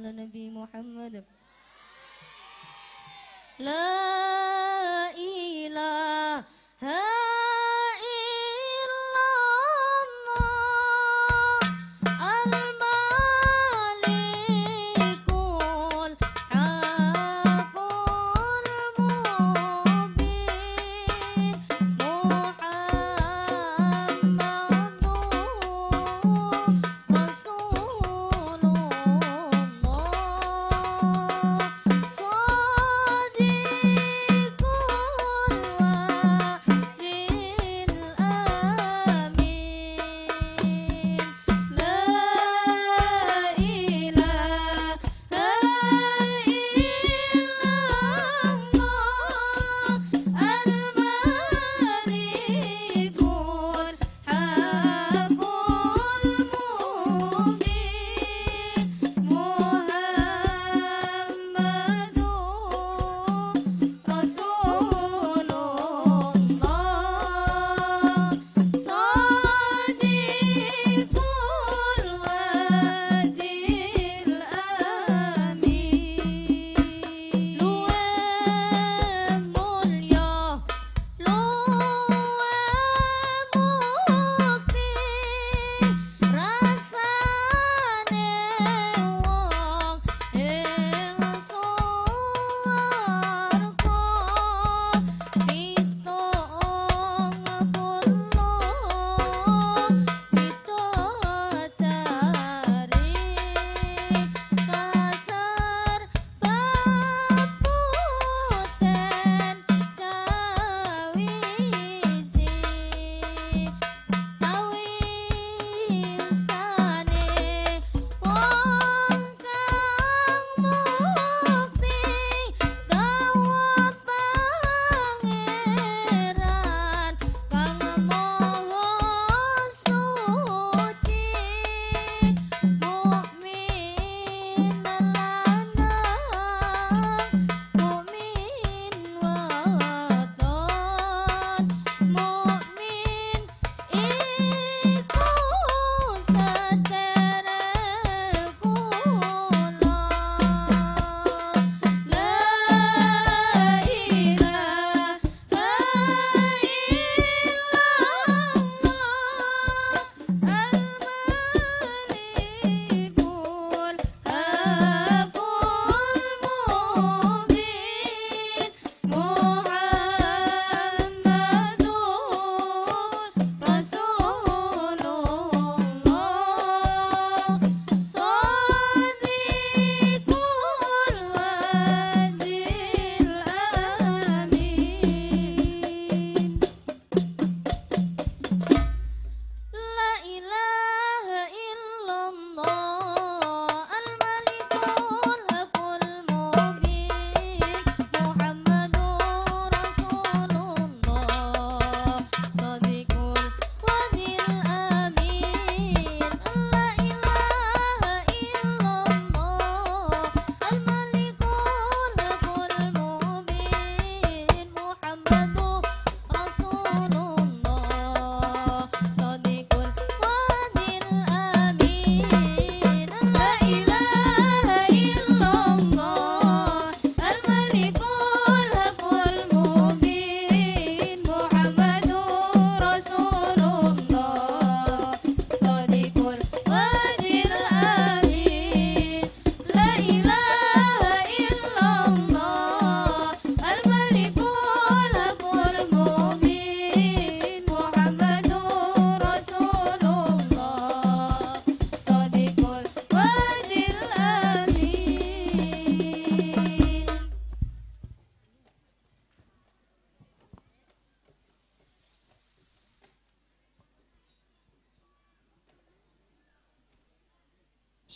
على نبي محمد. لا إله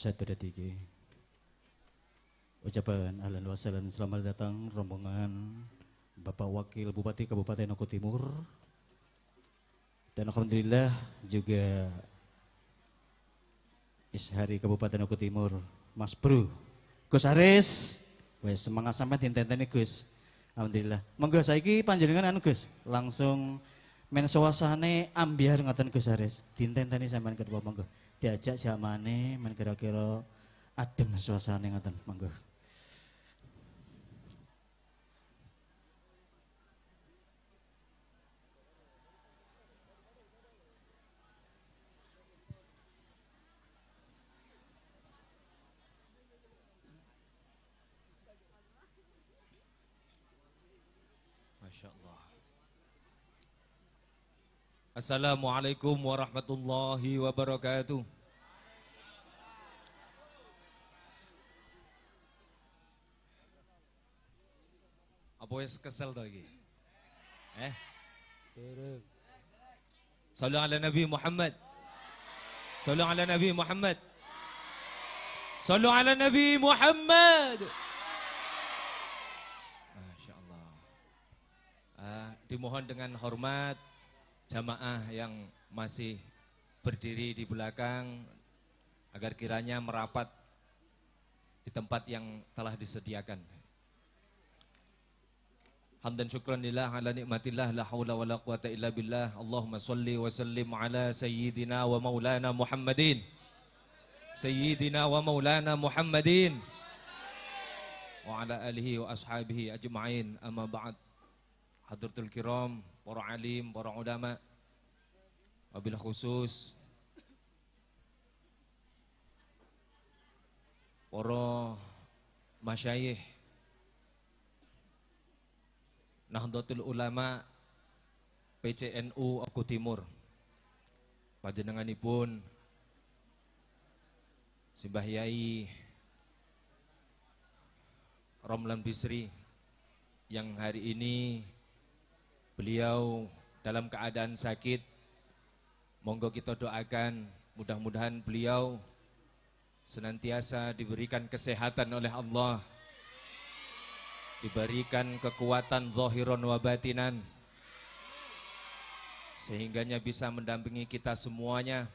Satu detik. Ucapan ahlan wa sahlan, selamat datang rombongan Bapak Wakil Bupati Kabupaten Oku Timur. Dan alhamdulillah juga Ishari Kabupaten Oku Timur, Mas Bro Gus Aris. Wes semangat sampai dinten-teni Gus. Alhamdulillah. Monggo saiki panjenengan anu Gus, langsung men suasane ambiar ngoten Gus Aris. Dinten-teni sampean kedua monggo. Diajak jamane men kira-kira adem suasana ngoten, monggo. Masya Allah. Assalamualaikum warahmatullahi wabarakatuh. Apa wis kesel to iki? Sallu ala Nabi Muhammad. Sallu ala Nabi Muhammad. Sallu ala Nabi Muhammad. Masya Allah. Dimohon dengan hormat jamaah yang masih berdiri di belakang agar kiranya merapat di tempat yang telah disediakan. Hamdan syukran lillah ala nikmatillah la haula wala quwata illa billah. Allahumma shalli wa sallim ala sayyidina wa maulana Muhammadin. Sayyidina wa maulana Muhammadin wa ala alihi wa ashabihi ajma'in. Amma ba'd. Hadratul kiram, para alim, para ulama, wabil khusus para masyayikh Nahdlatul Ulama PCNU Oku Timur, panjenenganipun Simbah Yai Romlan Bisri yang hari ini beliau dalam keadaan sakit. Monggo kita doakan mudah-mudahan beliau senantiasa diberikan kesehatan oleh Allah, diberikan kekuatan zahiran wa batinan, sehingganya bisa mendampingi kita semuanya.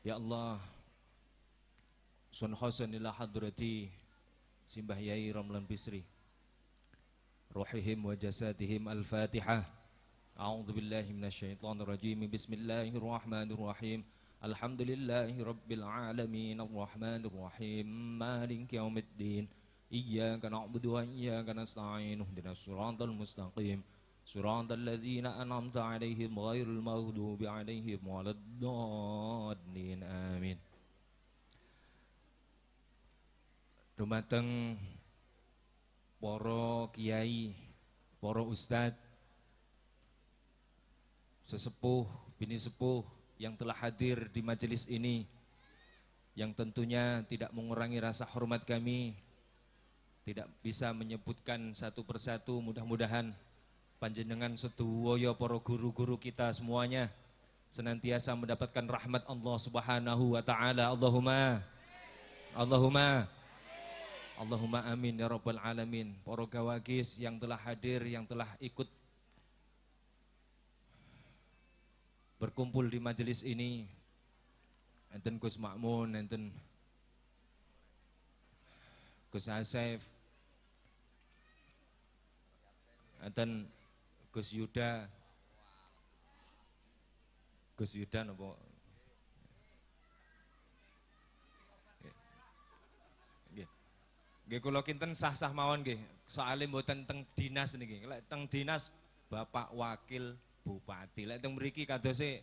Ya Allah, sun hasan ila hadrati Simbah Yai Romlan Bisri, ruhihim wa jasadihim. Al-Fatihah. A'udzu billahi minasyaitonir rajim. Bismillahirrahmanirrahim. Alhamdulillahi rabbil alamin arrahmanir rahim maliki yaumiddin. Iyyaka na'budu wa iyyaka nasta'in. Ihdinas siratal mustaqim. Siratal ladzina an'amta 'alaihim ghairil maghdubi 'alaihim waladdallin. Amin. Dumateng para kiai, para ustad, sesepuh, bini sepuh yang telah hadir di majelis ini, yang tentunya tidak mengurangi rasa hormat kami. Tidak bisa menyebutkan satu persatu, mudah-mudahan panjenengan sedoyo para guru-guru kita semuanya senantiasa mendapatkan rahmat Allah Subhanahu wa taala. Allahumma amin ya rabbal alamin. Para gawagis yang telah hadir, yang telah ikut berkumpul di majelis ini, enten Gus Makmun, enten Gus Asef, enten Gus Yuda napa? Nggih. Nggih kula kinten sah-sah mawon nggih. Soale mboten teng dinas niki. Lek teng dinas Bapak Wakil Bupati. Lek teng mriki kadose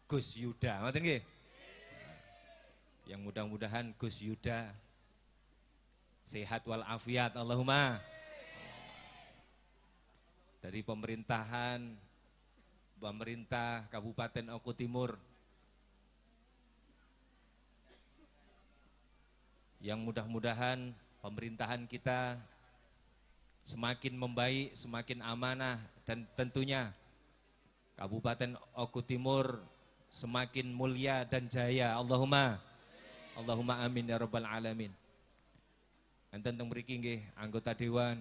Gus Yuda, ngoten nggih? Yang mudah-mudahan Gus Yuda sehat walafiat, Allahumma. Dari pemerintah Kabupaten Oku Timur yang mudah-mudahan pemerintahan kita semakin membaik, semakin amanah, dan tentunya Kabupaten Oku Timur semakin mulia dan jaya, Allahumma. Allahumma amin ya rabbal alamin. Enten teng mriki nggih anggota dewan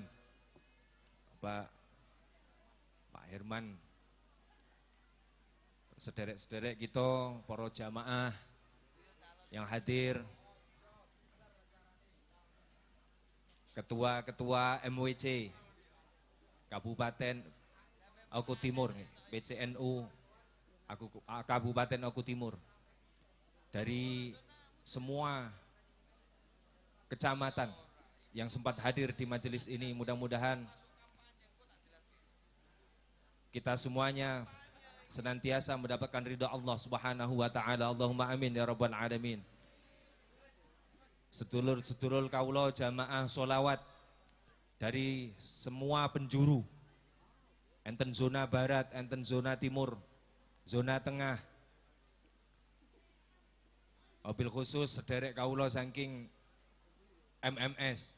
Pak Herman, sederek-sederek kita, para jamaah yang hadir, ketua-ketua MWC Kabupaten Oku Timur, PCNU Kabupaten Oku Timur, dari semua kecamatan yang sempat hadir di majelis ini. Mudah-mudahan kita semuanya senantiasa mendapatkan ridha Allah Subhanahu wa taala. Allahumma amin ya rabbal alamin. Sedulur-sedulur kaulo jamaah solawat dari semua penjuru, enten zona barat, enten zona timur, zona tengah. Wabil khusus sederek kaulo saking MMS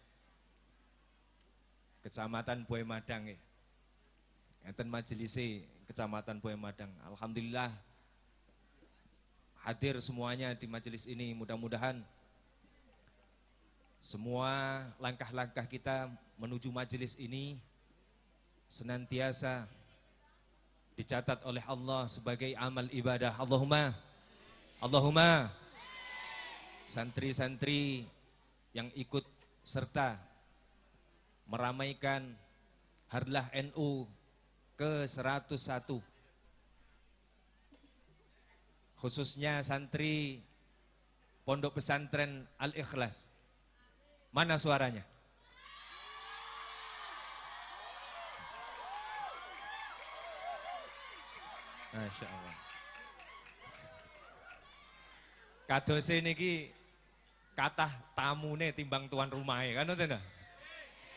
Kecamatan Boe Madang ya. Enten majelisi Kecamatan Boe Madang. Alhamdulillah hadir semuanya di majelis ini. Mudah-mudahan semua langkah-langkah kita menuju majelis ini senantiasa dicatat oleh Allah sebagai amal ibadah. Allahumma santri-santri yang ikut serta meramaikan Harlah NU ke-101, khususnya santri Pondok Pesantren Al-Ikhlas. Mana suaranya? Masya Allah. Kadose niki kathah tamune timbang tuan rumah kan ngoten ta?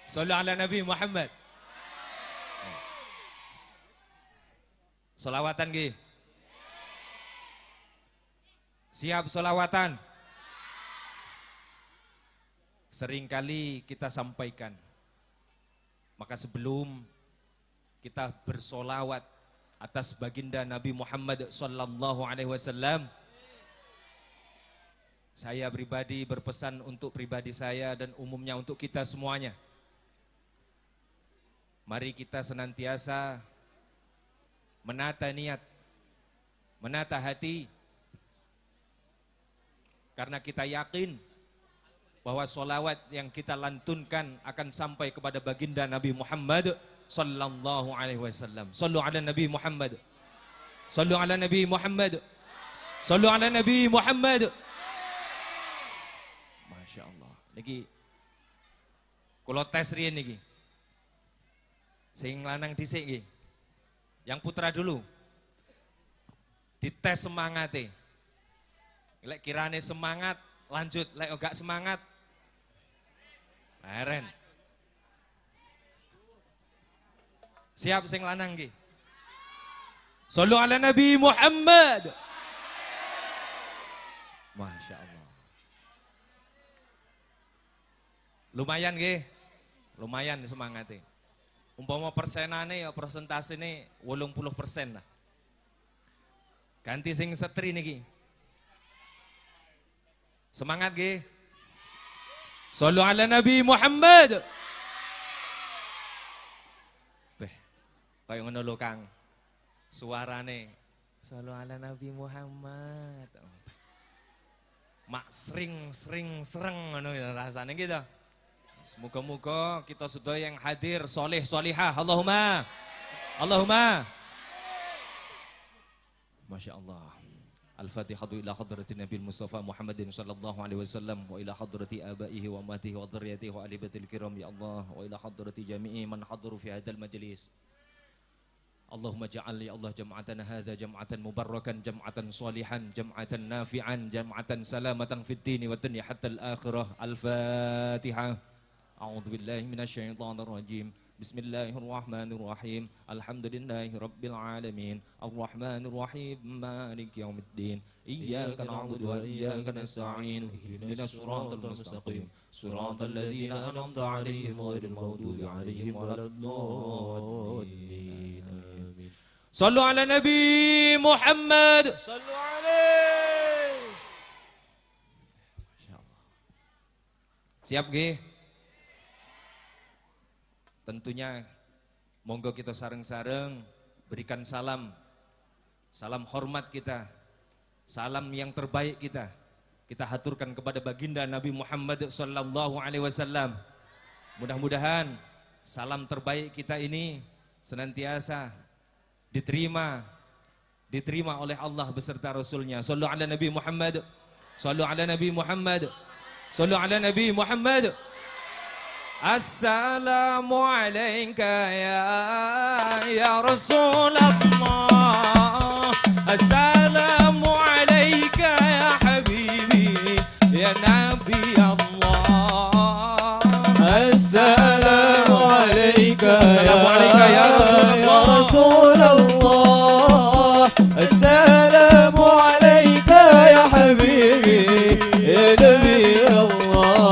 Shallu ala Nabi Muhammad. Solawatan nggih. Siap solawatan. Seringkali kita sampaikan, maka sebelum kita bersolawat atas baginda Nabi Muhammad sallallahu alaihi wasallam, saya pribadi berpesan untuk pribadi saya dan umumnya untuk kita semuanya. Mari kita senantiasa menata niat, menata hati, karena kita yakin bahwa solawat yang kita lantunkan akan sampai kepada baginda Nabi Muhammad sallallahu alaihi wasallam. Sallu ala Nabi Muhammad. Sallu ala Nabi Muhammad. Sallu ala Nabi Muhammad. Masya Allah. Niki kula tes riyen niki. Sing lanang dhisik nggih. Yang putra dulu. Dites semangate. Lek kirane semangat lanjut, lek gak semangat leren. Siap sing lanang nggih. Sallu ala Nabi Muhammad. Masya Allah. Lumayan nggih. Lumayan semangatnya. Umpama persenane ya persentasene 80% lah. Ganti sing setri niki. Semangat nggih. Sallu ala Nabi Muhammad. Beh, kaya ngono lho Kang. Suarane sallu ala Nabi Muhammad. Mak sering sereng ngono ya rasane gitu. Semoga-moga kita sedaya yang hadir soleh solihah. Allahumma. Masya Allah. Al-Fatihatu ila hadratin Nabi Mustafa Muhammadin sallallahu alaihi wasallam wa ila hadrati abaihi wa ummatihi wa dzurriyyatihi wa alibatil kiram ya Allah wa ila hadrati jami'i man hadaru fi hadzal majlis. Allahumma ja'al ya Allah jam'atana hadza jam'atan mubarakan jam'atan salihan jam'atan nafi'an jam'atan salamatan fid dini wad dunya hatta al-akhirah. Al-Fatihah. A'udzu billahi minasyaitonir rajim. Bismillahirrahmanirrahim. Alhamdulillahi rabbil alamin. Arrahmanir rahim. Maliki yaumiddin. Iyyaka na'budu wa iyyaka nasta'in. Ihdinas siratal mustaqim. Siratal ladzina an'amta 'alaihim ghairil maghdubi 'alaihim waladdallin. Amin. Sallu ala Nabi Muhammad. Sallu alaihi. Masyaallah. Siap nggih? Tentunya monggo kita sareng-sareng berikan salam hormat kita, salam yang terbaik kita haturkan kepada baginda Nabi Muhammad sallallahu alaihi wasallam. Mudah-mudahan salam terbaik kita ini senantiasa diterima oleh Allah beserta Rasulnya. Sallu ala Nabi Muhammad. Sallu ala Nabi Muhammad. Sallu ala Nabi Muhammad. Assalamu alayka ya Rasulullah. Assalamu alayka ya habibi ya Nabi Allah. Assalamu alayka ya Rasulullah. Assalamu alayka ya habibi ya Nabi Allah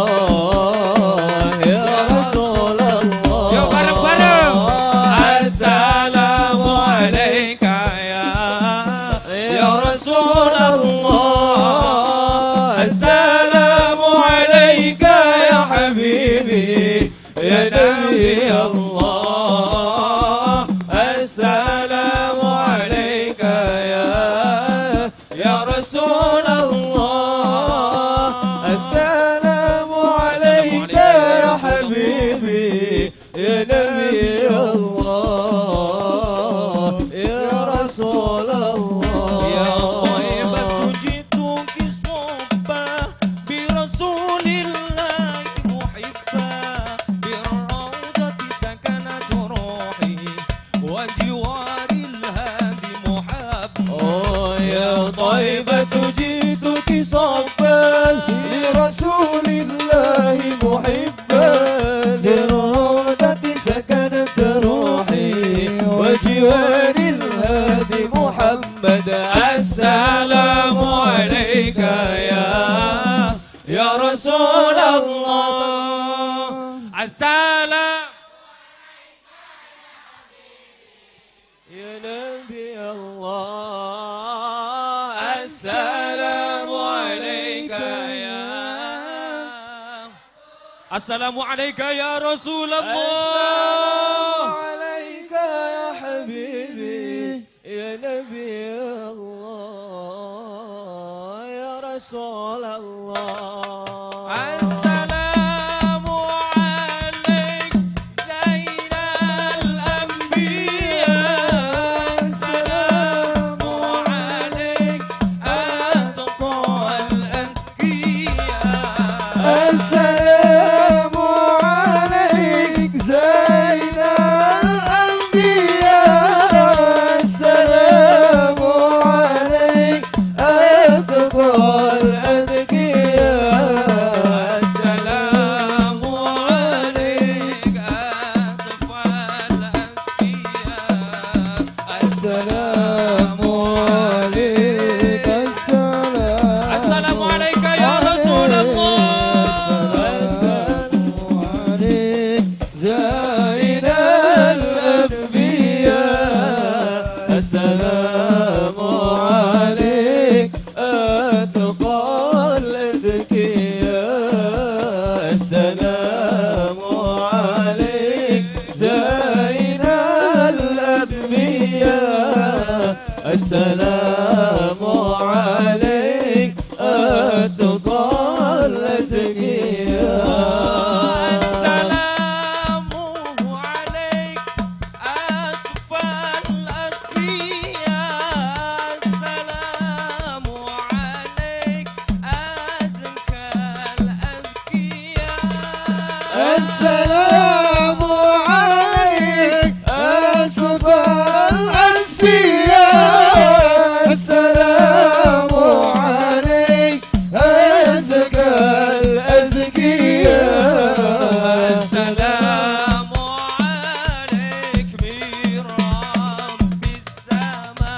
ya Rasulullah. Yo bareng-bareng. Assalamu alayka ya Rasulullah. Assalamu alayka ya habibi ya Nabi Allah. Assalamu alayka ya Rasulullah. Assalamu alayka ya habibi ya Nabi Allah ya Rasulullah. Ya Thayyibatu jituki sohbah bi Rasulillah muhibbah bi rawdati sakanat ruhi wa jiwaril hadi muhabbah. Oh ya Thayyibatu jituki sohbah li Rasulillahi muhibban li rawdati sakanat ruhi wa jiwaril hadi Muhammad. Assalamu alayka ya Rasulullah. Assalam Ya Nabi Allah. Assalamu alayka ya Assalamu alayka ya Rasulullah. Assalamu alayka ya habibi ya Nabi Allah ya Rasulullah. Assalamu alayk Zainal Anbiya. Assalamu alayk Atqal Azkiya. Assalamu alayk Zainal Anbiya. Assalamu alayk Atqal Azkiya. Assalamu alayk Asfal Azkiya. Assalamu alayk Assalamu alayka ya Rasulullah. Assalamu alayk Zainal Anbiya. Assalamu alayk Atqal Azkiya. Assalamu alayk Zainal Anbiya. Assalamu alayk Atqal Azkiya. Assalamu alayk Asfal Azkiya. Assalamu alayk Azkal Azkiya. Assalamu alayk Asfal Azkiya. Assalamu alayk Azkal Azkiya. Assalamu alayk min Rabbis sama.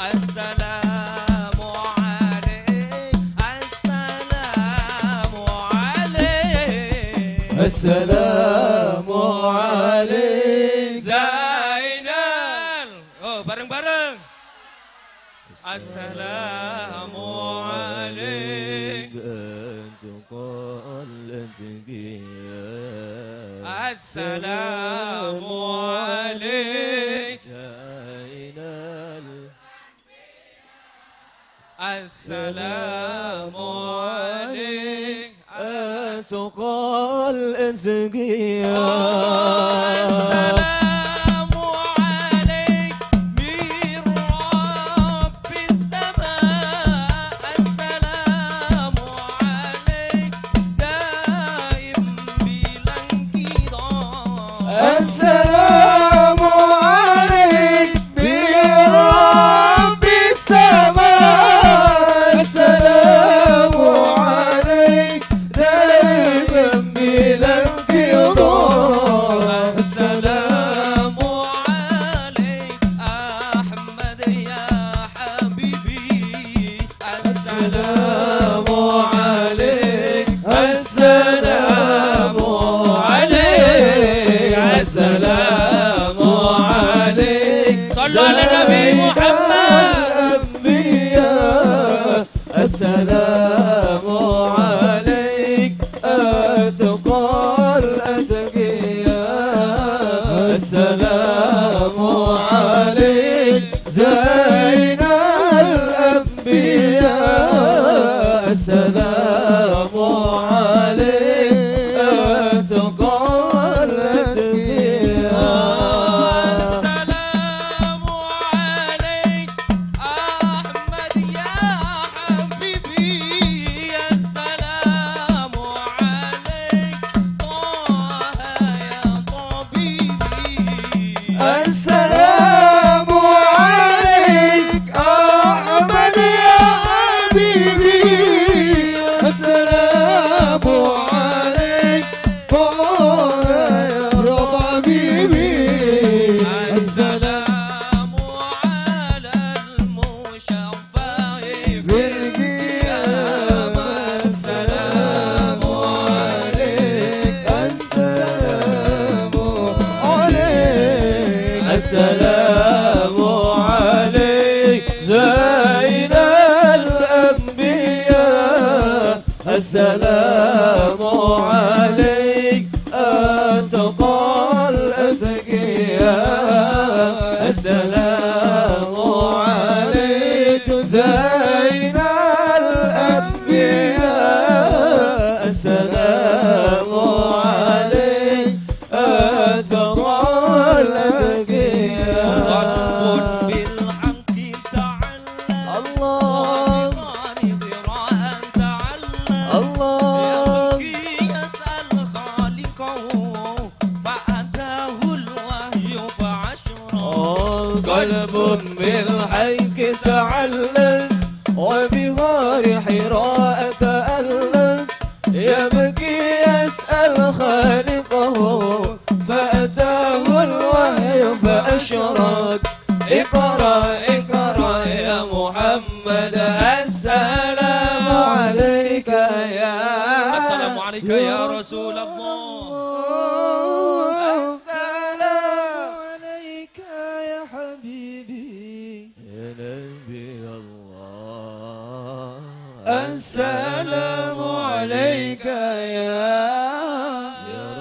Assalamu alayk. Assalamu alayk. Assalamu alayk Zainal. Oh, bareng-bareng. Assalamu alayk. Assalamu alayk. Assalamu alayk. Atqal Azkiya. Assalamu alayk min Rabbis sama. Assalamu عليك صلوا على النبي محمد. الأنبياء السلام عليك أتقى الأتقياء السلام عليك زين الأنبياء السلام عليك أتقى الأتقياء السلام عليك أحمد يا حبيبي السلام عليك طه يا طبيبي السلام عليك أحمد يا حبيبي السلام عليك طه يا طبيبي السلام على المشفع في القيامة السلام عليك السلام عليك السلام عليك زين الأنبياء السلام عليك أتقى الأتقياء السلام عليك زين الأنبياء السلام عليك أتقى الأتقياء قلب بالحق تعلق الله وبغار ذراع تعلق الله يبكي يسأل خالقه فأتاه الوحي فعشره قلب بالحق تعلق وبغار حراء تألق يبكي يسأل خالقه فأتاه الوحي فأشرق اقرأ اقرأ يا محمد السلام عليك يا السلام عليك يا رسول الله السلام عليك يا حبيبي يا نبي الله السلام عليك يا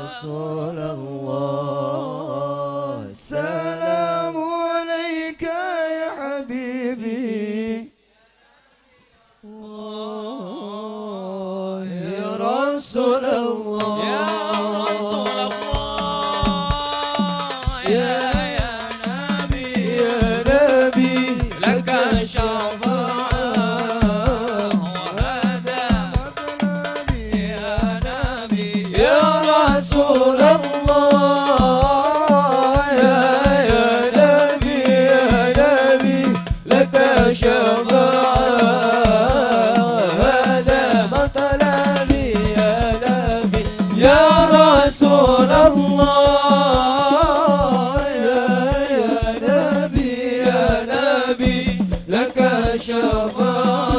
رسول الله السلام عليك يا حبيبي يا رسول الله يا رسول الله يا نبي يا نبي لك شفاعة وهذا يا نبي يا رسول الله يا نبي لك شفاعة هذا مطلبي يا نبي يا رسول الله يا نبي لك شفاعة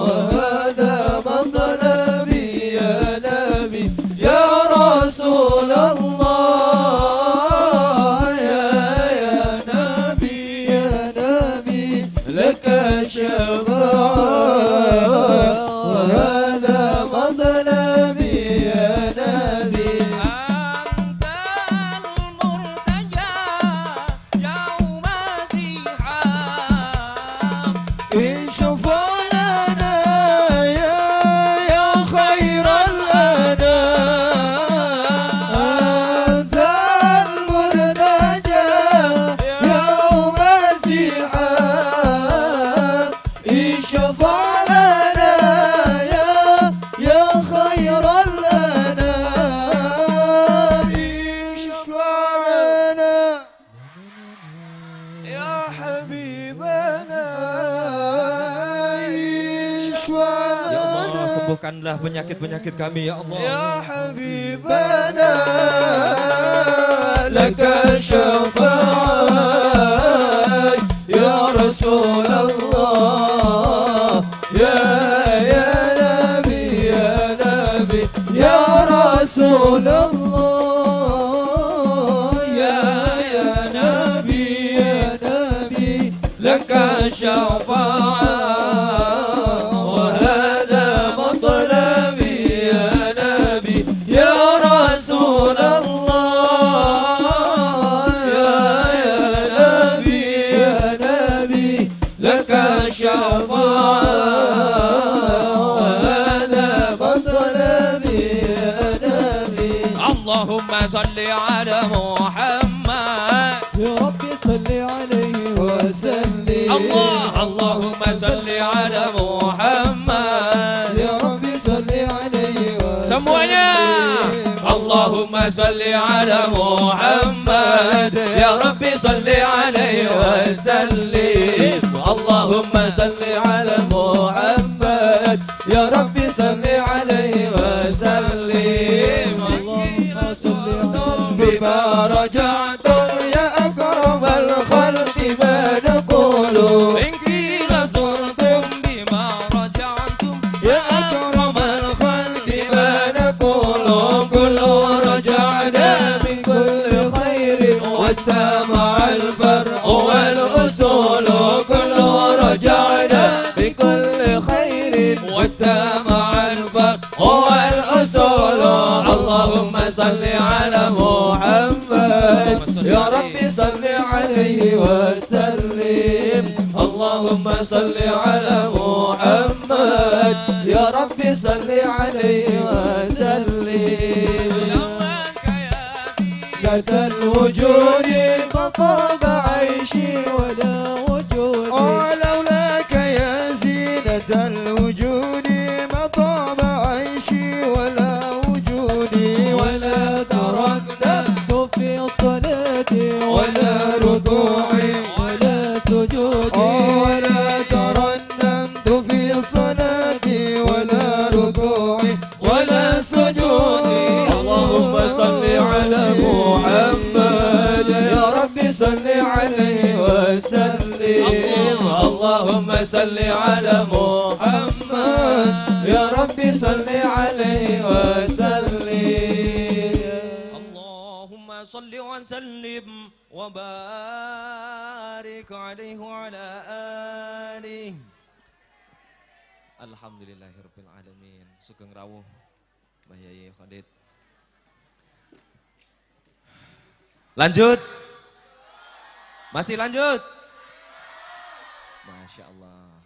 وهذا مطلبي يا نبي يا رسول الله يا نبي لك شفاعة وهذا مطلبي يا نبي أنت المرتجى يوم زحام اشفع لنا يا خير الأنام أنت المرتجى يوم الزحام اشفع لنا يا خير الأنام اشفع لنا يا حبيبنا اشفع Ya Allah, sembuhkanlah penyakit-penyakit kami ya Allah. يا حبيبنا لك الشفاعة يا رسول الله يا نبي يا رسول الله يا لك الشفاعة وهذا مطلبي يا نبي يا رسول الله يا نبي يا نبي لك الشفاعة وهذا مطلبي يا نبي اللهم صل على محمد يا ربي صل عليه وسلم اللهم صل على محمد يا ربي صل عليه وسلم semuanya اللهم صل على محمد يا ربي صل عليه وسلم اللهم صل على محمد يا ربي صل عليه وسلم اللهم صل بما رجعتم يا أكرم الخلق ما نقول إن قيل زرتم بما رجعتم يا أكرم الخلق ما نقول كل رجعنا من كل خير واتسامع الفرع والأصول كل رجعنا من كل خير واتسامع الفرق والأصول اللهم صل على محمد يا ربي صل عليه وسلم اللهم صل على محمد يا ربي صل عليه وسلم لولاك يا ذات الوجود فطاب عيشي ولا وجودي ولولاك يا زينة الوجود ما طاب عيشي ولا وجودي ولا تركت في صلاتي ولا ركوعي ولا سجودي ولا ترنمت في صلاتي ولا ركوعي ولا سجودي اللهم صل على محمد يا ربي صل عليه وسلم اللهم صل على محمد يا ربي صل عليه وسلم اللهم صل وسلم وبارك عليه وعلى آله Alhamdulillahirabbil alamin. Sugeng rawuh Mbah Yai Khalid. Lanjut. Masih lanjut. Masya Allah.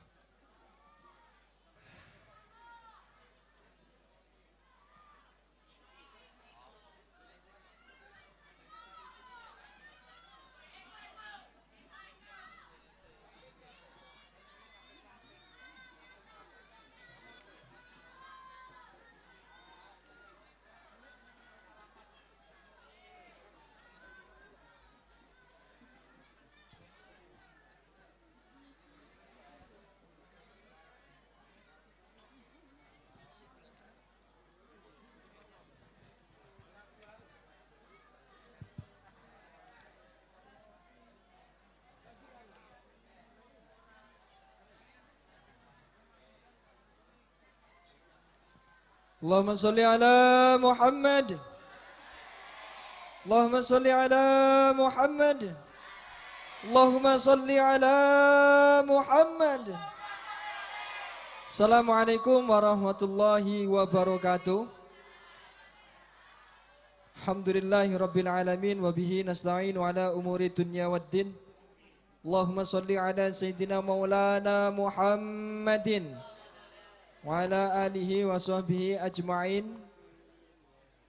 اللهم صل على محمد اللهم صل على محمد اللهم صل على محمد Assalamualaikum warahmatullahi wabarakatuh. Alhamdulillahi rabbil alamin wa bihi nasta'inu ala umuri dunya waddin. Allahumma salli ala sayyidina maulana Muhammadin wa ala alihi wa sahbihi ajma'in.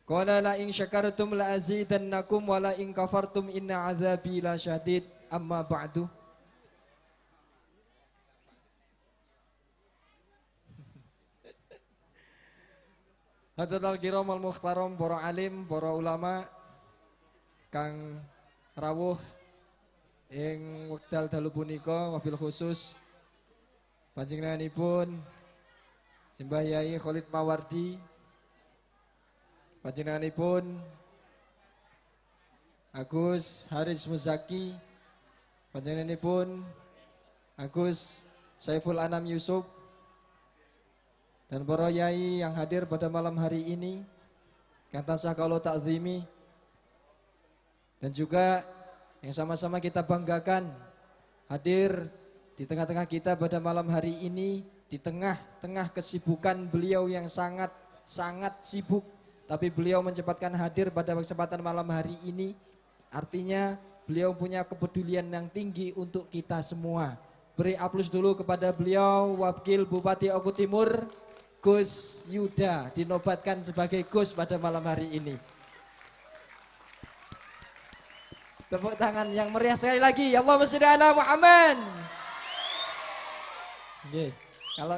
Qala la in syakartum la azidannakum wa la in kafartum inna azabi la syadid. Amma ba'du. Hadirin kiram al mukhtaram, para alim, para ulama kang rawuh ing wekdal dalu punika, wabil khusus panjenenganipun Simbah Yai Khalid Mawardi, panjenenganipun Agus Haris Muzaki, panjenenganipun Agus Saiful Anam Yusuf, dan para yai yang hadir pada malam hari ini, kata sah kalau takzimi, dan juga yang sama-sama kita banggakan hadir di tengah-tengah kita pada malam hari ini, di tengah-tengah kesibukan beliau yang sangat sibuk, tapi beliau menyempatkan hadir pada kesempatan malam hari ini. Artinya beliau punya kepedulian yang tinggi untuk kita semua. Beri aplaus dulu kepada beliau, Wakil Bupati Oku Timur, Gus Yuda, dinobatkan sebagai Gus pada malam hari ini. Tepuk tangan yang meriah sekali lagi. Allahumma sholli ala Muhammad. Oke. Kalau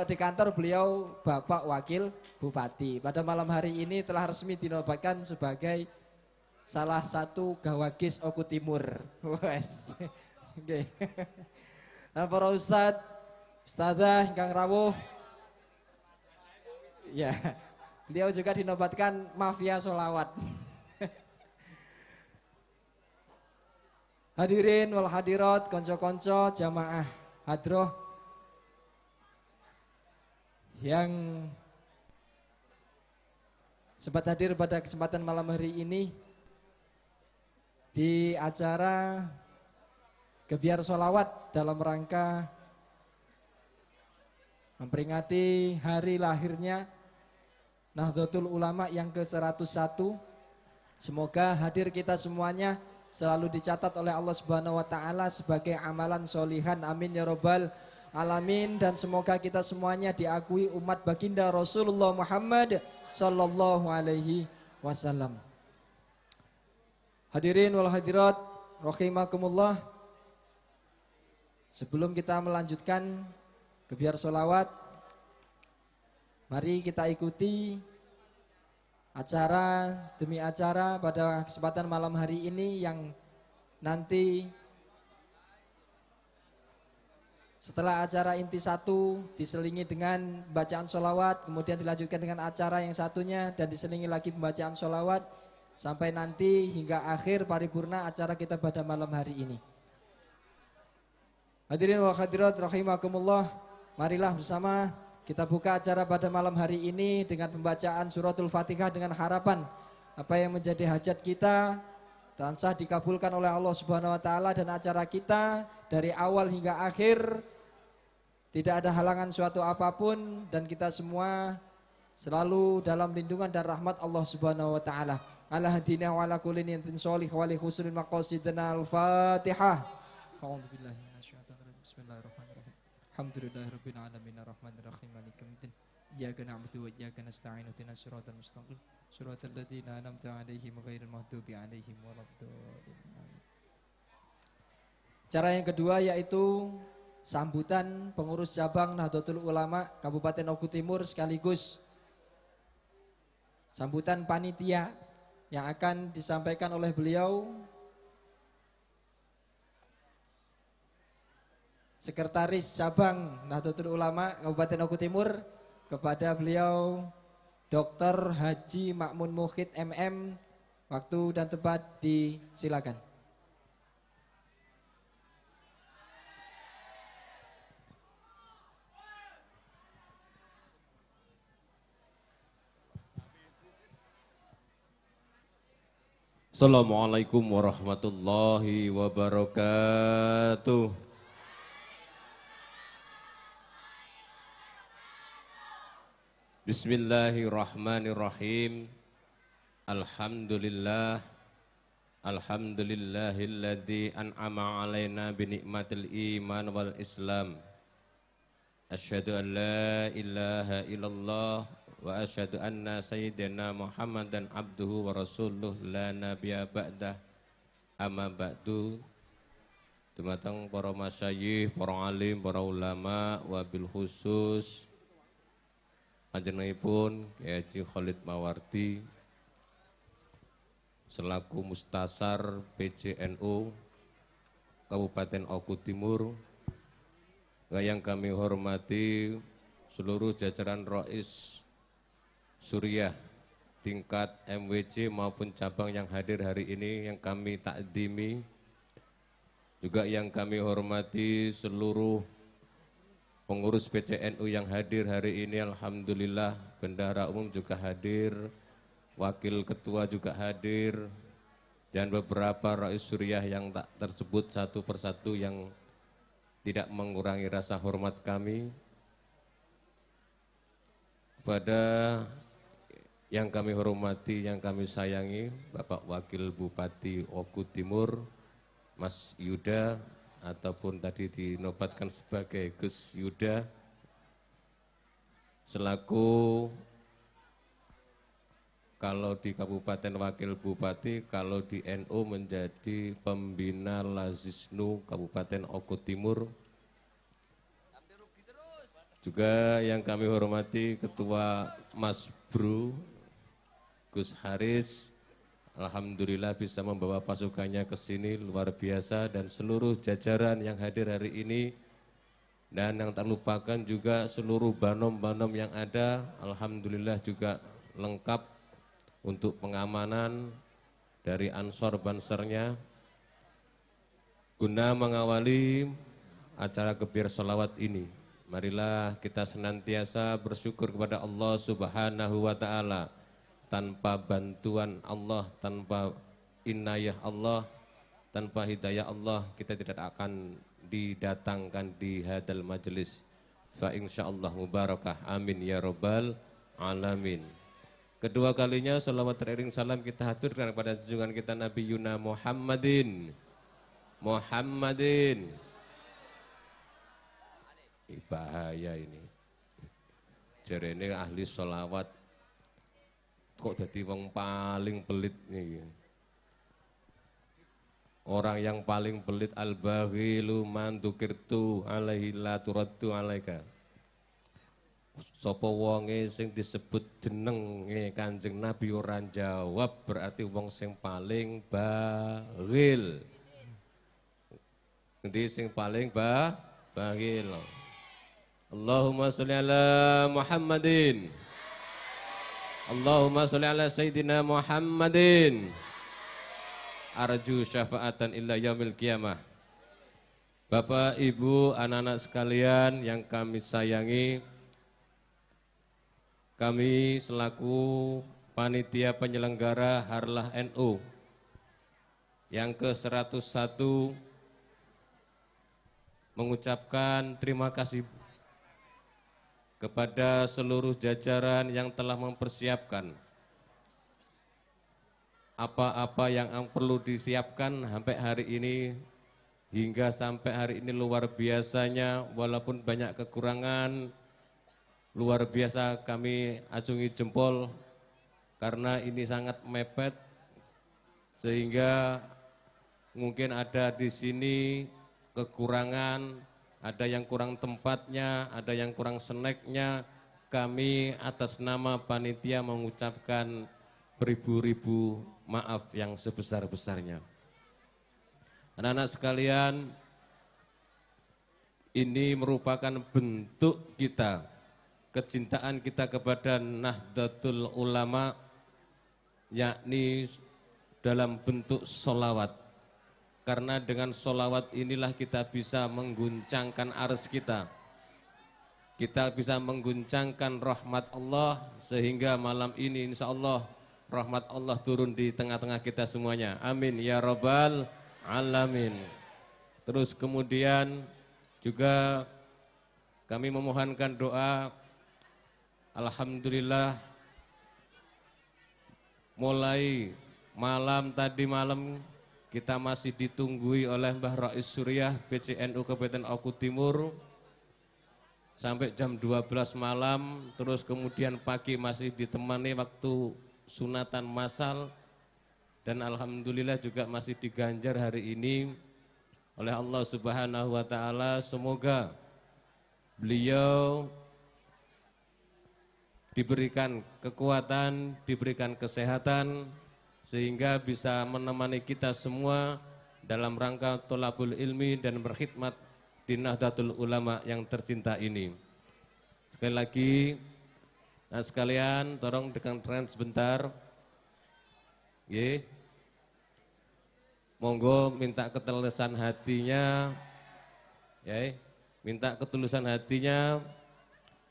di kantor beliau Bapak Wakil Bupati. Pada malam hari ini telah resmi dinobatkan sebagai salah satu Gawagis Oku Timur. Wes. Oke. Nah, para ustadzah ingkang rawuh. Ya. Beliau juga dinobatkan Mafia Sholawat. Hadirin wal hadirat, konco-konco jamaah hadroh yang sempat hadir pada kesempatan malam hari ini di acara Gebiar Sholawat dalam rangka memperingati hari lahirnya Nahdlatul Ulama yang ke-101. Semoga hadir kita semuanya selalu dicatat oleh Allah Subhanahu wa taala sebagai amalan solihan. Amin ya rabbal alamin. Dan semoga kita semuanya diakui umat baginda Rasulullah Muhammad sallallahu alaihi wasallam. Hadirin wal hadirat rahimakumullah. Sebelum kita melanjutkan Gebiar Sholawat, mari kita ikuti acara demi acara pada kesempatan malam hari ini yang nanti setelah acara inti 1 diselingi dengan bacaan sholawat, kemudian dilanjutkan dengan acara yang satunya dan diselingi lagi pembacaan sholawat sampai nanti hingga akhir paripurna acara kita pada malam hari ini. Hadirin wal hadirat rahimakumullah, marilah bersama kita buka acara pada malam hari ini dengan pembacaan suratul Fatihah dengan harapan apa yang menjadi hajat kita tansah dikabulkan oleh Allah Subhanahu wa taala, dan acara kita dari awal hingga akhir tidak ada halangan suatu apapun dan kita semua selalu dalam lindungan dan rahmat Allah Subhanahu wa taala. Ala hadina wa ala kulli niyatin sholih wa li husnul maqasidina al-Fatihah. A'udzubillahi minasyaitonir rajim. Bismillahirrahmanirrahim. Alhamdulillahirabbil alamin arrahmanir rahim maliki yaumiddin. Iyyaka na'budu wa iyyaka nasta'in ihdinas siratal mustaqim. Siratal ladzina an'amta 'alaihim ghairil maghdubi 'alaihim waladdallin. Cara yang kedua yaitu sambutan pengurus cabang Nahdlatul Ulama Kabupaten Oku Timur sekaligus sambutan panitia yang akan disampaikan oleh beliau Sekretaris Cabang Nahdlatul Ulama Kabupaten Oku Timur, kepada beliau Dr. Haji Makmun Mukhid MM. Waktu dan tempat disilakan. Assalamualaikum warahmatullahi wabarakatuh. Bismillahirrahmanirrahim. Alhamdulillahilladzi an'ama alaina binikmatil iman wal islam. Asyhadu an la ilaha illallah wa asyhadu anna sayyidina Muhammadan abduhu wa rasuluh la nabiyya ba'dah. Amma ba'du. Dumateng para masyayikh, para alim, para ulama, wabil khusus panjenenganipun Kyai Haji Khalid Mawardi selaku Mustasar PCNU Kabupaten Oku Timur, yang kami hormati seluruh jajaran Rais Suriah tingkat MWC maupun cabang yang hadir hari ini yang kami takdimi, juga yang kami hormati seluruh pengurus PCNU yang hadir hari ini. Alhamdulillah, bendahara umum juga hadir, wakil ketua juga hadir, dan beberapa Rais Suriah yang tak tersebut satu persatu yang tidak mengurangi rasa hormat kami kepada yang kami hormati, yang kami sayangi, Bapak Wakil Bupati Oku Timur, Mas Yuda, ataupun tadi dinobatkan sebagai Gus Yuda, selaku kalau di Kabupaten Wakil Bupati, kalau di NU menjadi Pembina Lazisnu Kabupaten Oku Timur. Juga yang kami hormati Ketua Mas Bru, Gus Haris, alhamdulillah bisa membawa pasukannya ke sini, luar biasa, dan seluruh jajaran yang hadir hari ini. Dan yang terlupakan juga seluruh banom-banom yang ada, alhamdulillah juga lengkap untuk pengamanan dari Ansor Bansernya. Guna mengawali acara gebir sholawat ini, marilah kita senantiasa bersyukur kepada Allah Subhanahu wa Ta'ala. Tanpa bantuan Allah, tanpa inayah Allah, tanpa hidayah Allah, kita tidak akan didatangkan di hadal majelis. Fa insyaallah mubarakah, amin ya rabbal alamin. Kedua kalinya salawat teriring salam kita haturkan kepada junjungan kita Nabi Yuna Muhammadin. Bahaya ini. Jarene ahli sholawat kok jadi wong paling pelit nih. Orang yang paling pelit al-baghilu man dzukirtu alaihi la turaddu alaika. Sapa wonge sing disebut jenenge Kanjeng Nabi ora jawab, berarti wong sing paling baghil. Endi sing paling baghil? Allahumma sholli ala Muhammadin. Allahumma sholli ala Sayyidina Muhammadin. Arju syafaatan illa yaumil qiyamah. Bapak, Ibu, anak-anak sekalian yang kami sayangi, kami selaku panitia penyelenggara Harlah NU yang ke-101 mengucapkan terima kasih kepada seluruh jajaran yang telah mempersiapkan apa-apa yang perlu disiapkan sampai hari ini, hingga sampai hari ini luar biasanya, walaupun banyak kekurangan, luar biasa kami acungi jempol karena ini sangat mepet, sehingga mungkin ada di sini kekurangan, ada yang kurang tempatnya, ada yang kurang snacknya. Kami atas nama panitia mengucapkan beribu-ribu maaf yang sebesar-besarnya. Anak-anak sekalian, ini merupakan bentuk kita, kecintaan kita kepada Nahdlatul Ulama, yakni dalam bentuk sholawat. Karena dengan sholawat inilah kita bisa mengguncangkan ars kita. Kita bisa mengguncangkan rahmat Allah, sehingga malam ini insya Allah rahmat Allah turun di tengah-tengah kita semuanya. Amin ya rabbal alamin. Terus kemudian juga kami memohonkan doa. Alhamdulillah mulai tadi malam kita masih ditunggui oleh Mbah Rais Suriah PCNU Kabupaten Oku Timur sampai jam 12 malam. Terus kemudian pagi masih ditemani waktu sunatan massal, dan alhamdulillah juga masih diganjar hari ini oleh Allah Subhanahu wa Ta'ala. Semoga beliau diberikan kekuatan, diberikan kesehatan, sehingga bisa menemani kita semua dalam rangka tholabul ilmi dan berkhidmat di Nahdlatul Ulama yang tercinta ini. Sekali lagi, nah sekalian tolong dengan tren sebentar. Monggo minta ketulusan hatinya, minta ketulusan hatinya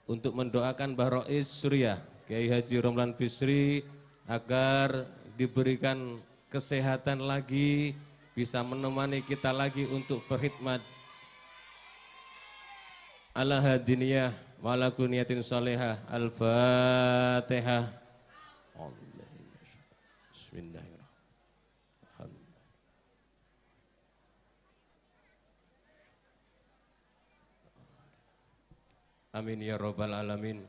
untuk mendoakan Mbah Rais Suriah Kiai Haji Romlan Bisri agar diberikan kesehatan lagi, bisa menemani kita lagi untuk berkhidmat ala hadiniyah wa ala kuniyatin salihah. Al-Fatihah. Bismillahirrahmanirrahim. Amin ya rabbal alamin.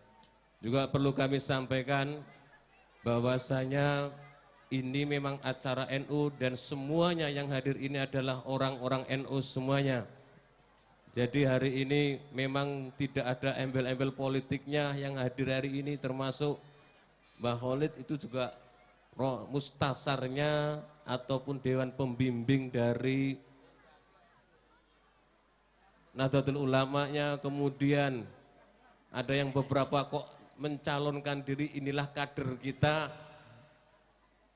Juga perlu kami sampaikan bahwasanya ini memang acara NU dan semuanya yang hadir ini adalah orang-orang NU semuanya. Jadi hari ini memang tidak ada embel-embel politiknya yang hadir hari ini, termasuk Mbah Khalid itu juga mustasarnya ataupun dewan pembimbing dari Nahdlatul Ulamanya. Kemudian ada yang beberapa kok mencalonkan diri, inilah kader kita.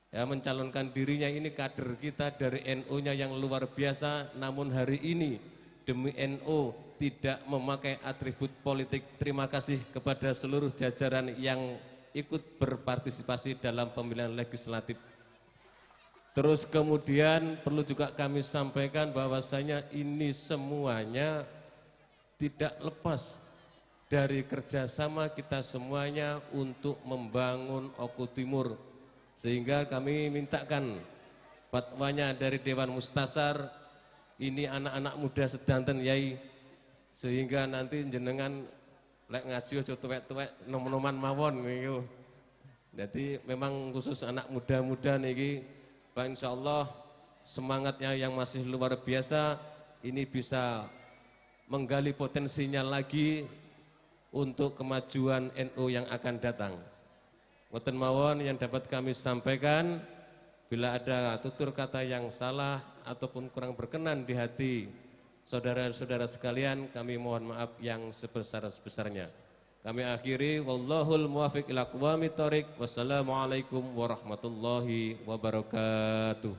Ya, mencalonkan dirinya ini kader kita dari NU-nya yang luar biasa, namun hari ini demi NU tidak memakai atribut politik. Terima kasih kepada seluruh jajaran yang ikut berpartisipasi dalam pemilihan legislatif. Terus kemudian perlu juga kami sampaikan bahwasanya ini semuanya tidak lepas dari kerjasama kita semuanya untuk membangun Oku Timur. Sehingga kami mintakan fatwanya dari Dewan Mustasar, ini anak-anak muda sedanten Yai, sehingga nanti jenengan lek ngaji aja tuwek-tuwek nom-noman mawon niku. Jadi memang khusus anak muda-muda niki, Pak, insyaallah semangatnya yang masih luar biasa, ini bisa menggali potensinya lagi untuk kemajuan NU yang akan datang. Ngoten mawon yang dapat kami sampaikan. Bila ada tutur kata yang salah ataupun kurang berkenan di hati saudara-saudara sekalian, kami mohon maaf yang sebesar-besarnya. Kami akhiri, wallahul muwafiq ila aqwamit thoriq. Wassalamualaikum warahmatullahi wabarakatuh.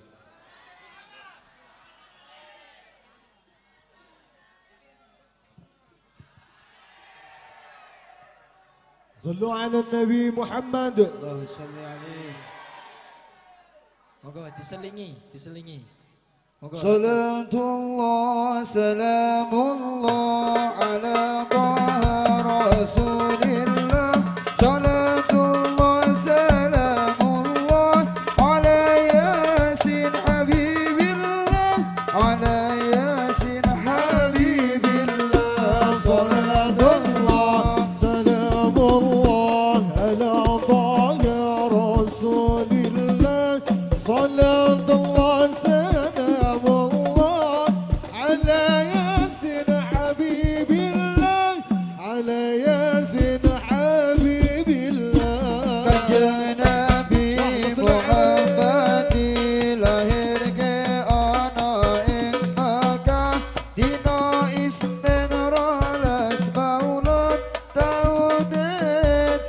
صلوا على النبي محمد. Allahumma sholli alaihi. Monggo diselingi. Monggo. Salatullah salamullah ala taha rasulillah. Salatullah salamullah ala yasin habibillah. Ala yasin habibillah. Salatullah salamullah ala taha rasulillah. Salatullah salamullah ala yasin habibillah. Ala yasin habibillah. Kanjeng Nabi Muhammad dilahirke ana ing Makkah dina Isnin 12 Maulud taune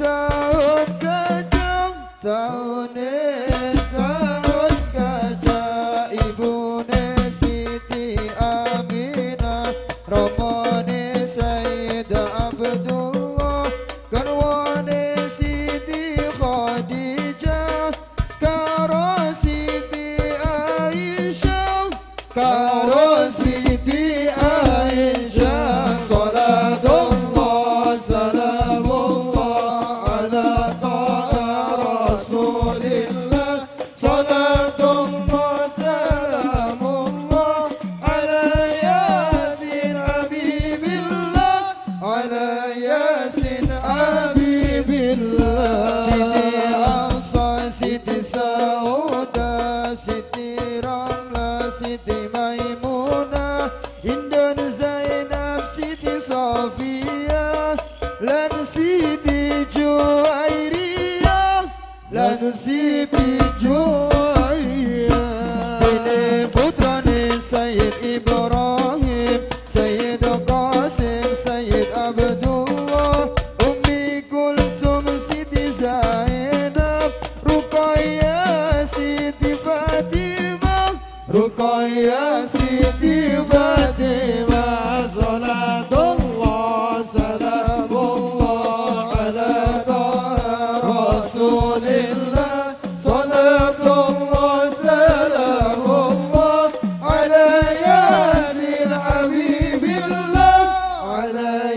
taun gajah taune taun gajah ibune Siti Aminah romone Sayyid Abdullah garwane Siti Khadijah karo Siti Aisyah karo Siti Aisyah. Salatullah salamullah ala taha rasulillah. Salatullah salamullah ala yasin habibillah. Ala yasin habibillah. Siti Afsah, Siti Sauda, Siti Ramla, Siti Maimunah, Indun Zainab, Siti Sofia, lan Siti Juwairiyah, lan Siti Juwairiyah. Dene putrane Sayyid Ibrahim, Sayyid Qasim, Sayyid Abdullah, Ummi Kulsum, Siti Zainab, Ruqayyah, Siti Fatimah, Ruqayyah, Siti Fatimah. Salatullah salamullah ala taha rasulillah. Salatullah salamullah ala yasin habibillah. Ala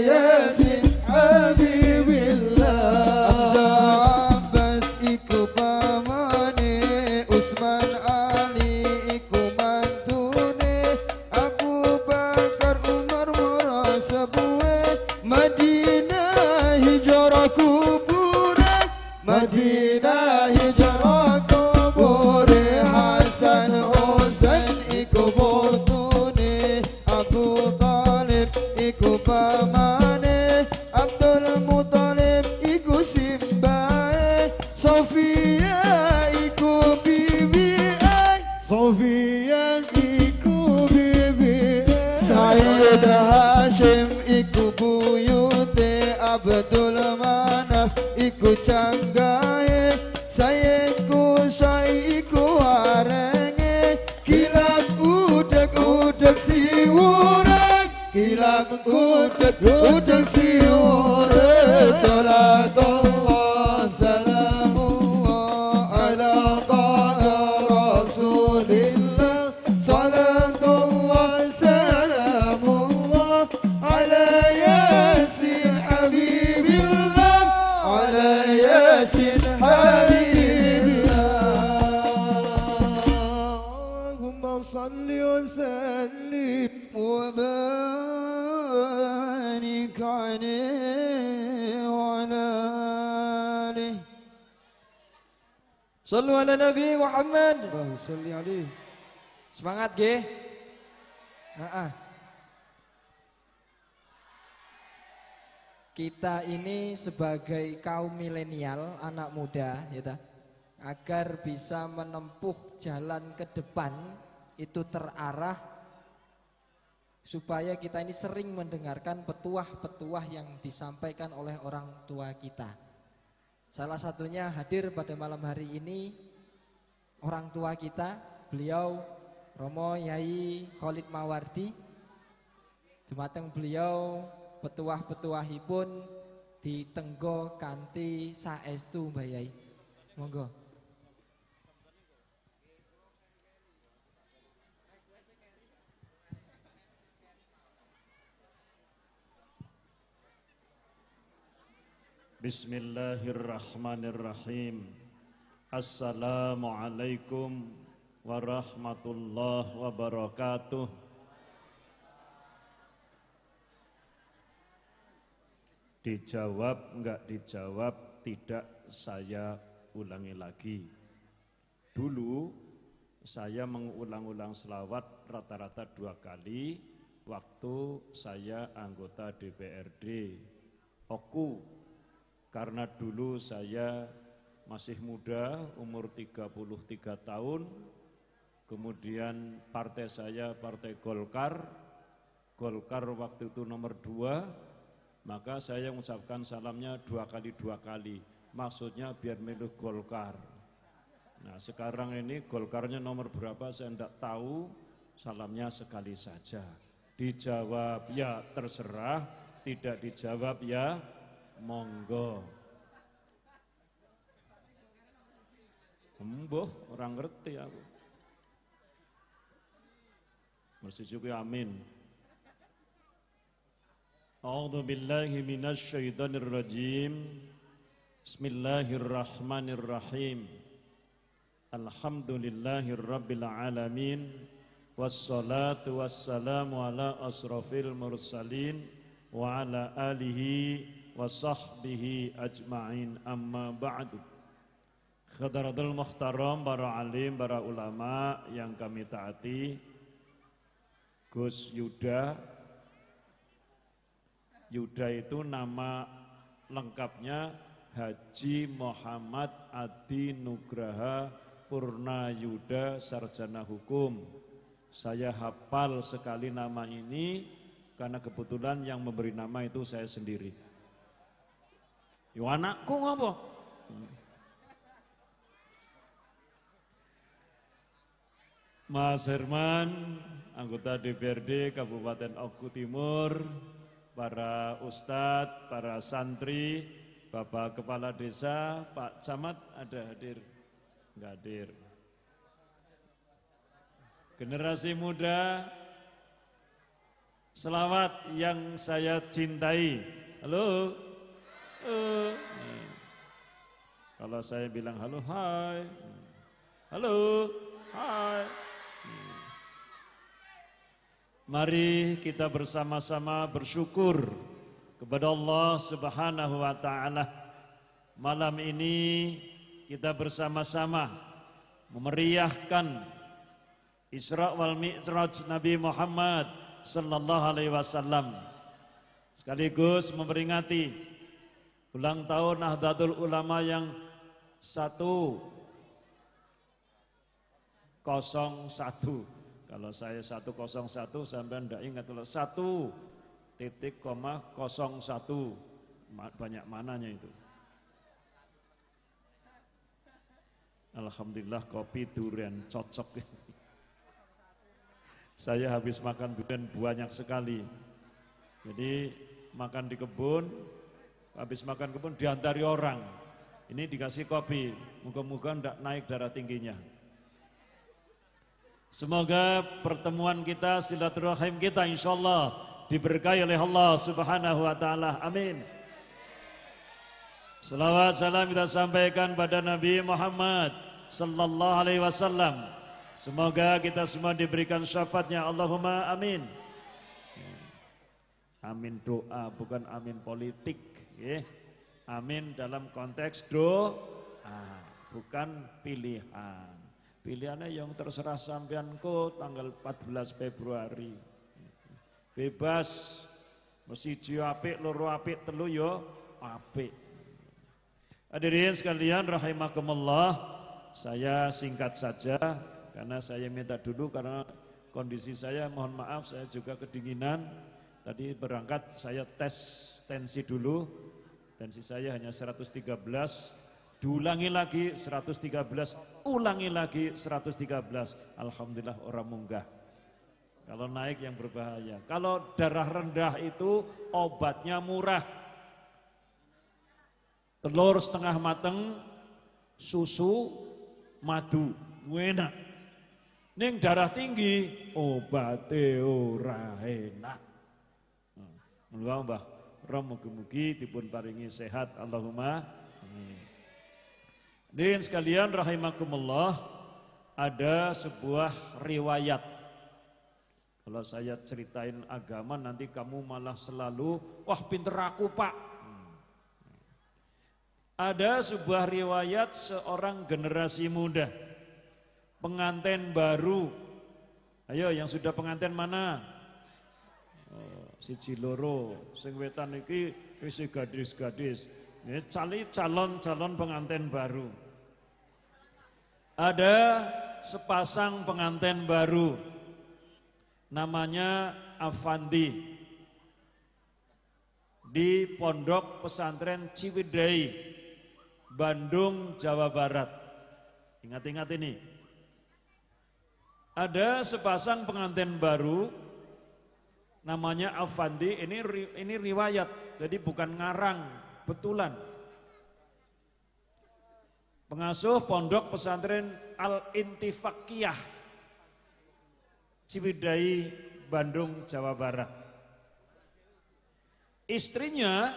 Sayyid Hashim iku buyute Abdul Manaf iku canggahe Sayyid Qusay iku warenge kilap udek siwurek kilap udek siwurek salatullah salamullah ala taha rasulillah salatullah salamullah ala yasin habibillah ala yasin habibillah Allahumma salli wa sallim wa barik alaihi wa ala alihi Sallu ala Nabi Muhammad. Salli alaihi. Semangat ge. Kita ini sebagai kaum milenial, anak muda, ya ta, agar bisa menempuh jalan ke depan itu terarah, supaya kita ini sering mendengarkan petuah-petuah yang disampaikan oleh orang tua kita. Salah satunya hadir pada malam hari ini orang tua kita, beliau Romo Yai Khalid Mawardi. Dumateng beliau petuah-petuahipun ditenggo kanthi saestu Mbah Yai. Monggo. Bismillahirrahmanirrahim. Assalamualaikum warahmatullahi wabarakatuh. Dijawab enggak dijawab, tidak saya ulangi lagi. Dulu saya mengulang-ulang selawat rata-rata 2 kali waktu saya anggota DPRD Oku. Karena dulu saya masih muda, umur 33 tahun, kemudian partai saya partai Golkar waktu itu nomor 2, maka saya mengucapkan salamnya 2 kali, maksudnya biar milih Golkar. Nah sekarang ini Golkarnya nomor berapa saya tidak tahu, salamnya sekali saja. Dijawab ya terserah, tidak dijawab ya monggo. Embuh, orang ngerti aku. Mesti juga amin. A'udzu billahi minasy syaithanir rajim. Bismillahirrahmanirrahim. Alhamdulillahirabbil alamin. Wassalatu wassalamu ala asrofil mursalin wa ala alihi wa sahbihi ajma'in, amma ba'du. Khadaratul muhtaram, para alim, para ulama yang kami taati, Gus Yuda itu nama lengkapnya Haji Muhammad Adi Nugraha Purna Yuda Sarjana Hukum. Saya hafal sekali nama ini karena kebetulan yang memberi nama itu saya sendiri. Yo anakku ngapa? Mas Herman, anggota DPRD Kabupaten Oku Timur, para ustadz, para santri, Bapak Kepala Desa, Pak Camat ada hadir? Enggak hadir. Generasi muda, selawat yang saya cintai. Halo. Kalau saya bilang halo, hai. Halo, hai. Mari kita bersama-sama bersyukur kepada Allah Subhanahu wa taala. Malam ini kita bersama-sama memeriahkan Isra wal Mi'raj Nabi Muhammad sallallahu alaihi wasallam. Sekaligus memperingati ulang tahun Nahdlatul Ulama yang 101. Kalau saya 101 sampai ndak ingat kalau 1,01 banyak mananya itu. Alhamdulillah kopi durian cocok. Saya habis makan durian banyak sekali. Jadi makan di kebun, habis makan kebun diantari orang. Ini dikasih kopi, moga-moga ndak naik darah tingginya. Semoga pertemuan kita, silaturahim kita insyaallah diberkahi oleh Allah Subhanahu wa taala. Amin. Salawat salam kita sampaikan pada Nabi Muhammad sallallahu alaihi wasallam. Semoga kita semua diberikan syafaatnya. Allahumma amin. Amin doa, bukan amin politik, ya. Amin dalam konteks doa, bukan pilihan. Pilihannya yang terserah sampeanku tanggal 14 Februari. Bebas, mesti jiwa apik, loro apik, telu yo apik. Hadirin sekalian rahimakumullah, saya singkat saja karena saya minta dulu karena kondisi saya, mohon maaf saya juga kedinginan. Tadi berangkat saya tes tensi dulu, tensi saya hanya 113, diulangi lagi 113, ulangi lagi 113. Alhamdulillah orang munggah. Kalau naik yang berbahaya. Kalau darah rendah itu obatnya murah. Telur setengah mateng, susu, madu, enak. Ning darah tinggi, obatnya ora enak. Mulwa Mbah Rom mugi-mugi dipun paringi sehat Allahumma amin. Hadirin sekalian rahimakumullah, ada sebuah riwayat. Kalau saya ceritain agama nanti kamu malah selalu wah pinter aku Pak. Ada sebuah riwayat seorang generasi muda, pengantin baru. Ayo yang sudah pengantin mana? Siji loro, sing wetan iki isih gadis-gadis. Ini calon pengantin baru. Ada sepasang pengantin baru, namanya Afandi, di Pondok Pesantren Ciwidey, Bandung, Jawa Barat. Ingat-ingat ini. Ada sepasang pengantin baru, namanya Afandi. Ini riwayat, jadi bukan ngarang, betulan. Pengasuh Pondok Pesantren Al-Intifaqiyah Ciwidey, Bandung, Jawa Barat. Istrinya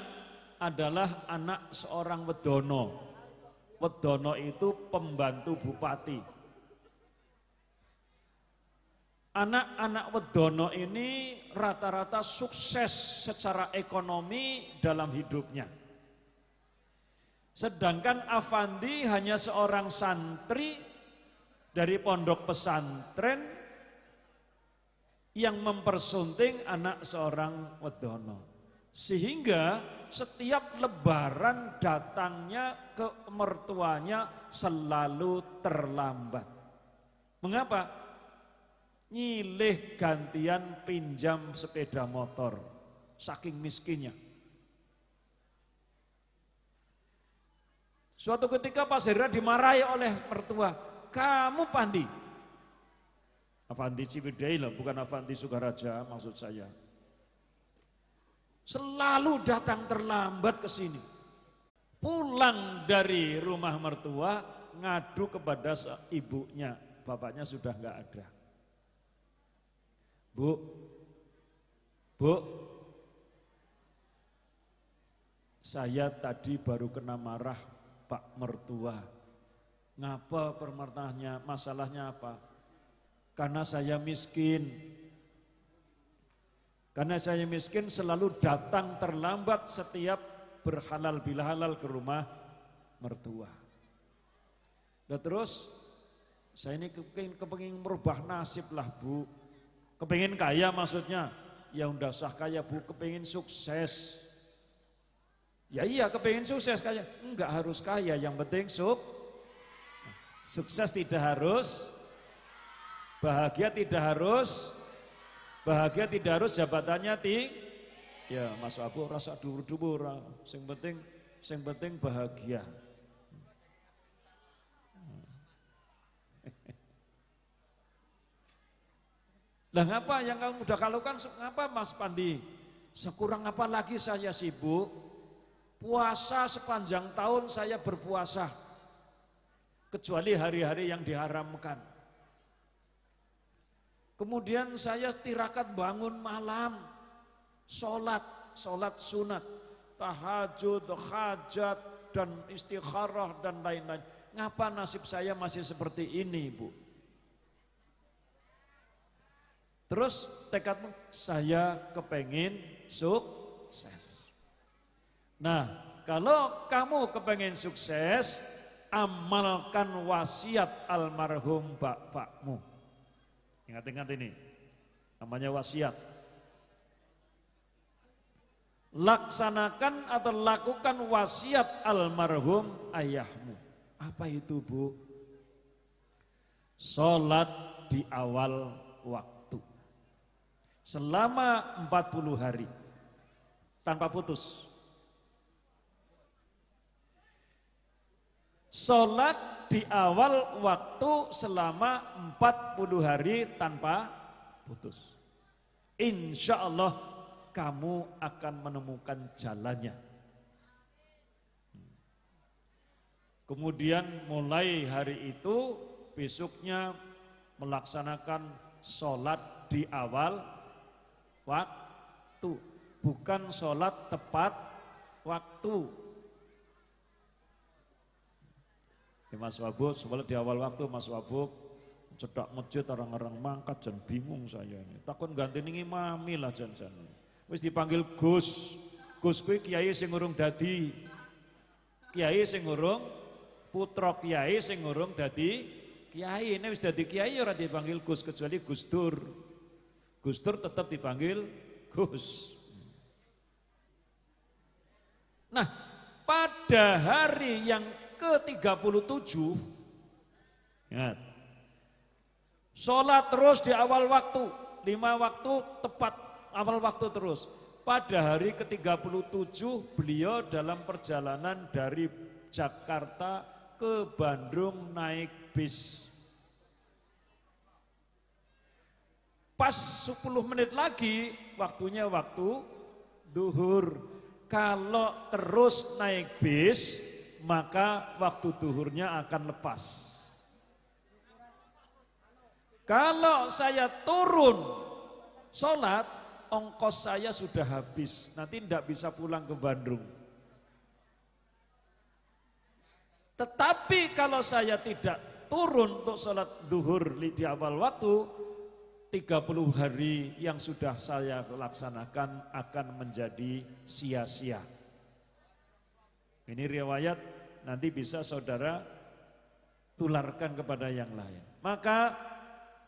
adalah anak seorang wedono. Wedono itu pembantu bupati. Anak-anak wedono ini rata-rata sukses secara ekonomi dalam hidupnya. Sedangkan Afandi hanya seorang santri dari pondok pesantren yang mempersunting anak seorang wedono. Sehingga setiap lebaran datangnya ke mertuanya selalu terlambat. Mengapa? Nyilih gantian pinjam sepeda motor, saking miskinnya. Suatu ketika Pak Zera dimarahi oleh mertua, kamu Pandi. Afandi Ciwidey lah, bukan Afandi Sukaraja maksud saya. Selalu datang terlambat ke sini. Pulang dari rumah mertua, ngadu kepada ibunya, bapaknya sudah enggak ada. Bu, saya tadi baru kena marah Pak mertua. Ngapa permartahnya? Masalahnya apa? Karena saya miskin. Karena saya miskin selalu datang terlambat setiap berhalal bihalal ke rumah mertua. Dan terus saya ini kepengin merubah nasib lah Bu. Kepengin kaya maksudnya. Ya udah sah kaya Bu, kepengin sukses. Ya iya kepengin sukses kaya. Enggak harus kaya, yang penting sukses tidak harus Bahagia tidak harus jabatannya tinggi. Ya, Mas Wabu rasa dhuwur-dhuwur, sing penting bahagia. Lah ngapa yang kamu udah lakukan, ngapa Mas Pandi? Sekurang apa lagi saya sibuk? Puasa sepanjang tahun saya berpuasa. Kecuali hari-hari yang diharamkan. Kemudian saya tirakat bangun malam, sholat sunat, tahajud, hajat, dan istikharah, dan lain-lain. Ngapa nasib saya masih seperti ini, Bu? Terus tekadmu, saya kepengin sukses. Nah, kalau kamu kepengin sukses, amalkan wasiat almarhum bapakmu. Ingat-ingat ini, namanya wasiat. Laksanakan atau lakukan wasiat almarhum ayahmu. Apa itu, Bu? Sholat di awal waktu. Selama 40 hari. Tanpa putus. Sholat di awal waktu selama 40 hari tanpa putus. Insya Allah kamu akan menemukan jalannya. Kemudian mulai hari itu besoknya melaksanakan sholat di awal waktu, bukan sholat tepat waktu. Ya, Mas Wabuk, sholat di awal waktu, Mas Wabuk cedak masjid orang-orang mangkat, jan bingung saya ini. Takut ganti ning imami lah jan. Wis dipanggil Gus kuwi kiai sing urung dadi kiai, sing urung putra kiai, sing urung dadi kiai. Ini wis dadi kiai ora dipanggil Gus, kecuali Gus Dur. Gus Dur tetap dipanggil Gus. Nah, pada hari yang ke-37, ingat, sholat terus di awal waktu, 5 waktu tepat awal waktu terus. Pada hari ke-37 beliau dalam perjalanan dari Jakarta ke Bandung naik bis. Pas 10 menit lagi waktunya waktu duhur. Kalau terus naik bis, maka waktu duhurnya akan lepas. Kalau saya turun sholat, ongkos saya sudah habis. Nanti tidak bisa pulang ke Bandung. Tetapi kalau saya tidak turun untuk sholat duhur di awal waktu, 30 hari yang sudah saya laksanakan akan menjadi sia-sia. Ini riwayat, nanti bisa saudara tularkan kepada yang lain. Maka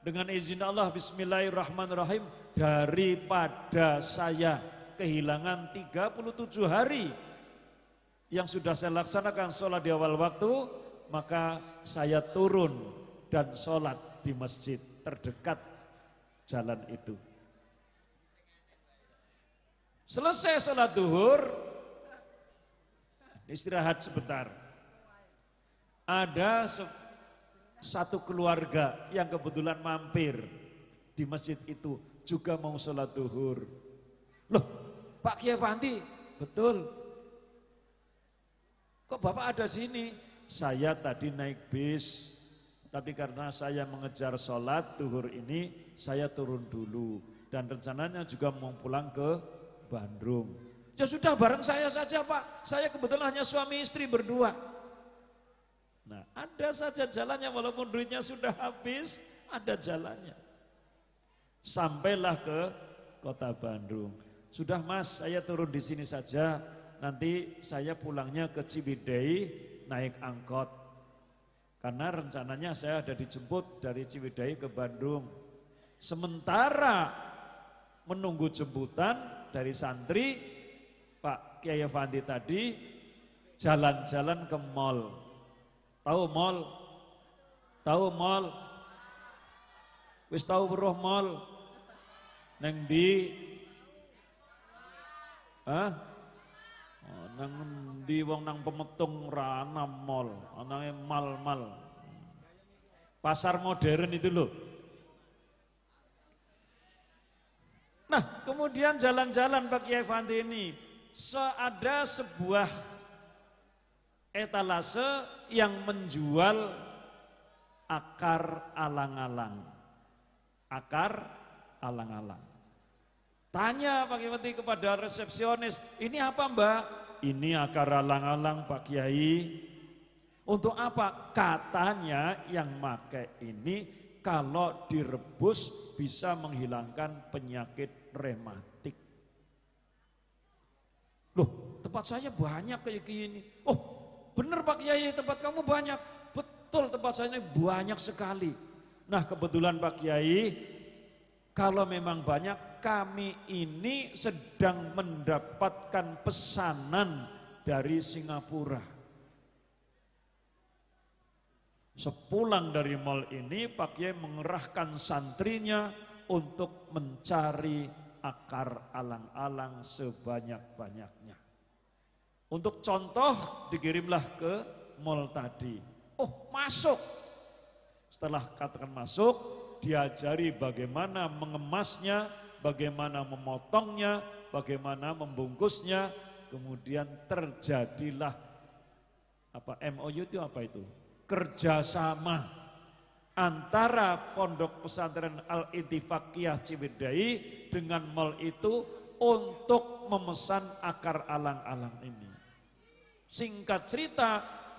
dengan izin Allah, bismillahirrahmanirrahim, daripada saya kehilangan 37 hari yang sudah saya laksanakan sholat di awal waktu, maka saya turun dan sholat di masjid terdekat jalan itu. Selesai sholat duhur, istirahat sebentar. Ada satu keluarga yang kebetulan mampir di masjid itu, juga mau sholat duhur. Loh, Pak Kiai Fandi, betul. Kok Bapak ada sini? Saya tadi naik bis, tapi karena saya mengejar sholat duhur ini, saya turun dulu. Dan rencananya juga mau pulang ke Bandung. Ya sudah, bareng saya saja Pak. Saya kebetulan hanya suami istri berdua. Nah, ada saja jalannya, walaupun duitnya sudah habis, ada jalannya. Sampailah ke kota Bandung. Sudah Mas, saya turun di sini saja. Nanti saya pulangnya ke Ciwidey naik angkot. Karena rencananya saya ada dijemput dari Ciwidey ke Bandung. Sementara menunggu jemputan dari santri, Pak Kiai Fandi tadi jalan-jalan ke mall. Tahu mall? Tahu mall? Wis tau weruh mall? Neng ndi? Hah? Oh, nang endi wong nang Pemetung ra ana mall, anane mal-mal. Pasar modern itu loh. Nah, kemudian jalan-jalan Pak Kiai Fandi ini ada sebuah etalase yang menjual akar alang-alang. Akar alang-alang. Tanya Pak Kiai kepada resepsionis, ini apa Mbak? Ini akar alang-alang Pak Kiai. Untuk apa? Katanya yang pakai ini kalau direbus bisa menghilangkan penyakit rematik. Loh, tempat saya banyak kayak gini. Oh, bener Pak Kiai, tempat kamu banyak. Betul, tempat saya ini banyak sekali. Nah, kebetulan Pak Kiai, kalau memang banyak, kami ini sedang mendapatkan pesanan dari Singapura. Sepulang dari mal ini, Pak Kiai mengerahkan santrinya untuk mencari akar alang-alang sebanyak-banyaknya. Untuk contoh, dikirimlah ke mal tadi. Oh, masuk. Setelah katakan masuk, diajari bagaimana mengemasnya, bagaimana memotongnya, bagaimana membungkusnya. Kemudian terjadilah MOU itu apa itu? Kerjasama antara Pondok Pesantren Al-Ittifaqiyah Ciwidey dengan mal itu untuk memesan akar alang-alang ini. Singkat cerita,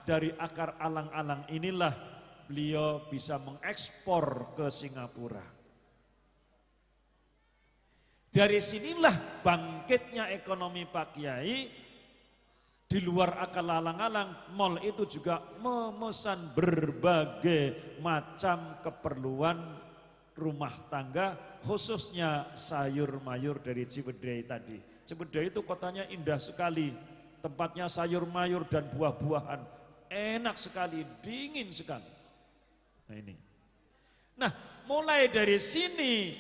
dari akar alang-alang inilah beliau bisa mengekspor ke Singapura. Dari sinilah bangkitnya ekonomi Pak Kiai. Di luar akar alang-alang, mal itu juga memesan berbagai macam keperluan rumah tangga, khususnya sayur mayur dari Ciwidey tadi. Ciwidey itu kotanya indah sekali, tempatnya sayur mayur dan buah-buahan, enak sekali, dingin sekali. Nah ini. Nah, mulai dari sini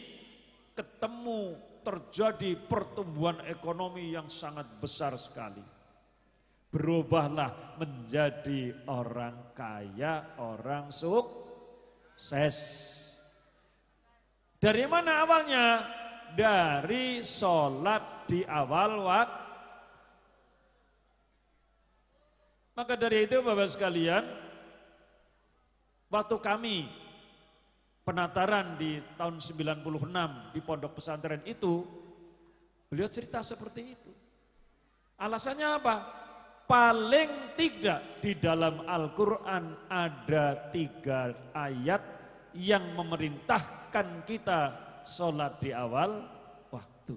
terjadi pertumbuhan ekonomi yang sangat besar sekali. Berubahlah menjadi orang kaya, orang sukses. Dari mana awalnya? Dari sholat di awal waktu. Maka dari itu Bapak sekalian, waktu kami penataran di tahun 96 di pondok pesantren itu, beliau cerita seperti itu. Alasannya apa? Paling tidak di dalam Al-Quran ada 3 ayat yang memerintahkan kita sholat di awal waktu.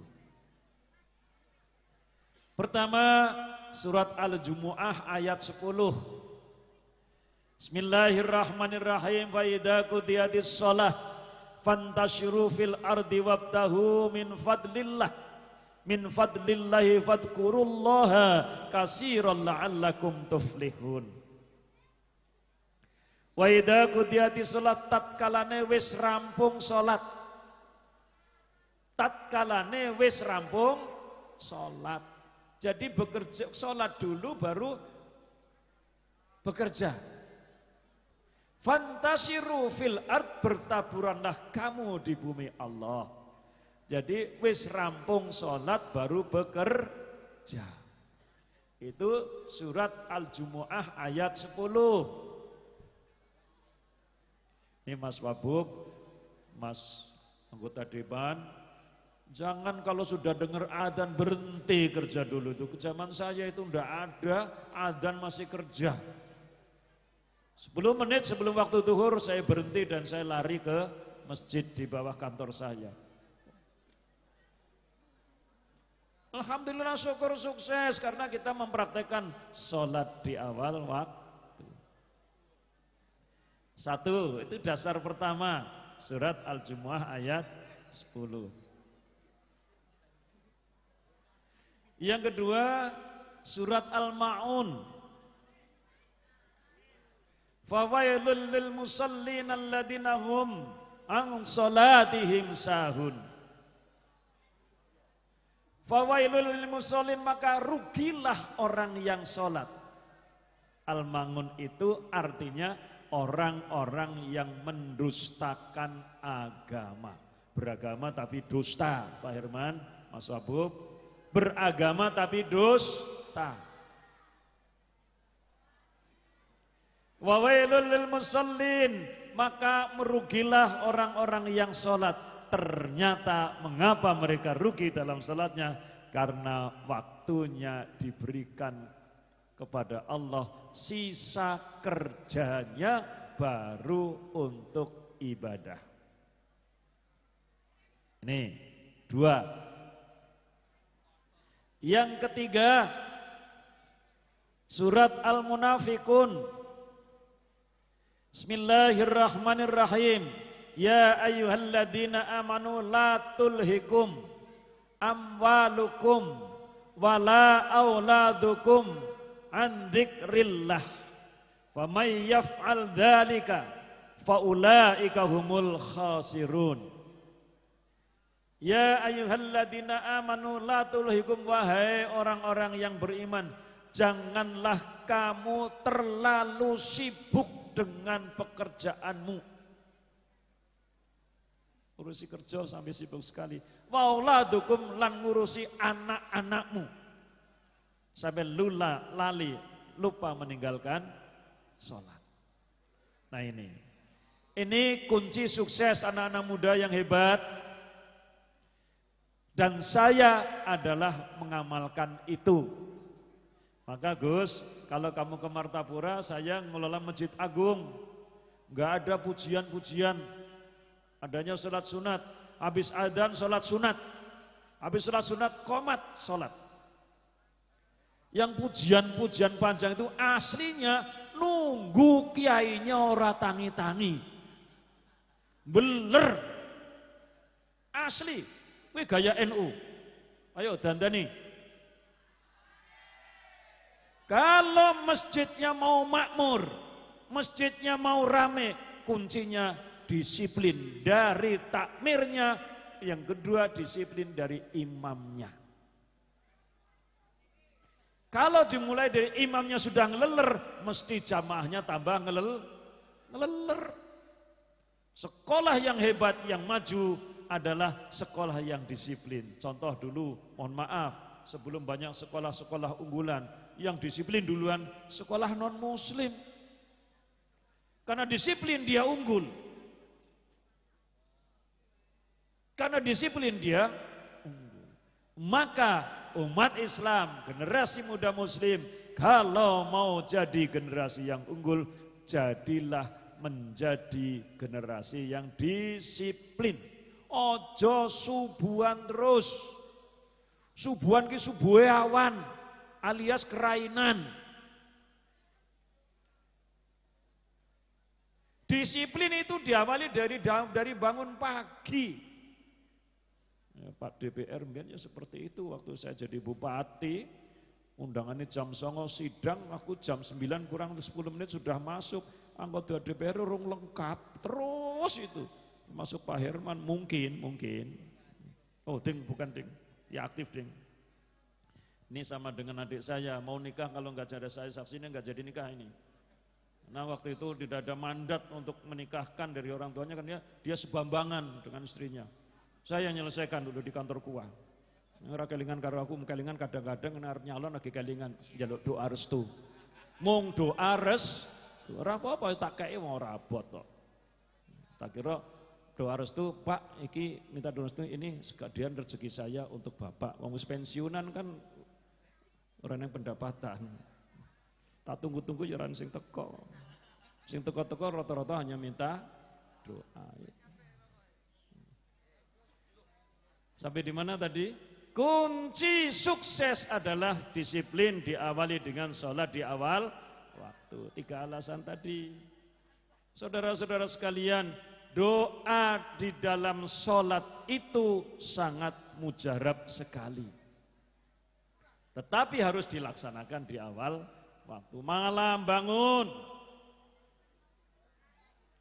Pertama, surat Al-Jumu'ah ayat 10. Bismillahirrahmanirrahim. Fa idza qudiyatis shalah fantashiru fil ardi wabtahu min fadlillah. Min fadlillahi fadkurullaha kasiran la'allakum tuflihun. Wa idza qudiyatis shalat, tatkalane wis rampung salat. Tatkalane wis rampung salat. Jadi bekerja, salat dulu baru bekerja. Fantasiru fil ard, bertaburanlah kamu di bumi Allah. Jadi wis rampung sholat baru bekerja. Itu surat Al-Jumu'ah ayat 10. Ini Mas Wabub, Mas anggota dewan, jangan kalau sudah dengar adzan berhenti kerja dulu. Itu zaman saya itu enggak ada, adzan masih kerja. 10 menit sebelum waktu zuhur saya berhenti dan saya lari ke masjid di bawah kantor saya. Alhamdulillah, syukur sukses karena kita mempraktekkan sholat di awal waktu. 1, itu dasar pertama, surat Al-Jumu'ah ayat 10. Yang kedua, surat Al-Ma'un. Fawailul lil musallin alladziina hum an salatihim sahun. Fawailul lil musallin, maka rugilah orang yang sholat. Al-mangun itu artinya orang-orang yang mendustakan agama. Beragama tapi dusta, Pak Herman, Mas Wabub. Beragama tapi dusta. Wawailul lil musallin, maka merugilah orang-orang yang sholat. Ternyata mengapa mereka rugi dalam sholatnya? Karena waktunya diberikan kepada Allah, sisa kerjanya baru untuk ibadah. Ini dua. Yang ketiga, surat Al-Munafikun. Bismillahirrahmanirrahim. Ya ayyuhalladzina amanu la tulhikum amwalukum wala auladukum an dzikrillah. Faman yaf'al dzalika faulaika humul khasirun. Ya ayyuhalladzina amanu la tulhikum, wahai orang-orang yang beriman, janganlah kamu terlalu sibuk dengan pekerjaanmu. Urusi kerja sampai sibuk sekali. Wauladukum, lan ngurusi anak-anakmu sampai lali lupa meninggalkan sholat. Nah ini kunci sukses anak-anak muda yang hebat. Dan saya adalah mengamalkan itu. Maka Gus, kalau kamu ke Martapura, saya ngelola Masjid Agung. Enggak ada pujian-pujian. Adanya sholat sunat. Habis adzan sholat sunat. Habis sholat sunat qomat sholat. Yang pujian-pujian panjang itu aslinya nunggu kiainya ora tangi-tangi. Beler. Asli. Wih gaya NU. Ayo dandani. Kalau masjidnya mau makmur, masjidnya mau rame, kuncinya disiplin dari takmirnya, yang kedua disiplin dari imamnya. Kalau dimulai dari imamnya sudah ngeleler, mesti jamaahnya tambah ngeleler. Sekolah yang hebat, yang maju adalah sekolah yang disiplin. Contoh dulu, mohon maaf, sebelum banyak sekolah-sekolah unggulan, yang disiplin duluan sekolah non-muslim. Karena disiplin dia unggul. Karena disiplin dia unggul. Maka umat Islam, generasi muda muslim, kalau mau jadi generasi yang unggul, jadilah menjadi generasi yang disiplin. Ojo subuhan terus. Subuhan ki subuhe awan alias kerainan. Disiplin itu diawali dari bangun pagi. Ya, Pak DPR mungkin ya seperti itu waktu saya jadi bupati. Undangannya jam 09.00 sidang, aku jam 9 kurang 10 menit sudah masuk. Anggota DPR urung lengkap terus itu. Masuk Pak Herman mungkin. Oh ding bukan ding, ya aktif ding. Ini sama dengan adik saya, mau nikah kalau nggak ada saya saksinya nggak jadi nikah ini. Nah waktu itu tidak ada mandat untuk menikahkan dari orang tuanya, kan dia sebambangan dengan istrinya. Saya menyelesaikan dulu di kantor KUA. Ora kelingan karo aku, kelingan kadang-kadang arep nyalon lagi kelingan njaluk doa restu. Mung doa restu, ora apa-apa tak kei ora abot kok. Tak kira doa restu, Pak, iki minta doa restu, ini sekalian rezeki saya untuk Bapak. Wong wis pensiunan kan orang yang pendapatan. Tak tunggu-tunggu ya orang sing teko. Sing teko-teko rata-rata hanya minta doa. Sampai di mana tadi? Kunci sukses adalah disiplin, diawali dengan sholat di awal waktu. 3 alasan tadi. Saudara-saudara sekalian, doa di dalam sholat itu sangat mujarab sekali. Tetapi harus dilaksanakan di awal waktu. Malam bangun,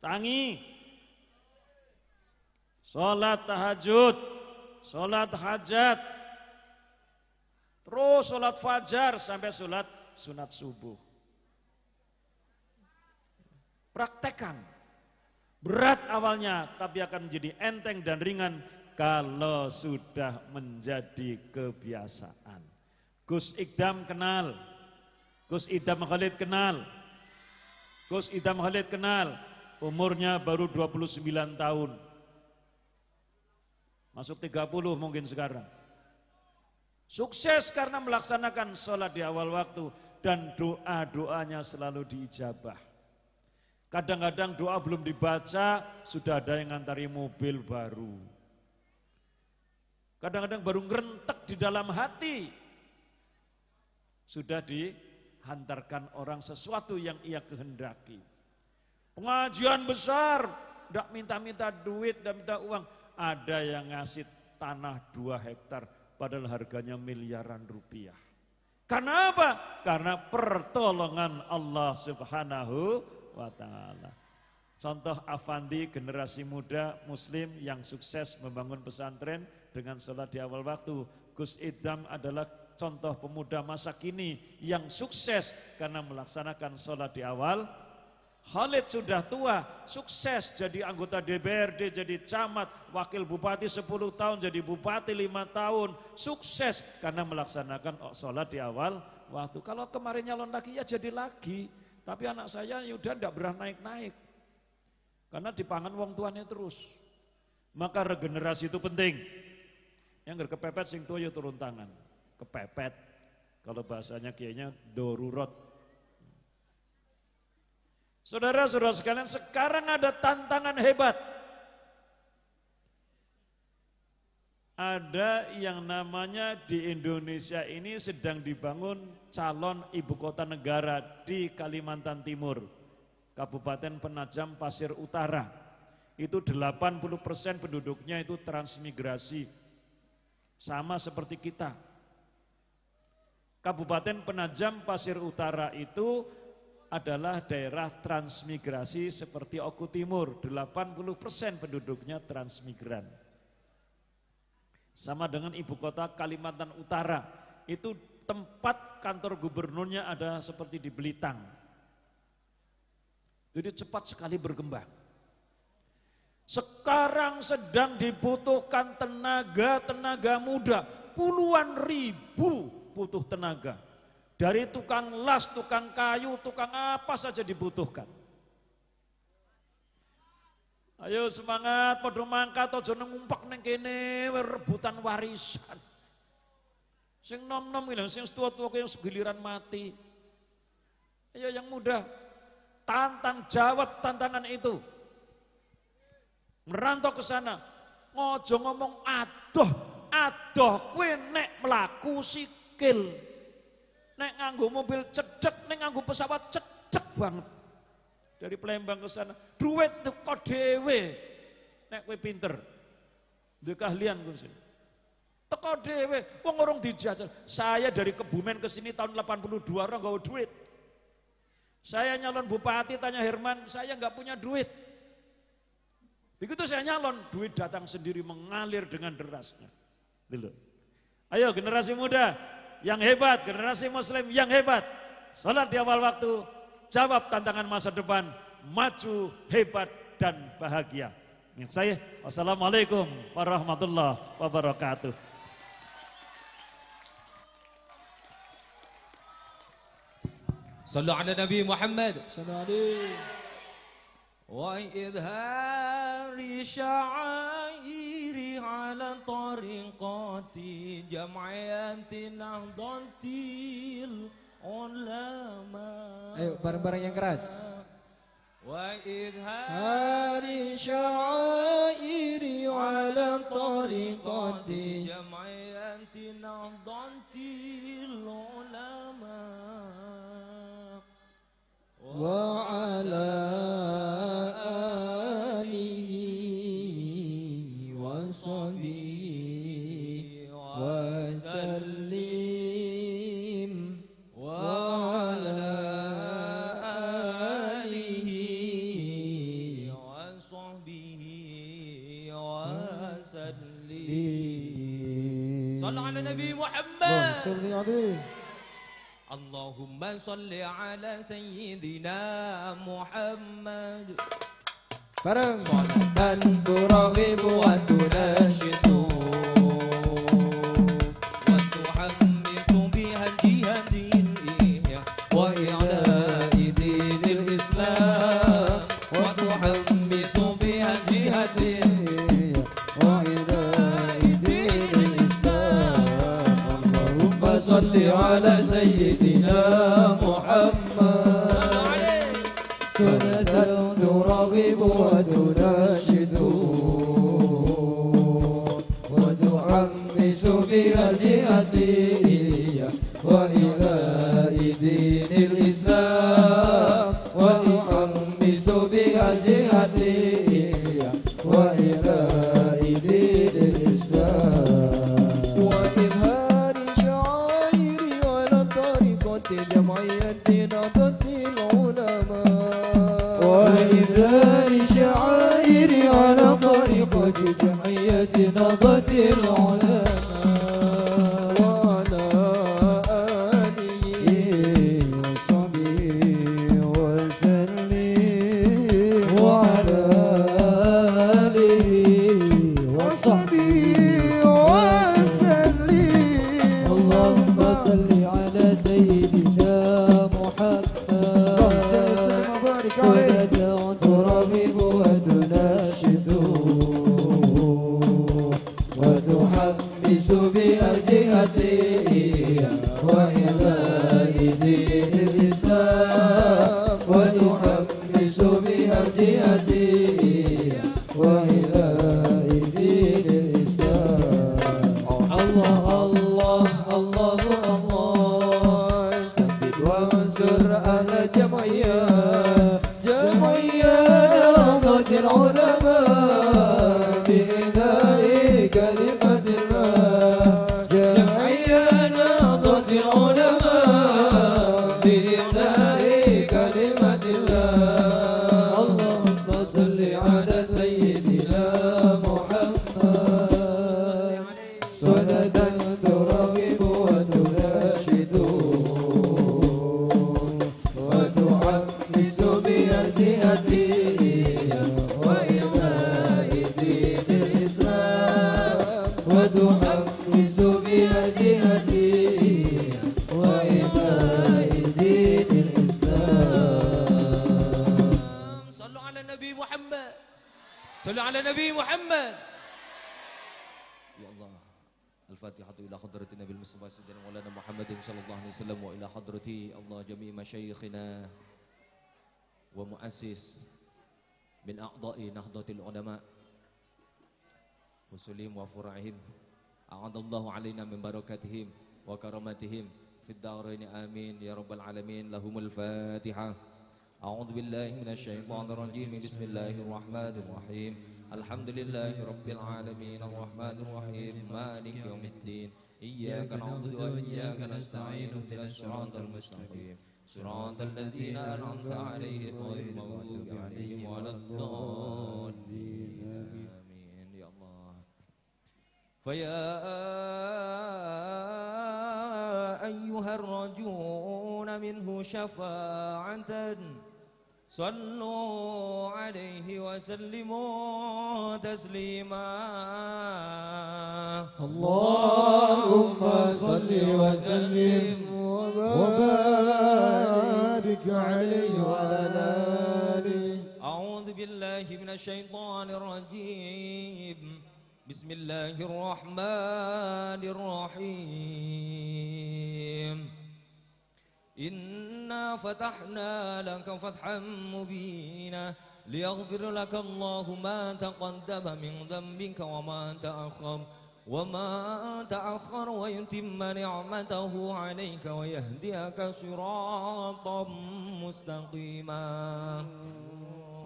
tangi, sholat tahajud, sholat hajat, terus sholat fajar sampai sholat sunat subuh. Praktekkan. Berat awalnya, tapi akan menjadi enteng dan ringan kalau sudah menjadi kebiasaan. Gus Idam kenal, Gus Idam Khalid kenal, Gus Idam Khalid kenal, umurnya baru 29 tahun. Masuk 30 mungkin sekarang. Sukses karena melaksanakan sholat di awal waktu dan doa-doanya selalu diijabah. Kadang-kadang doa belum dibaca, sudah ada yang ngantari mobil baru. Kadang-kadang baru ngerentek di dalam hati, sudah dihantarkan orang sesuatu yang ia kehendaki. Pengajian besar, tidak minta-minta duit, tidak minta uang. Ada yang ngasih tanah 2 hektar, padahal harganya miliaran rupiah. Karena apa? Karena pertolongan Allah Subhanahu wa ta'ala. Contoh Afandi, generasi muda muslim yang sukses membangun pesantren dengan sholat di awal waktu. Gus Idam adalah contoh pemuda masa kini yang sukses karena melaksanakan sholat di awal. Khalid sudah tua, sukses jadi anggota DPRD, jadi camat, wakil bupati 10 tahun, jadi bupati 5 tahun. Sukses karena melaksanakan sholat di awal waktu. Kalau kemarin nyalon lagi ya jadi lagi. Tapi anak saya udah tidak berani naik-naik. Karena dipangan wong tuanya terus. Maka regenerasi itu penting. Yang kepepet sing tua ya turun tangan. Kepepet. Kalau bahasanya kayaknya darurat. Saudara-saudara sekalian, sekarang ada tantangan hebat. Ada yang namanya di Indonesia ini sedang dibangun calon ibu kota negara di Kalimantan Timur, Kabupaten Penajam Pasir Utara. Itu 80% penduduknya itu transmigrasi, sama seperti kita. Kabupaten Penajam Pasir Utara itu adalah daerah transmigrasi seperti Oku Timur, 80% penduduknya transmigran. Sama dengan ibu kota Kalimantan Utara, itu tempat kantor gubernurnya ada seperti di Belitang. Jadi cepat sekali berkembang. Sekarang sedang dibutuhkan tenaga muda, puluhan ribu butuh tenaga. Dari tukang las, tukang kayu, tukang apa saja dibutuhkan. Ayo semangat, padha mangkat aja ngumpak ning kene rebutan warisan. Sing nom-nom iki lho, sing tua-tua yang segiliran mati. Ayo yang muda, tantang jawab tantangan itu. Merantau ke sana, ngojo ngomong adoh kowe nek mlaku sikil. Nek nganggo mobil cedek, nek nganggo pesawat cedek banget. Dari Palembang ke sana, duit teko dhewe. Nek kowe pinter, duwe keahlian kowe sini. Teko dhewe, wong orang dijajal. Saya dari Kebumen ke sini tahun 82 orang gak duit. Saya nyalon bupati, tanya Herman, saya nggak punya duit. Begitu saya nyalon, duit datang sendiri mengalir dengan derasnya. Dulu. Ayo generasi muda yang hebat, generasi muslim yang hebat. Salat di awal waktu, jawab tantangan masa depan, maju, hebat, dan bahagia. Yang saya, wassalamualaikum warahmatullahi wabarakatuh. Sallu ala Nabi Muhammad. وإظهار شعائر على طريقة جمعية نهضة العلماء. Ayo bareng-bareng yang keras. وإظهار شعائر على طريقة جمعية نهضة العلماء وعلى آله وصحبه وسلم وعلى آله وصحبه صلوا على النبي اللهم محمد. صل عليه. اللهم صل على سيدنا محمد. Bareng. صلاة ترغب وتنشط وتحمس بها الجهاد وإعلاء دين الإسلام وتحمس بها الجهاد وإله دين الإسلام اللهم صل على سيدنا محمد سنة ترغب وتنشد وتحمس بها الجهادية وإله دين الإسلام وتحمس بها الجهادية وإله دين الإسلام وإظهار شعائر على طريقة جمعية نهضة العلماء وإظهار شعائر على طريقة جمعية نهضة العلماء وعلى آله وصحبه وسلم وعلى آله وصحبه وسلم اللهم صل على سيدنا محمد سنة ترغب وتناشد وتحمس بها الجهادية وإعلاء دين الإسلام وتحمس بها الجهادية وإعلاء دين الإسلام الله الله الله الله ثبت وانصر أهل جمعية نهضة العلماء بإناء كلمة الله جمعية نهضة العلماء بإناء كلمة الله اللهم صل على سيدنا محمد صلاة ترغب وتناشد وتحمس بها الجهادية وإعلاء دين الإسلام وتحمس بها الجهادية وإعلاء دين الإسلام صلوا على النبي محمد. صلوا على النبي محمد. يا الله. الفاتحة إلى حضرة النبي المصطفى سيدنا مولانا محمد صلى الله عليه وسلم وإلى حضرة الله جميع مشايخنا ومؤسس من أعضاء نهضة العلماء وسليم وفرعهم أعاد الله علينا من بركاتهم وكراماتهم في الدارين آمين يا رب العالمين. لهم الفاتحة. أعوذ بالله من الشيطان الرجيم. بسم الله الرحمن الرحيم. الحمد لله رب العالمين الرحمن الرحيم مالك يوم الدين إياك نعبد وإياك نستعين اهدنا الصراط المستقيم صراط الذين أنعمت عليهم غير المغضوب عليهم ولا الضالين آمين يا الله. فيا أيها الراجون منه شفاعة صلوا عليه وسلموا تسليما. اللهم صل وسلم وبارك عليه وعلى آله. أعوذ بالله من الشيطان الرجيم. بسم الله الرحمن الرحيم. إنا فتحنا لك فتحا مبينا ليغفر لك الله ما تقدم من ذنبك وما تأخر ويتم نعمته عليك ويهديك صراطا مستقيما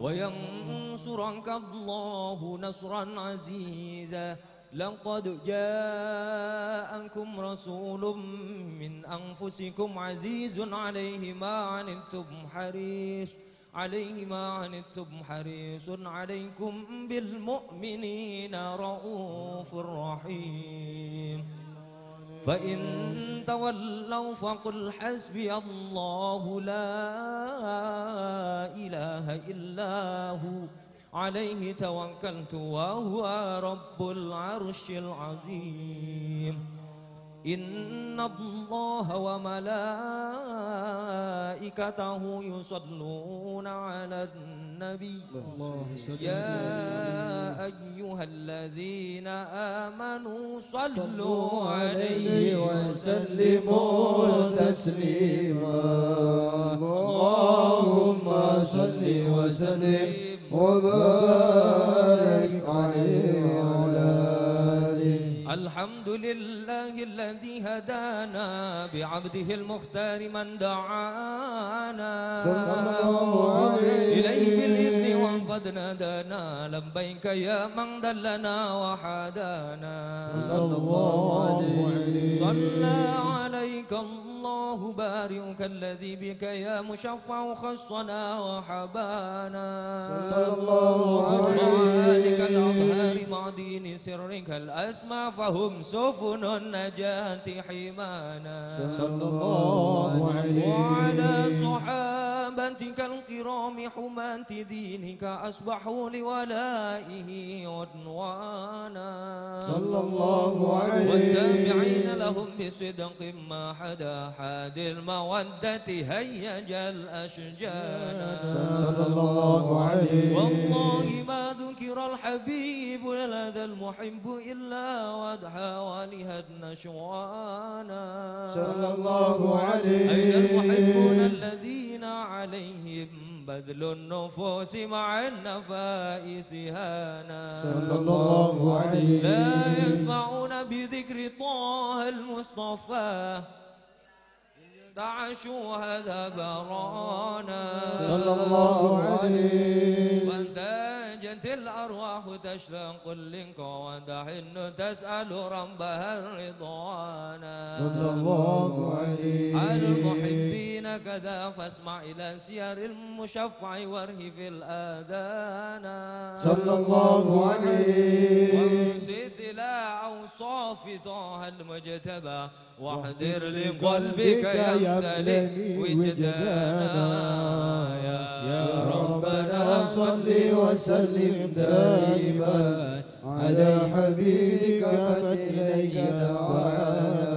وينصرك الله نصرا عزيزا. لقد جاءكم رسول من أنفسكم عزيز عليه ما عنتم حريص عليكم بالمؤمنين رؤوف رحيم. فإن تولوا فقل حسبي الله لا إله إلا هو عليه توكلت وهو رب العرش العظيم إن الله وملائكته يصلون على النبي يا أيها الذين آمنوا صلوا عليه وسلموا تسليما اللهم صل وسلم وبارك عليه وعلى آله. الحمد لله الذي هدانا بعبده المختار من دعانا إليه بالإذن وقد نادانا لبيك يا من دلنا وحدانا صلى الله عليه صلى عليك الله بارئك الذي بك يا مشفع خصنا وحبانا صلى الله عليه وآلك الأطهار مع دين سرك الأسمى فهم سفن النجاة حمانا صلى الله عليه وعلى صحابتك الكرام حماة دينك أصبحوا لولائه عنوانا صلى الله عليه والتابعين لهم بصدق ما حدا حاد المودة هيج الأشجانا صلى الله عليه والله ما ذكر الحبيب لدى المحب إلا وادحى ولهد نشوانا صلى الله عليه أين المحبون الذين عليهم بذل النفوس مع النفائس هانا صلى الله عليه لا يسمعون بذكر طه المصطفى دعشوا هذا برانا صلى الله عليه وانتاجت الأرواح تشتاق لك وتحن تسأل ربها الرضوانا صلى الله عليه حال المحبين كذا فاسمع إلى سير المشفع وارهف الآذان صلى الله عليه وانصت إلى أوصاف طه المجتبى واحضر لقلبك يمتلئ وجدانا يا ربنا صل وسلم دائما على حبيبك فإليك دعانا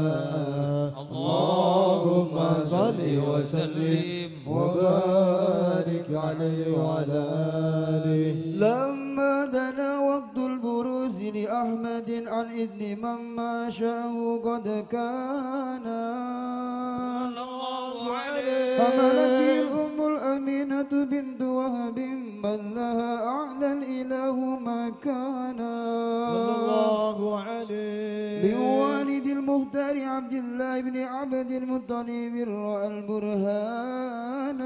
اللهم صل وسلم وبارك عليه وعلى آله. لما دنا وقت البروز لأحمد عن إذن من ما شاء قد كان حملت به الأم الأمينة بنت وهب من لها أعلى الإله مكانا صلى الله عليه من والد المختار عبد الله بن عبد المطلب رأى البرهان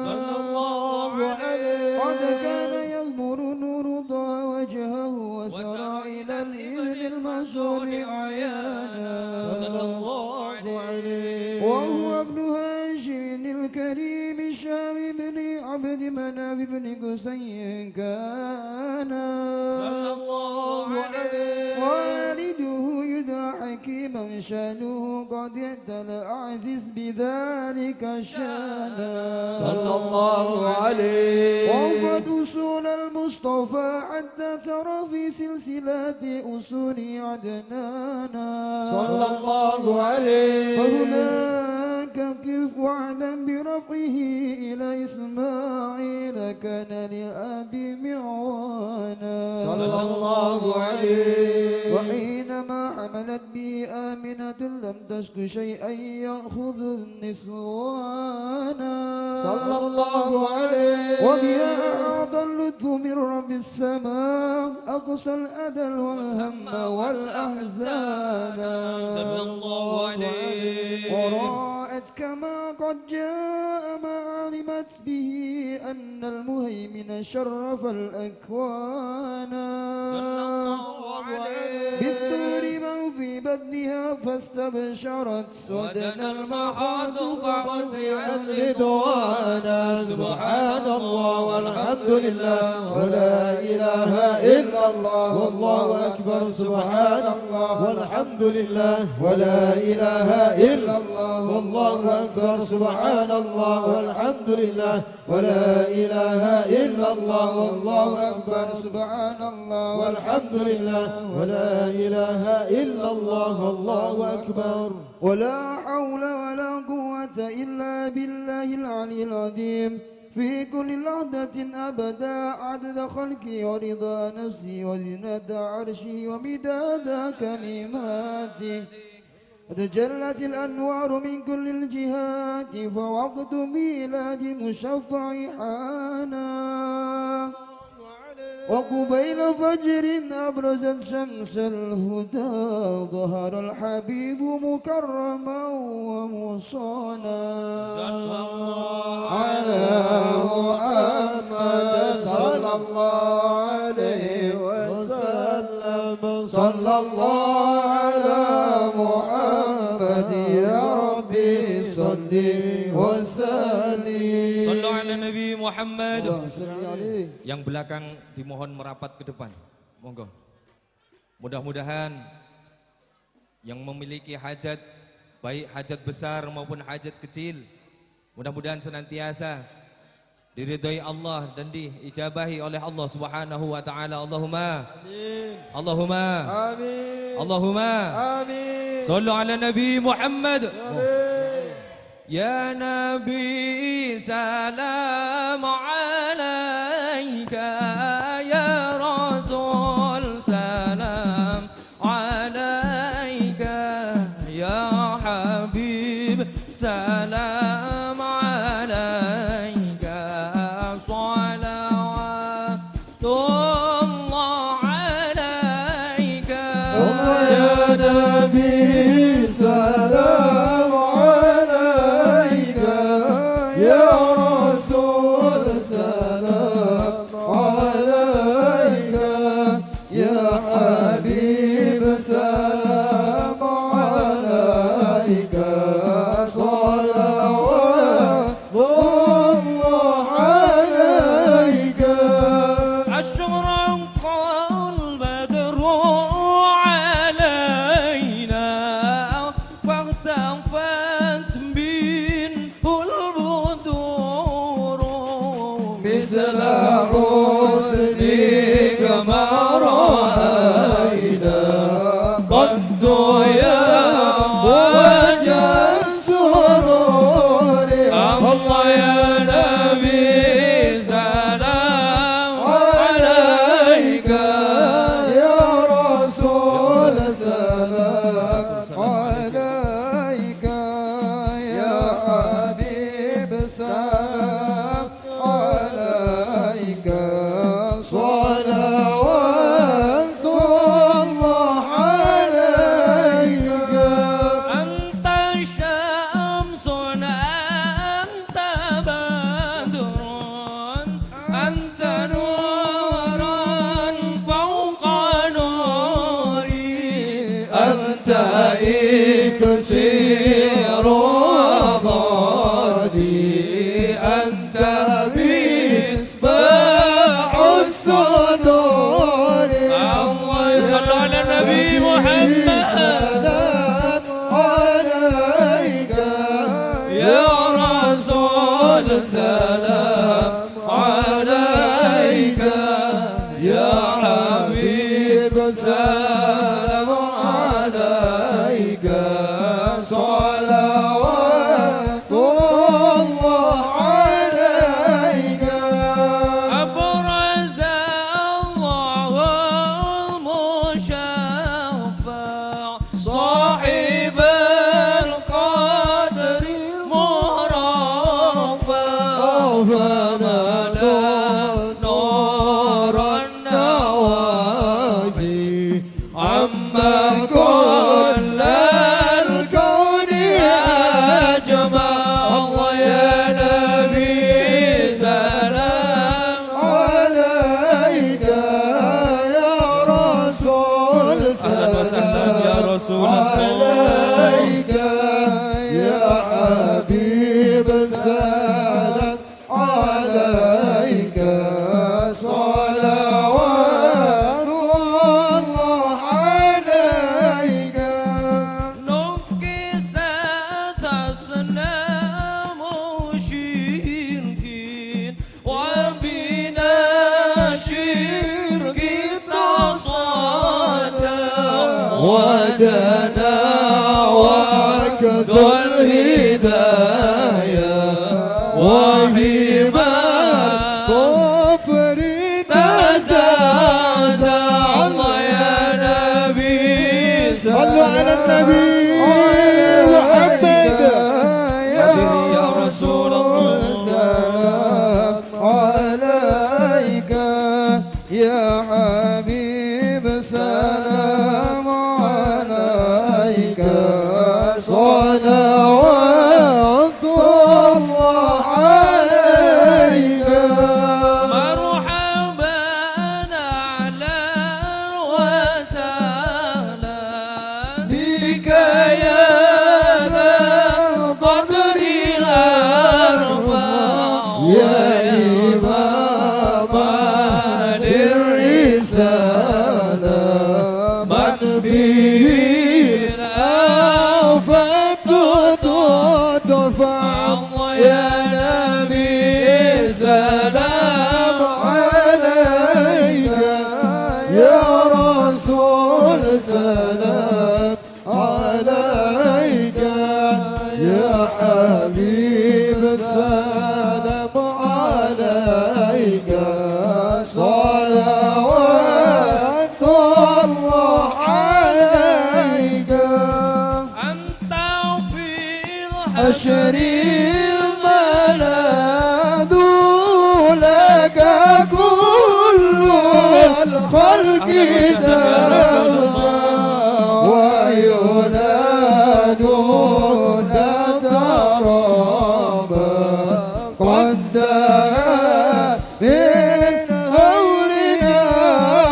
صلى الله عليه قد كان يغمر نور ضاء وجهه وسرى إلى الإذن المسؤول عيانا صلى الله عليه وهو ابن هاشم الكريم الشام بن عبد مناف بن قسي كان صلى الله عليه والده يدعى حكيما شانه قد اعتلى أعزز بذلك شانا صلى الله عليه وقد أصول المصطفى حتى ترى في سلسلة أصول عدنانا صلى الله عليه فهناك كيف واعلم برفعه إلى إسماعيل كان لأبي معوانا صلى الله عليه وحينما حملت به آمنة لم تشك شيئا يأخذ النسوانا صلى الله عليه وبها أعطى اللطف من رب السماء أقصى الأذى والهم والأحزان صلى الله عليه ورأت كما قد جاء ما علمت به أن المهيمن شرف الأكوان صلى الله عليه بالطور من في في بدنها فاستبشرت ودنا المخاض فقطع رضوانا سبحان الله والحمد لله ولا إله إلا الله والله أكبر سبحان الله والحمد لله ولا إله إلا الله والله أكبر سبحان الله والحمد لله ولا إله إلا الله والله أكبر سبحان الله والحمد لله ولا إله إلا الله والله أكبر ولا حول ولا قوة إلا بالله العلي العظيم في كل لحظة أبدا عدد خلقي ورضا نفسي وزنة عرشي ومداد كلماتي وتجلت الأنوار من كل الجهات فوقت ميلاد مشفع حانا وقبيل فجر أبرزت شمس الهدى ظهر الحبيب مكرما ومصانا صلى الله على محمد صلى الله عليه وسلم صلى الله على محمد يا ربي صل وسلم Sallu ala Nabi Muhammad. اللهم صل عليه. Yang belakang dimohon merapat ke depan. Monggo. Mudah-mudahan yang memiliki hajat, baik hajat besar maupun hajat kecil, mudah-mudahan senantiasa diridhai Allah dan diijabahi oleh Allah Subhanahu wa taala. Allahumma amin. Allahumma amin. Allahumma amin. Sallu ala Nabi Muhammad. Ya Nabi salam alaika, ya Rasul salam alaika, ya Habib salam alaika, salawatullah alaika, ya Nabi salam رسول الله عليك يا حبيب السلام عليك صلوات الله عليك نكست أصنام شرك وبنا شرك تصادم ودنا وكذا الهداية وهبة كفر تزازع الله يا نبي صلوا على النبي محمد يا رسول الله سلام عليك يا حبيب سلام عليك صلوات الله عليك مرحبا أهلا وسهلا بك يا ذا القدر الأرفع يا إمام للرسالة من به الآفات تدفع يا نبي سلام عليك يا رسول سلام عليك يا حبيب سلام عليك صلوات الله عليك أنت في حشر الملاذ لك كل الخلق ترزى وينادون ترابا قد دعا من هولنا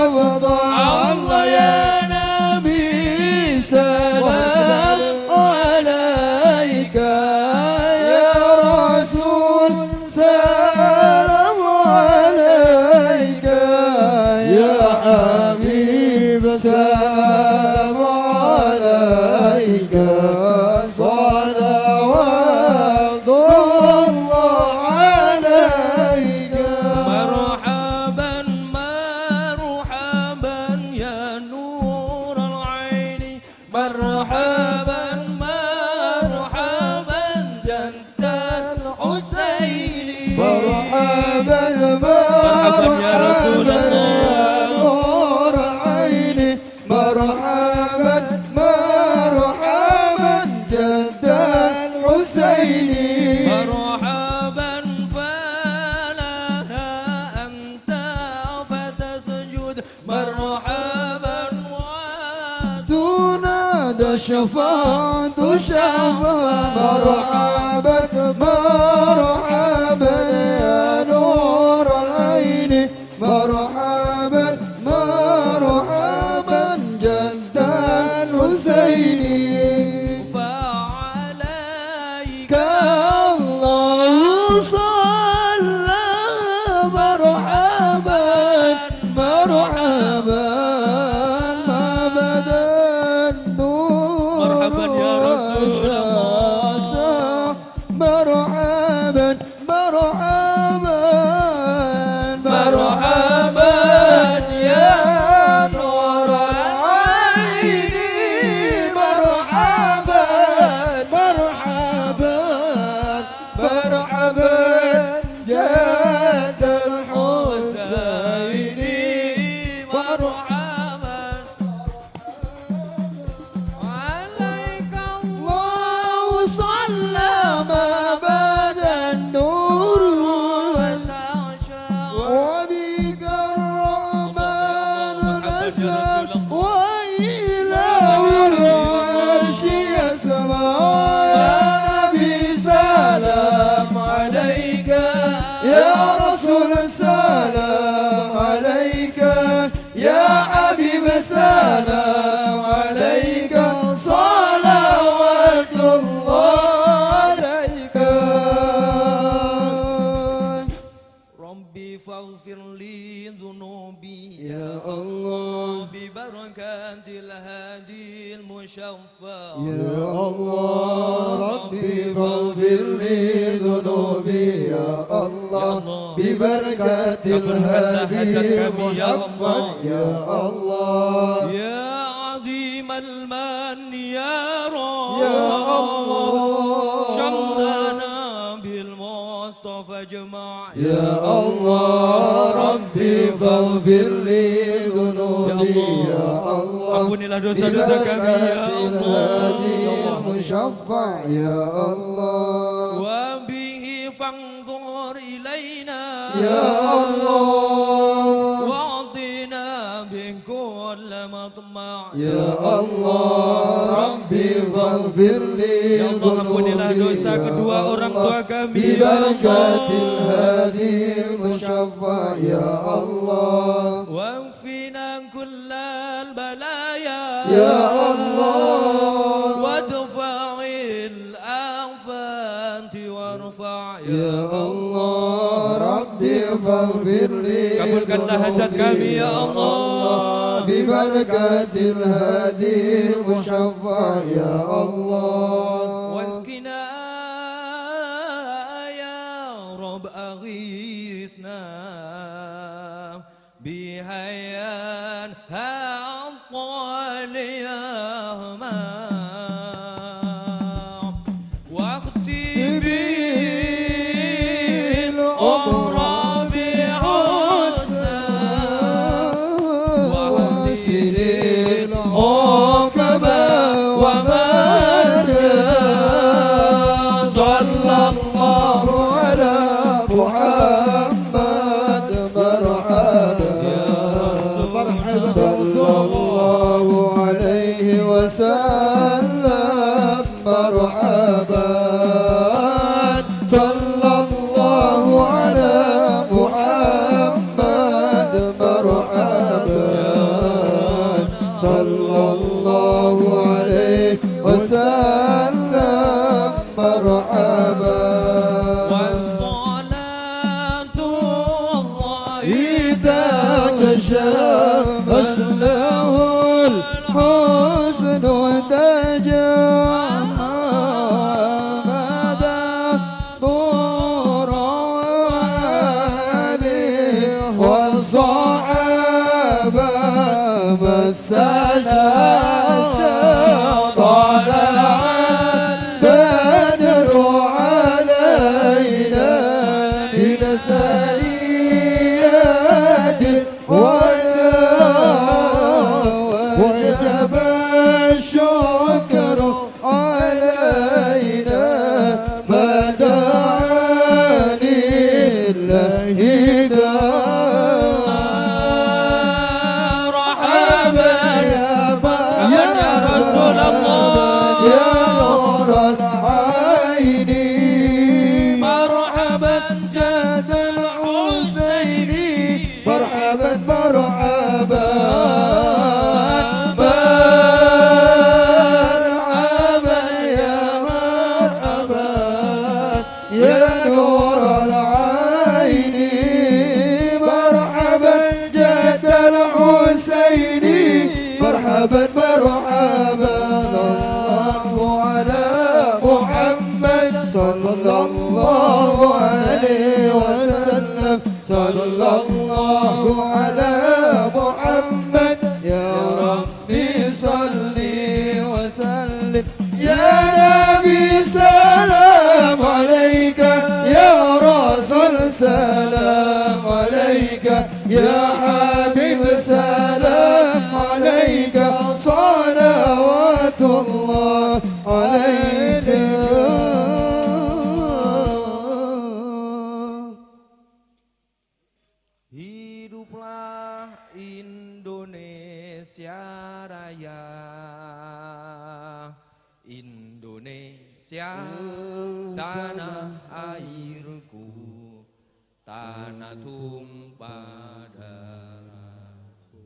وضع الله يا نبي سلام عليك يا رسول سلام عليك يا حبيب سلام عليك صلوات الله عليك مرحبا مرحبا يا نور العين مرحبا مرحبا جد الحسين مرحبا يا رسول الله نور عيني مرحبا مرحبا جد الحسين مرحبا فلها أنت فتسجد مرحبا تنادى شفاعة شفاعة مرحبا مرحبا يا نور العين مرحبا مرحبا جد الحسين فعليك الله صلى مرحبا مرحبا ما بدا النور مرحبا يا رسول الله مرحبا المشفع يا الله ربي فاغفر لي ذنوبي يا الله ببركة الهادي المشفع يا الله يا عظيم المن يا رب يا الله شملنا بالمصطفى جمع يا الله ربي فاغفر لي ذنوبي يا الله ampunilah dosa-dosa kami ya Allah المشفع يا الله وبه فانظر إلينا يا الله واعطنا بكل مطمع يا الله ربي فاغفر لي ya Allah ampunilah dosa kedua orang tua kami ya ببركة Allah الهادي المشفع يا الله واكفنا كل البلايا يا الله وادفع الآفات وارفع يا الله ربي فاغفر لي kabulkanlah hajat kami ya Allah ببركة الهادي المشفع يا الله واسقنا يا رب أغيثنا بهيان الطال يا همام واختم بالأمر بحسنى وحسن العقبى ومدى صلى الله على محمد مرحبا يا رسول صلى الله عليه وسلم مرحبا صلى الله على محمد مرحبا صلى الله عليه وسلم مرحبا والصلاة الله إذا تشمس له الحسن تجمد طور عليه والصحابة مسنا طلع البدر علينا من سريات وجب الشكر علينا ما دعا لله مرحبا يا رسول الله يا نور العين مرحبا جد الحسين مرحبا مرحبا مرحبا يا مرحبا يا نور العين مرحبا جد الحسين مرحبا مرحبا الله على محمد صلى الله عليه وسلم صلى الله على محمد يا ربي صلي وسلم يا نبي سلام عليك يا رسول سلام عليك يا حبيب سلام عليك صلوات الله عليك Hiduplah Indonesia Raya, Indonesia tanah airku, tanah tumpah darahku.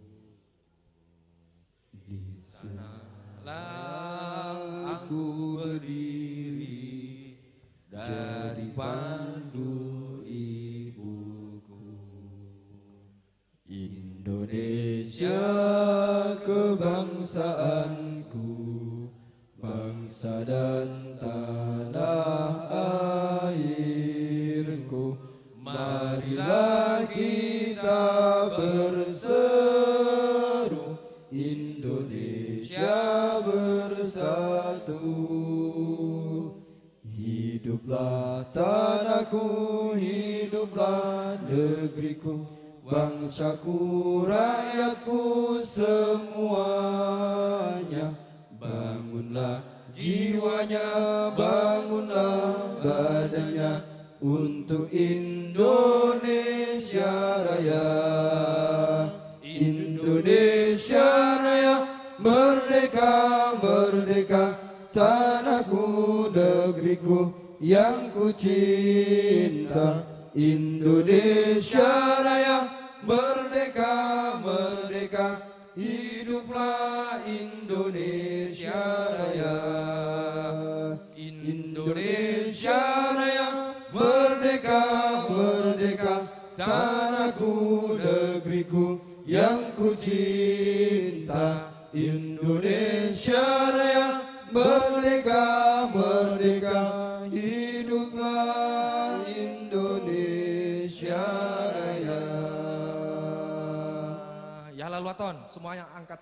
Di sanalah aku berdiri dari pandu ibuku. Indonesia kebangsaanku, bangsa dan tanah airku. Marilah kita berseru, Indonesia bersatu. Hiduplah tanahku, hiduplah negeriku, bangsaku, rakyatku semuanya. Bangunlah jiwanya, bangunlah badannya untuk Indonesia Raya. Indonesia Raya, merdeka, merdeka, tanahku, negeriku yang ku cinta. Indonesia Raya, merdeka, merdeka, hiduplah Indonesia Raya. Indonesia Raya, merdeka, merdeka, tanahku, negeriku yang ku cinta. Indonesia Raya, merdeka, merdeka, hiduplah Indonesia Raya. Ya lalu waton, semuanya angkat.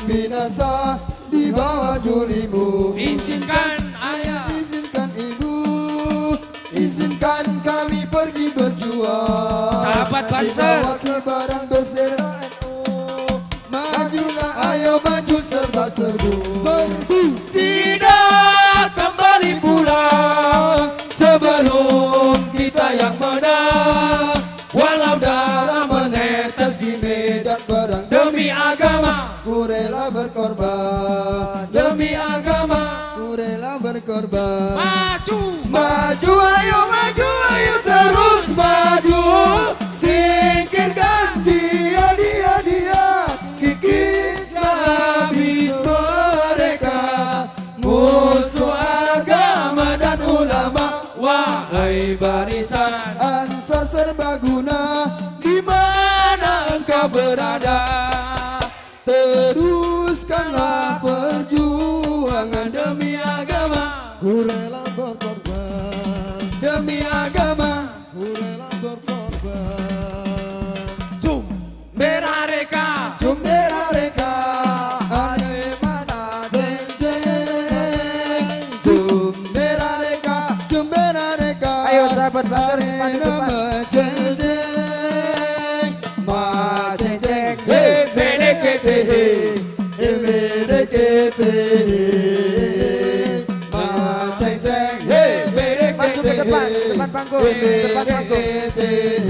Binasa di bawah julimu. Izinkan ayah, izinkan ibu, izinkan kami pergi berjuang. Sahabat Banser, dibawa ke barang bersera NU. Majulah ayo maju serba-serbu. tidak kembali pulang sebelum kita yang menang. Walau darah menetes di medan perang, Demi agama, ku rela berkorban. demi agama, Ku rela berkorban. maju, Maju ayo terus maju. Singkirkan dia, kikislah habis mereka. Musuh agama dan ulama, wahai barisan, Ansar serbaguna, di mana engkau berada? teruskanlah perjuangan Demi agama, Ku rela berkorban. Demi agama, ku rela berkorban. Jum merah reka, Jumbera reka, ane mana jeng jeng. Jumbera reka. Ayo sahabat Banser, depan, depan. Jeng jeng, ma jeng jeng. Hey, bedekete, hey, bedekete. Ma jeng jeng, hey, bedekete. Maju ke depan bangku, depan bangku.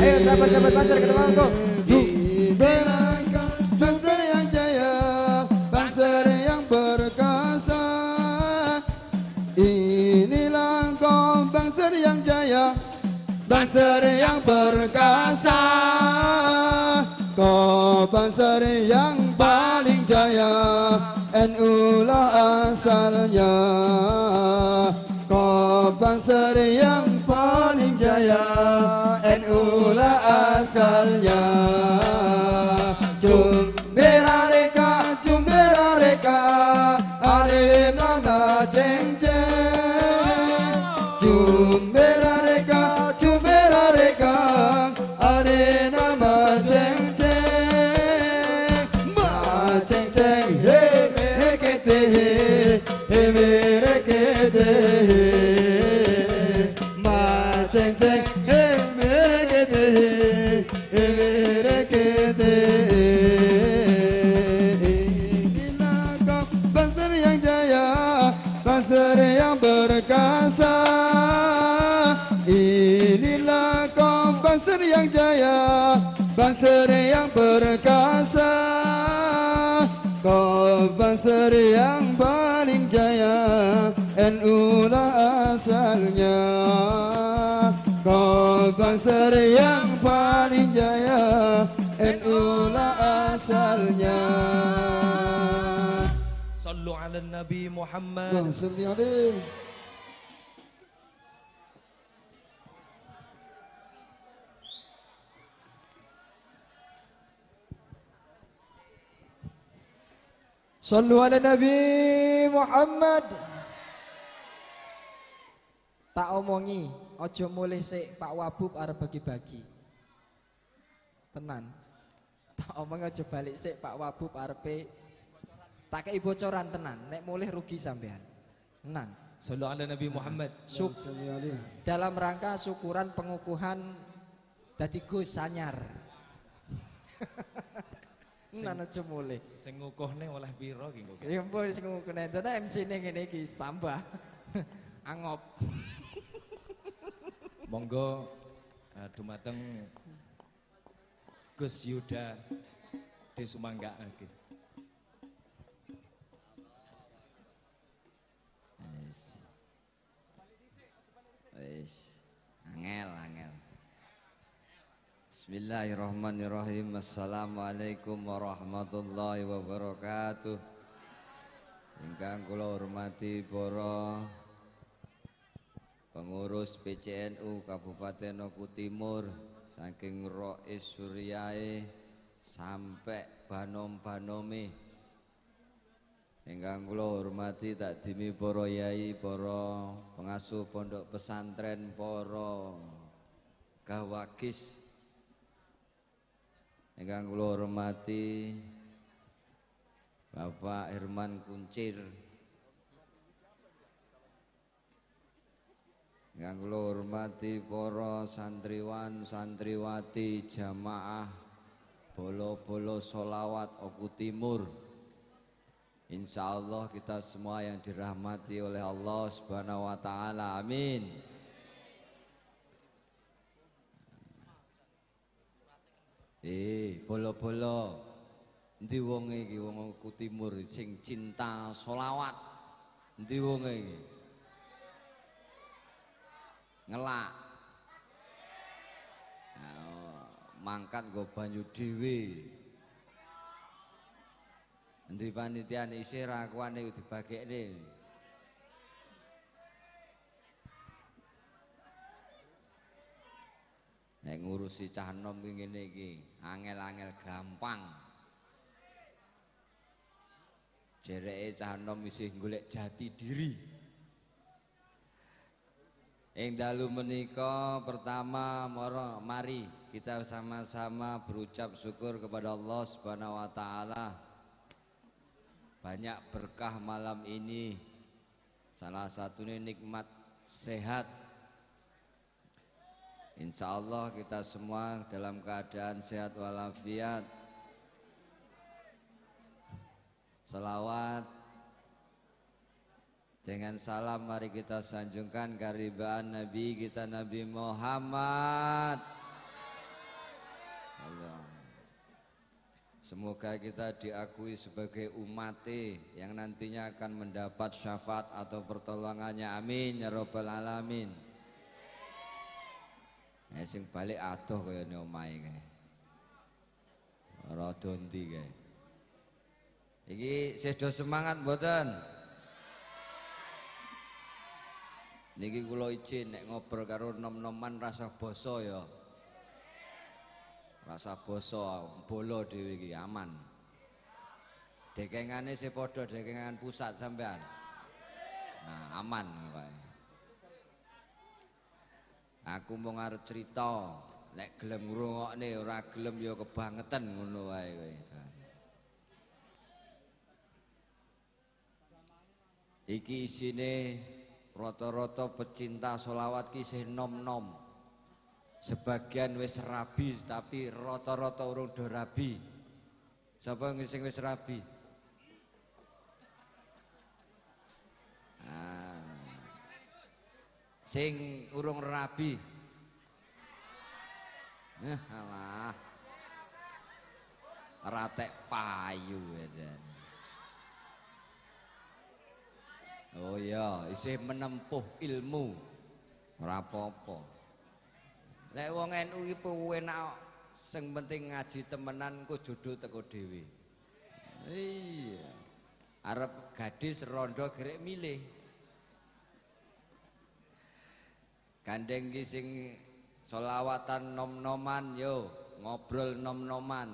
Ayo sahabat-sahabat Banser ke depan bangku. Dibelakang Banser yang jaya, Banser yang perkasa. bangsa yang jaya, bangsa yang perkasa. Kau bangsa yang paling jaya, NU lah asalnya. Kau bangsa yang paling jaya, NU lah asalnya. Jumbera reka, are nama ceng ceng. Jumbera reka, are nama ceng ceng. Ma ceng ceng, he merekete, he merekete. Ma ceng ceng, he merekete, he merekete. Bangsa yang berkasa, inilah kau bangsa yang jaya, bangsa yang perkasa. Kau bangsa yang paling jaya, NU lah asalnya. Kau bangsa yang paling jaya, NU lah asalnya. Sallu ala Nabi Muhammad. Allahumma shalli alaihi. Sallu ala Nabi Muhammad. Tak omongi, ojo mulih sik Pak Wabub arep bagi-bagi. Tenan. Tak omong aja balik sik Pak Wabub arepe tak kei bocoran tenan, nek mulih rugi sampean. Tenan. Sallu ala Nabi Muhammad. Dalam rangka syukuran pengukuhan dadi Gus Sanyar. Tenan aja mulih. Sing ngukuhne oleh piro ki kok. Ya ampun sing ngukuhne tenan MC-ne ngene iki tambah. Angop. Monggo dumateng Gus Yuda disumanggaake. Angel. Bismillahirrahmanirrahim. Assalamualaikum warahmatullahi wabarakatuh. Ingkang kula hormati para pengurus PCNU Kabupaten Oku Timur, saking Rois Suryae sampai banom-banome. Ingkang kula hormati takdimi para yai, para pengasuh pondok pesantren, para gawagis. Ingkang kula hormati Bapak Herman Kuncir. Ingkang kula hormati para santriwan, santriwati, jamaah bolo-bolo sholawat Oku Timur. Insyaallah kita semua yang dirahmati oleh Allah Subhanahu wa taala. Amin. Bolo-bolo endi wong iki, wong Oku Timur sing cinta sholawat. Endi wong iki? Ngelak. Mangkat nggo banyu dhewe. Endi panitia isih rakuane dibagekne. Nek ngurusi cah nom ki ngene iki, angel-angel gampang. Jereke cah nom isih golek jati diri. Ing dalu menika pertama mari kita sama-sama berucap syukur kepada Allah Subhanahu wa taala. Banyak berkah malam ini, salah satunya nikmat sehat. Insya Allah kita semua dalam keadaan sehat walafiat. Salawat dengan salam mari kita sanjungkan karibaan Nabi kita Nabi Muhammad. Semoga kita diakui sebagai umat-E yang nantinya akan mendapat syafaat atau pertolongannya. Amin ya rabbal alamin. Sing balik adoh kaya ne omahe kae. Ora donti kae. Iki sedo semangat mboten? Niki kula izin nek ngobrol karo nom-noman rasa basa ya. Rasa basa bolo dhewe iki aman. Dekengane se padha dekengan pusat sampean. Nah, aman kae. Aku mau ngarep cerita, lek gelem ngrungokne ora gelem ya kebangetan ngono wae kowe. Iki isine rata-rata pecinta sholawat ki isih nom-nom. Sebagian wis rabi tapi rata-rata urung do rabi. Sapa sing wis rabi? Sing urung rabi. Alah. Ratek payu edan. Oh iya, isih menempuh ilmu. Ora apa-apa. Lek wong NU iki penak sing penting ngaji temenan ku jodoh teko dhewe. Iya. Arep gadis rondo gerek milih. Gandeng ki sing sholawatan nom-noman yo, ngobrol nom-noman.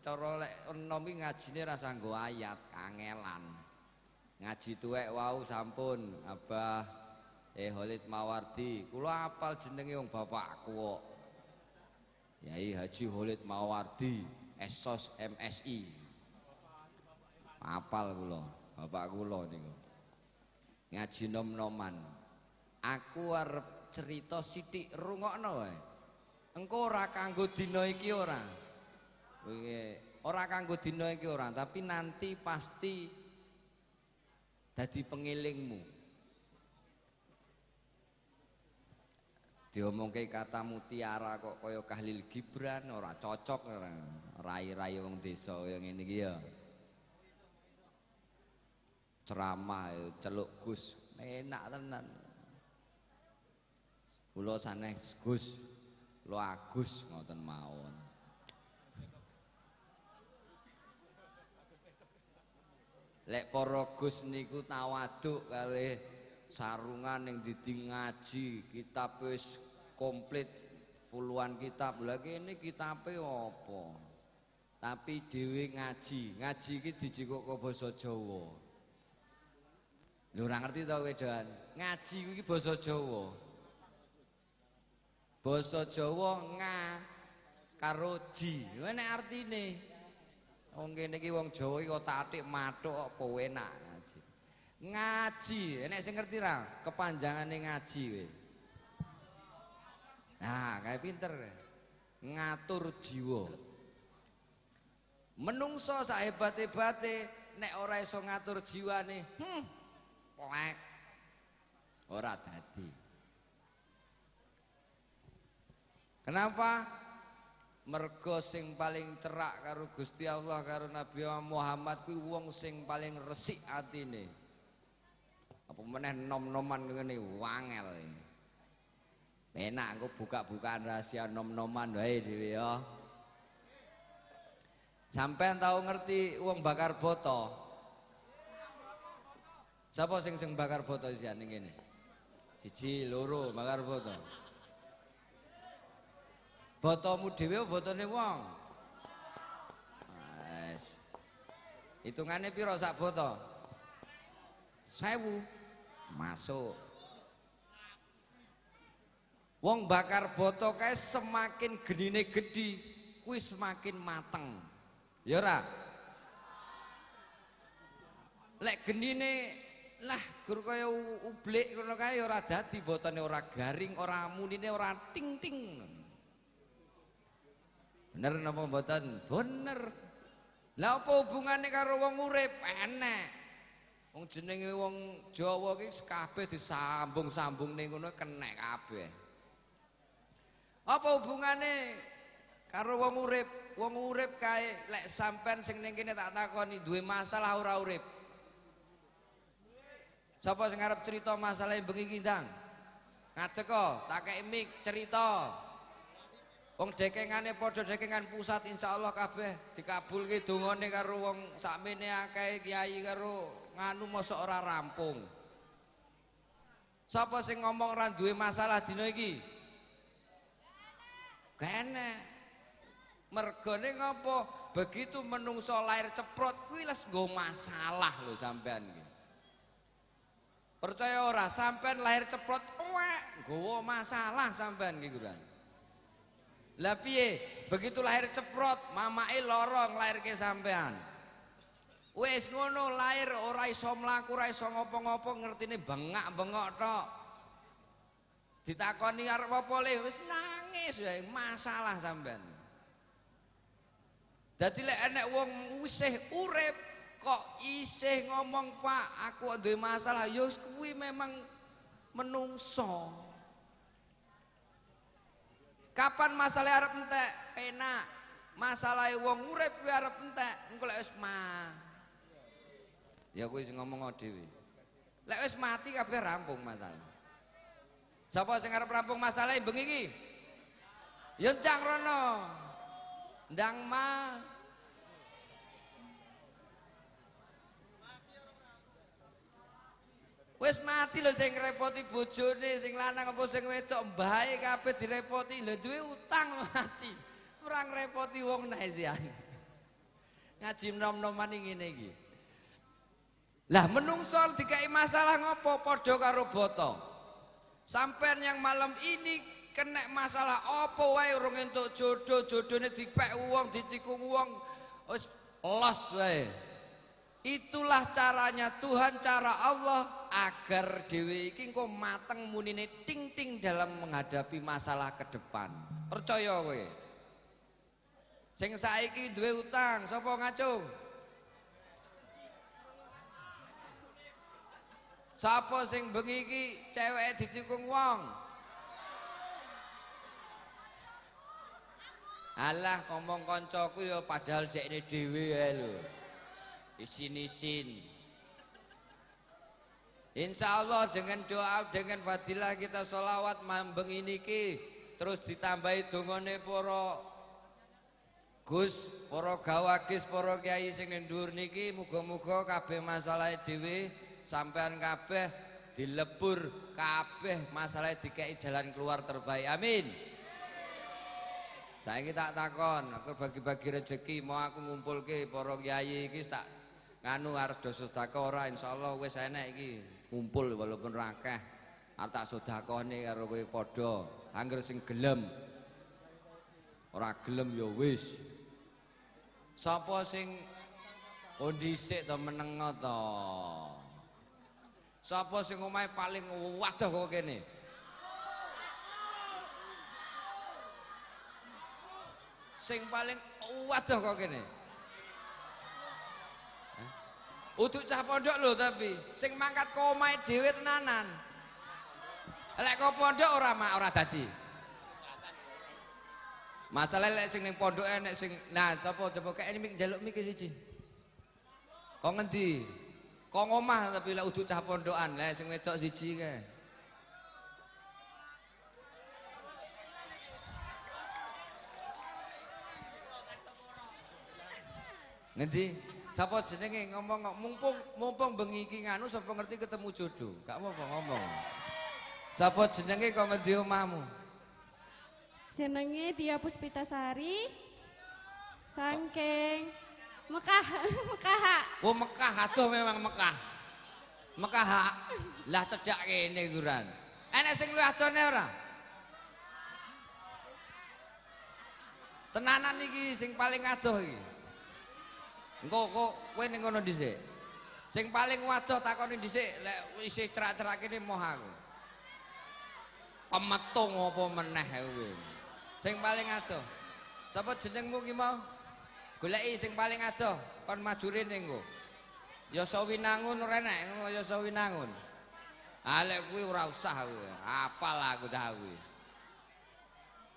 Cara lek nom iki ngajine rasa nggo ayat, kangelan. Ngaji tuwek wau sampun Abah Khalid Mawardi. Kula apal jenenge wong bapakku kok. Yai Haji Khalid Mawardi, Esos MSI. Apal kula, bapak kula niku. Ngaji nom-noman. Aku arep cerita sithik rungokno wae. Engko ora kanggo dina iki ora. Ora kanggo dina iki ora, tapi nanti pasti dadi pengilingmu. Diomongke kata mutiara kok kaya Khalil Gibran ora cocok ora. Rai-rai wong desa kaya ngene iki ya. Ceramah celuk Gus, enak tenan. Kula sanes Gus, lo Agus ngoten mawon. Lek para Gus niku tawaduk kalih sarungan ning didi ngaji, kitab wis komplit puluhan kitab. Lha kene kitabe apa? Tapi dhewe ngaji. Ngaji iki dijikuk ke basa Jawa. Lho ora ngerti to kowe, Dan? Ngaji iki basa Jawa. Basa Jawa nga karo ji. Nek artine wong kene iki wong Jawa iki kok atik mathuk apa enak ngaji. Ngaji, nek sing ngerti ra kepanjangane ngaji kowe. Nah, kae pinter. Ngatur jiwa. Menungso sak hebat-hebate nek ora iso ngatur jiwane, plek. Ora dadi. Kenapa? Mergo sing paling cerak karo Gusti Allah karo Nabi Muhammad kuwi wong sing paling resik atine. Apa meneh nom-noman ngene wangel. Penak engko buka-bukaan rahasia nom-noman wae dhewe ya. Sampeyan tau ngerti wong bakar boto? Sapa sing bakar boto isian ning kene? Siji, loro bakar boto. Botomu dhewe botone wong. Wes. Hitungane piro sak boto? 1000. Masuk. Wong bakar boto kae semakin genine gedhi, kuwi semakin mateng. Ya ora? Lek genine lah gur kaya ublik ngono kae ora dadi botone ora garing, ora munine ora ting-ting. Bener napa mboten? Bener. Lah apa hubungane karo wong urip? Enek. Wong jenenge wong Jawa iki kabeh disambung-sambung ning ngono kenek kabeh. Apa hubungane karo wong urip? Wong urip kae lek sampean sing ning kene tak takoni duwe masalah ora urip. Sapa sing arep cerita masalah bengi iki ndang? Ngadeg kok, tak kei mik cerita. Wong dekengane padha dekengan pusat insyaallah kabeh dikabulke dongane karo wong sakmene akeh kiai karo nganu mosok ora rampung. Sapa sing ngomong ora duwe masalah dina iki? Kene. Mergane ngopo? Begitu menungso lahir ceprot kuwi les nggo masalah lho sampean iki. Percaya ora sampean lahir ceprot nggowo masalah sampean iki kuran. Lah piye? Begitu lahir ceprot, mamake lara nglairke sampean. Wis ngono lahir ora iso mlaku, ora iso ngopo-ngopo, ngertine bengak-bengok tok. Ditakoni arep apa le, wis nangis wae, masalah sampean. Dadi lek enek wong isih urip kok isih ngomong, "Pak, aku duwe masalah." Ya kuwi memang menungso. Kapan masalah arep entek? Penak. Masalahe wong urip kuwi arep entek. Engko lek wis ya kuwi sing ngomong dhewe. Lek wis mati kabeh rampung masalah. Sapa sing arep rampung masalah bengi iki? Ya ndang rono. Ndang mah. Wis mati lho sing ngrepoti bojone, sing lanang apa sing wedok, mbahe kabeh direpoti. Lha duwe utang mati. Ora ngrepoti wong nek sian. Ngaji nom-noman ngene iki. Lah menungso dikai masalah ngopo? Padha karo boto. Sampean yang malam ini kena masalah apa wae urung entuk jodoh, jodone dipek wong, ditikung wong, wis los wae. Itulah caranya Tuhan, cara Allah agar dhewe iki engko mateng munine ting-ting dalam menghadapi masalah ke depan. Percaya kowe. Sing saiki duwe utang, sapa ngacung? Sapa sing bengi iki ceweke ditikung wong? Alah ngomong kancaku ya padahal dekne dhewe ae lho. Isin-isin. Insya Allah dengan doa, dengan fadilah kita sholawat mambeng ini ki, terus ditambahi dongane para Gus, para gawagis, para kiai sing ndur niki, muga-muga kabeh masalahe dhewe sampean kabeh dilebur kabeh masalahe dikei jalan keluar terbaik. Amin. Saiki tak takon, aku bagi-bagi rezeki mau aku ngumpulke para kiai iki tak nganu harus do sedekah ora, insyaallah wis enek iki kumpul walaupun ra akeh arep tak sedekahne karo kowe padha angger sing gelem ora gelem ya wis sapa sing dhisik to menengo to sapa sing omahe paling wadah kok kene sing paling wadah kok kene Uduk cah pondok lho tapi sing mangkat ke omahe dhewe tenanan. Lek kok pondok ora dadi. Masalah lek sing ning pondok enek sing nah sapa coba kek mik njaluk mik siji. Kok ngendi? Kok ngomah tapi lek uduk cah pondokan lek sing wedok siji kae. Ngendi? Sapa jenenge ngomong mumpung bengi iki nganu sapa ngerti ketemu jodoh. Gak apa-apa ngomong. Sapa jenenge kok ngendi omahmu? Jenenge Dia Puspitasari. Saking Mekah, Mekah. Oh Mekah, aduh memang Mekah. Mekah. Lah cedhak kene kuran. Enek sing luwih adone ora? Tenanan iki sing paling adoh iki. Engko kok kowe ning ngono dhisik. Sing paling wadoh takoni dhisik lek isih cerak-cerak kene moh aku. Pemetung apa meneh kowe. Sing paling adoh. Sapa jenengmu ki mau? Goleki sing paling adoh kon maju rene engko. Ya Sawinangun ora enek, ya Sawinangun. Ah lek kuwi ora usah kowe. Apal aku dah kuwi.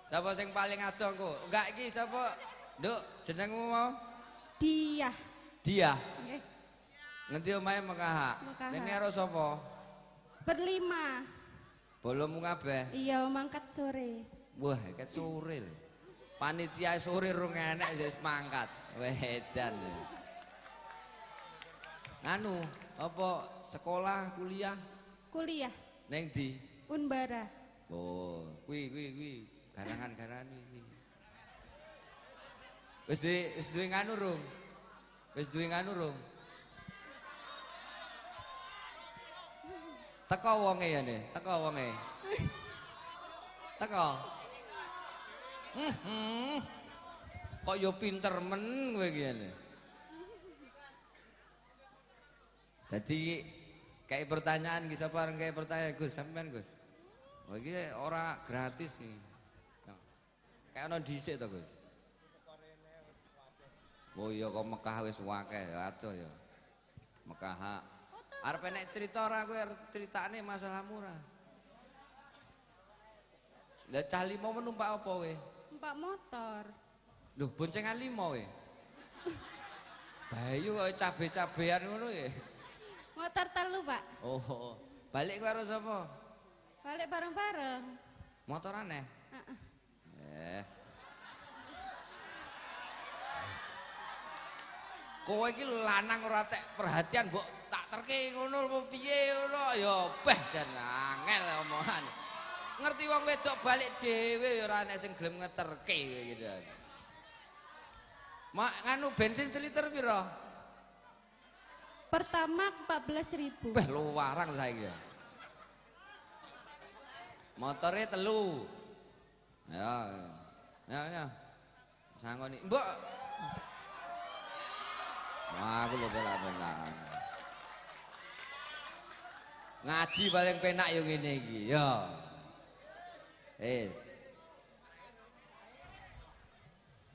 Sapa sing paling adoh engko? Enggak iki sapa? Nduk, jenengmu mau? Dia. Nggih. Ngendi omahe Mekah? Nene karo sapa? Berlima. Bolomu kabeh. Iya, mangkat sore. Wah, ket sore lho. Panitia sore rung enek wis mangkat. Wedan. Nganu, apa sekolah, kuliah? Kuliah. Neng di Unbara. Oh, kuwi garangan-garangan iki. Wis duwe nganu rung? Wis duwe nganu rung? Teko wonge ya ne, teko wonge. Teko. Kok yo pinter men kowe iki ne. Dadi kayak pertanyaan ki sapa kayak pertanyaan Gus sampean Gus. Oh iki ora gratis nih. Kayak ono dhisik to Gus. Oh iya kok Mekah wis akeh adoh ya. Mekah. Arep enek cerita ora kowe critane masalah murah. Lah cah limo numpak apa kowe? Numpak motor. Loh boncengan limo kowe. Bayu kok cabe-cabean ngono ya. Motor telu, Pak. Oh, balik karo sapa? Balik bareng-bareng. Motor aneh? Kowe iki lanang ora tek perhatian mbok tak terke ngono apa piye ngono ya beh jan angel omongan. Ngerti wong wedok balik dhewe ya ora enek sing gelem ngeterke gitu. Mak nganu bensin seliter piro? Pertama 14.000. Beh luwarang saiki ya. Motore telu. Ya. Sangoni. Mbok. Wah, aku lho belan-belan. Ngaji paling penak yo ngene iki, ya.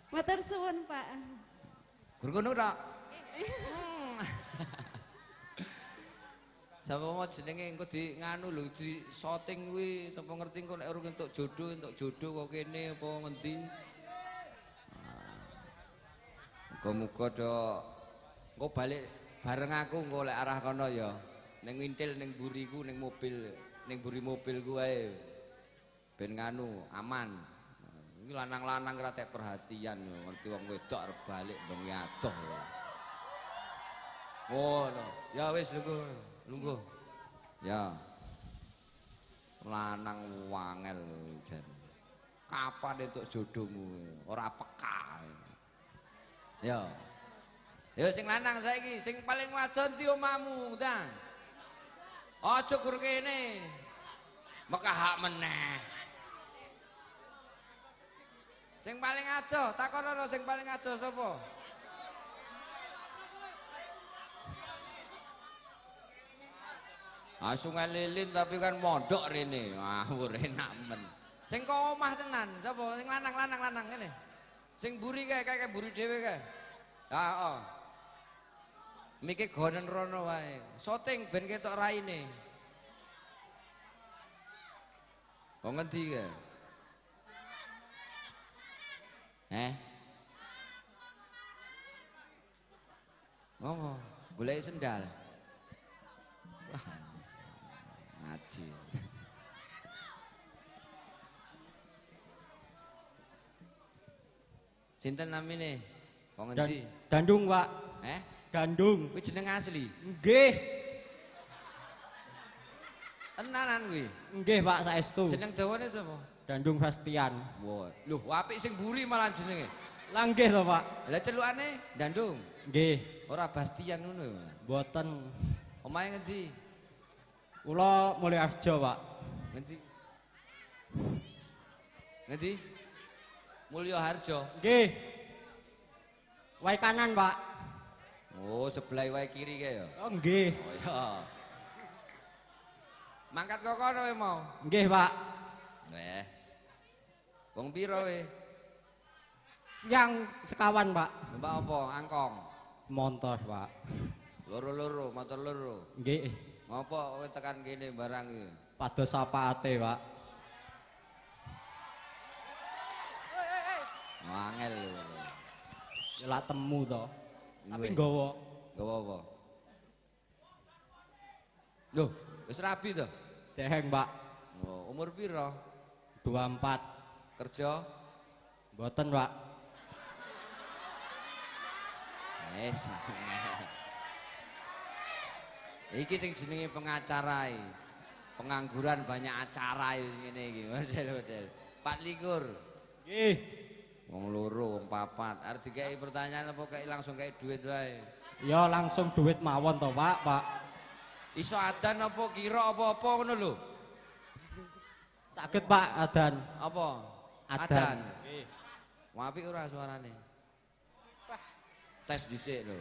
Matur suwun, Pak. Gur ngono tok. Sapa mau jenenge engko di nganu lho di shooting kuwi sapa ngerti engko nek urung entuk jodoh kok kene apa ngendi. Muga-muga do engko balik bareng aku engko lek arah kono ya. Ning ngintil ning buriku ning mobil, ning buri mobilku ae. Ben nganu aman. Iki lanang-lanang ora tek perhatian yo, ngerti wong wedok arep balik bengi adoh. Ngono. Ya wis lungguh. Ya. Lanang wangel jan. Kapan entuk jodohmu? Ora peka. Ya. Ya sing lanang saiki, sing paling wadon di omahmu, Dang. Aja gur kene. Mekah hak meneh. Sing paling adoh, takonono sing paling adoh sapa? Sungai Lilin tapi kan mondok rene. Ngawur enak men. Sing kok omah tenan, sapa? Sing lanang ngene. Sing buri kae buri dhewe kae. Heeh. Miki gonen rono wae. Syuting ben ketok raine. Kok ngendi kae? Ngomong, golek sendal. Wah. Ngaji. Sinten namine? Kok ngendi? Gandung, Pak. Gandung. Kuwi jeneng asli? Nggih. Tenanan kuwi? Nggih, Pak, saestu. Jeneng dawane sapa? Gandung Bastian. Wah, lho apik sing buri malah jenenge. Lah nggih to, Pak. Lah celukane Dandung. Nggih. Ora Bastian ngono. Mboten. Omahe ngendi? Kula mulai Arjo, Pak. Ngendi? Ngendi? Mulya Harjo. Nggih. Wae kanan, Pak. Oh, sebelah wae kiri kae ya. Oh, nggih. Oh ya. Mangkat kok kono kowe mau? Nggih, Pak. Wong pira kowe? Yang sekawan, Pak. Numpak apa? Angkong. Montor, Pak. Loro-loro, motor loro. Nggih. Ngopo kowe tekan kene barang iki? Pados sapaate, Pak. Angel lho. Ya lak temu to. Tapi Nggih. nggawa. Nggawa apa? Loh, wis rabi to? Deheng, Pak. Oh, umur pira? 24. Kerja? Mboten, Pak. Wes. Iki sing jenenge pengacara iki. Pengangguran banyak acara ngene iki, model-model. 24. Nggih. Wong loro, wong papat. Arep dikeki pertanyaan apa kei langsung kei duit wae. Ya langsung duit mawon to, Pak, Pak. Iso adan apa kira apa-apa ngono lho. Saged, Pak, adan. Apa? Adan. Nggih. Apik ora suarane? Tes dhisik lho.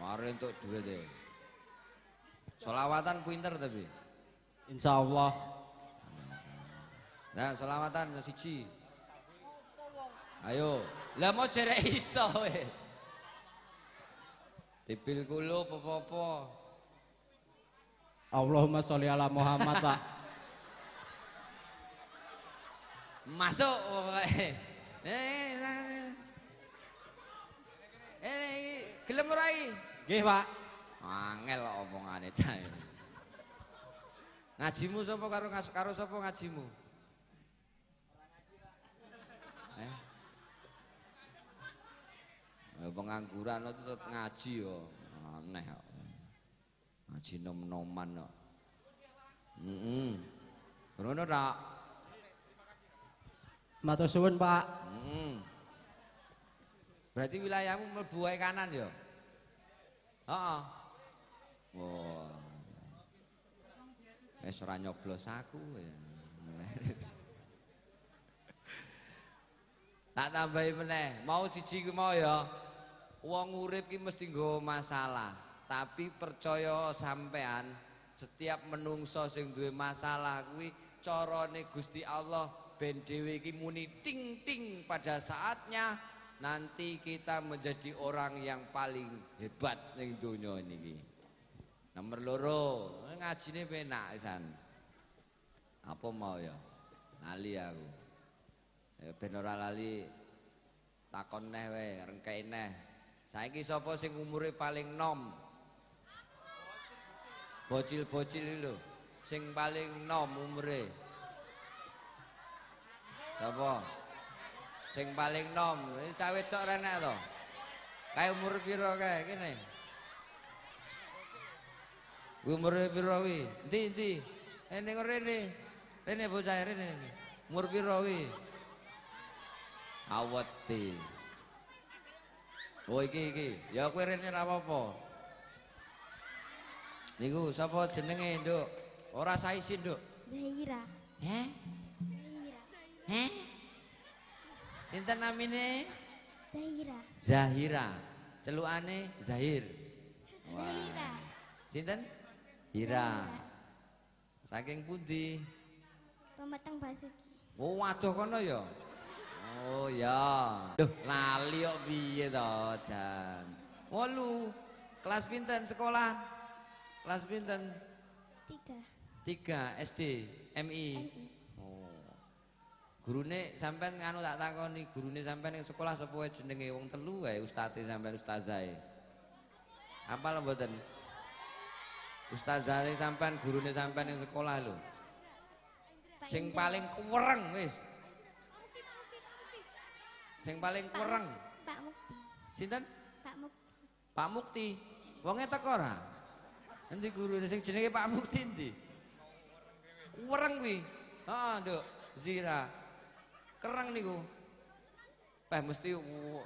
Mari entuk duit e. Selawatan pinter tapi. Insyaallah. Nah, selawatan siji. Ayo, lah mau jerek iso we. Dipil kulo apa-apa. Allahumma sholli ala Muhammad, Pak. Masuk pokoke. Gelem ora iki? Nggih, Pak. Angel kok omongane cah. Ngajimu sapa karo sapa ngajimu? Pengangguran itu tetap ngaji yo. Aneh kok. Ngaji nom-noman kok. Ngono tak? Matur suwun, Pak. Berarti wilayahmu mlebu wae kanan ya? Heeh. Oh. Wis ora nyoblos aku. Tak tambahi meneh, mau siji ku mau ya. Wong urip ki mesti nggawa masalah, tapi percaya sampean setiap menungso sing duwe masalah kuwi carane Gusti Allah ben dhewe iki muni ting ting pada saatnya nanti kita menjadi orang yang paling hebat ning donya niki. Nomor loro, ngajine penak pisan. Apa mau ya? Lali aku. Ya ben ora lali takon neh wae, rengkei neh. Saiki sapa sing umure paling nom? Bocil-bocil lho, sing paling nom umure. Sapa? Sing paling nom, iki cah wedok renek to. Kae umur pira kae kene? Umur pira kuwi? Endi? Ning rene. Rene bocah rene. Umur pira kuwi? Aweti. Oh iki. Ya kowe rene ora apa-apa. Niku sapa jenenge, Nduk? Ora saisi, Nduk. Zahira. Heh? Heh? Sinten namine? Zahira. Zahira. Celukane Zahir. Wah. Zahira. Sinten? Hira. Saking pundi? Pematang Basuki. Oh, waduh kono ya. Oh ya. Duh, lali kok piye to, Jan? 8. Kelas pinten sekolah? Kelas pinten? 3 SD, MI. Oh. Gurune sampean nganu tak takoni, gurune sampean ning sekolah sapa wae jenenge wong telu wae ustate sampean ustazahe. Apal mboten? Ustazahe sampean gurune sampean ning sekolah lho. Sing paling kuwereng wis. Sing paling kuwereng. Pak Mukti. Sinten? Pak Mukti. Pak Mukti. Wonge teko ora? Endi gurune sing jenenge Pak Mukti endi? Kuwereng kuwi. Heeh, Nduk. Zira. Kereng niku. Mesti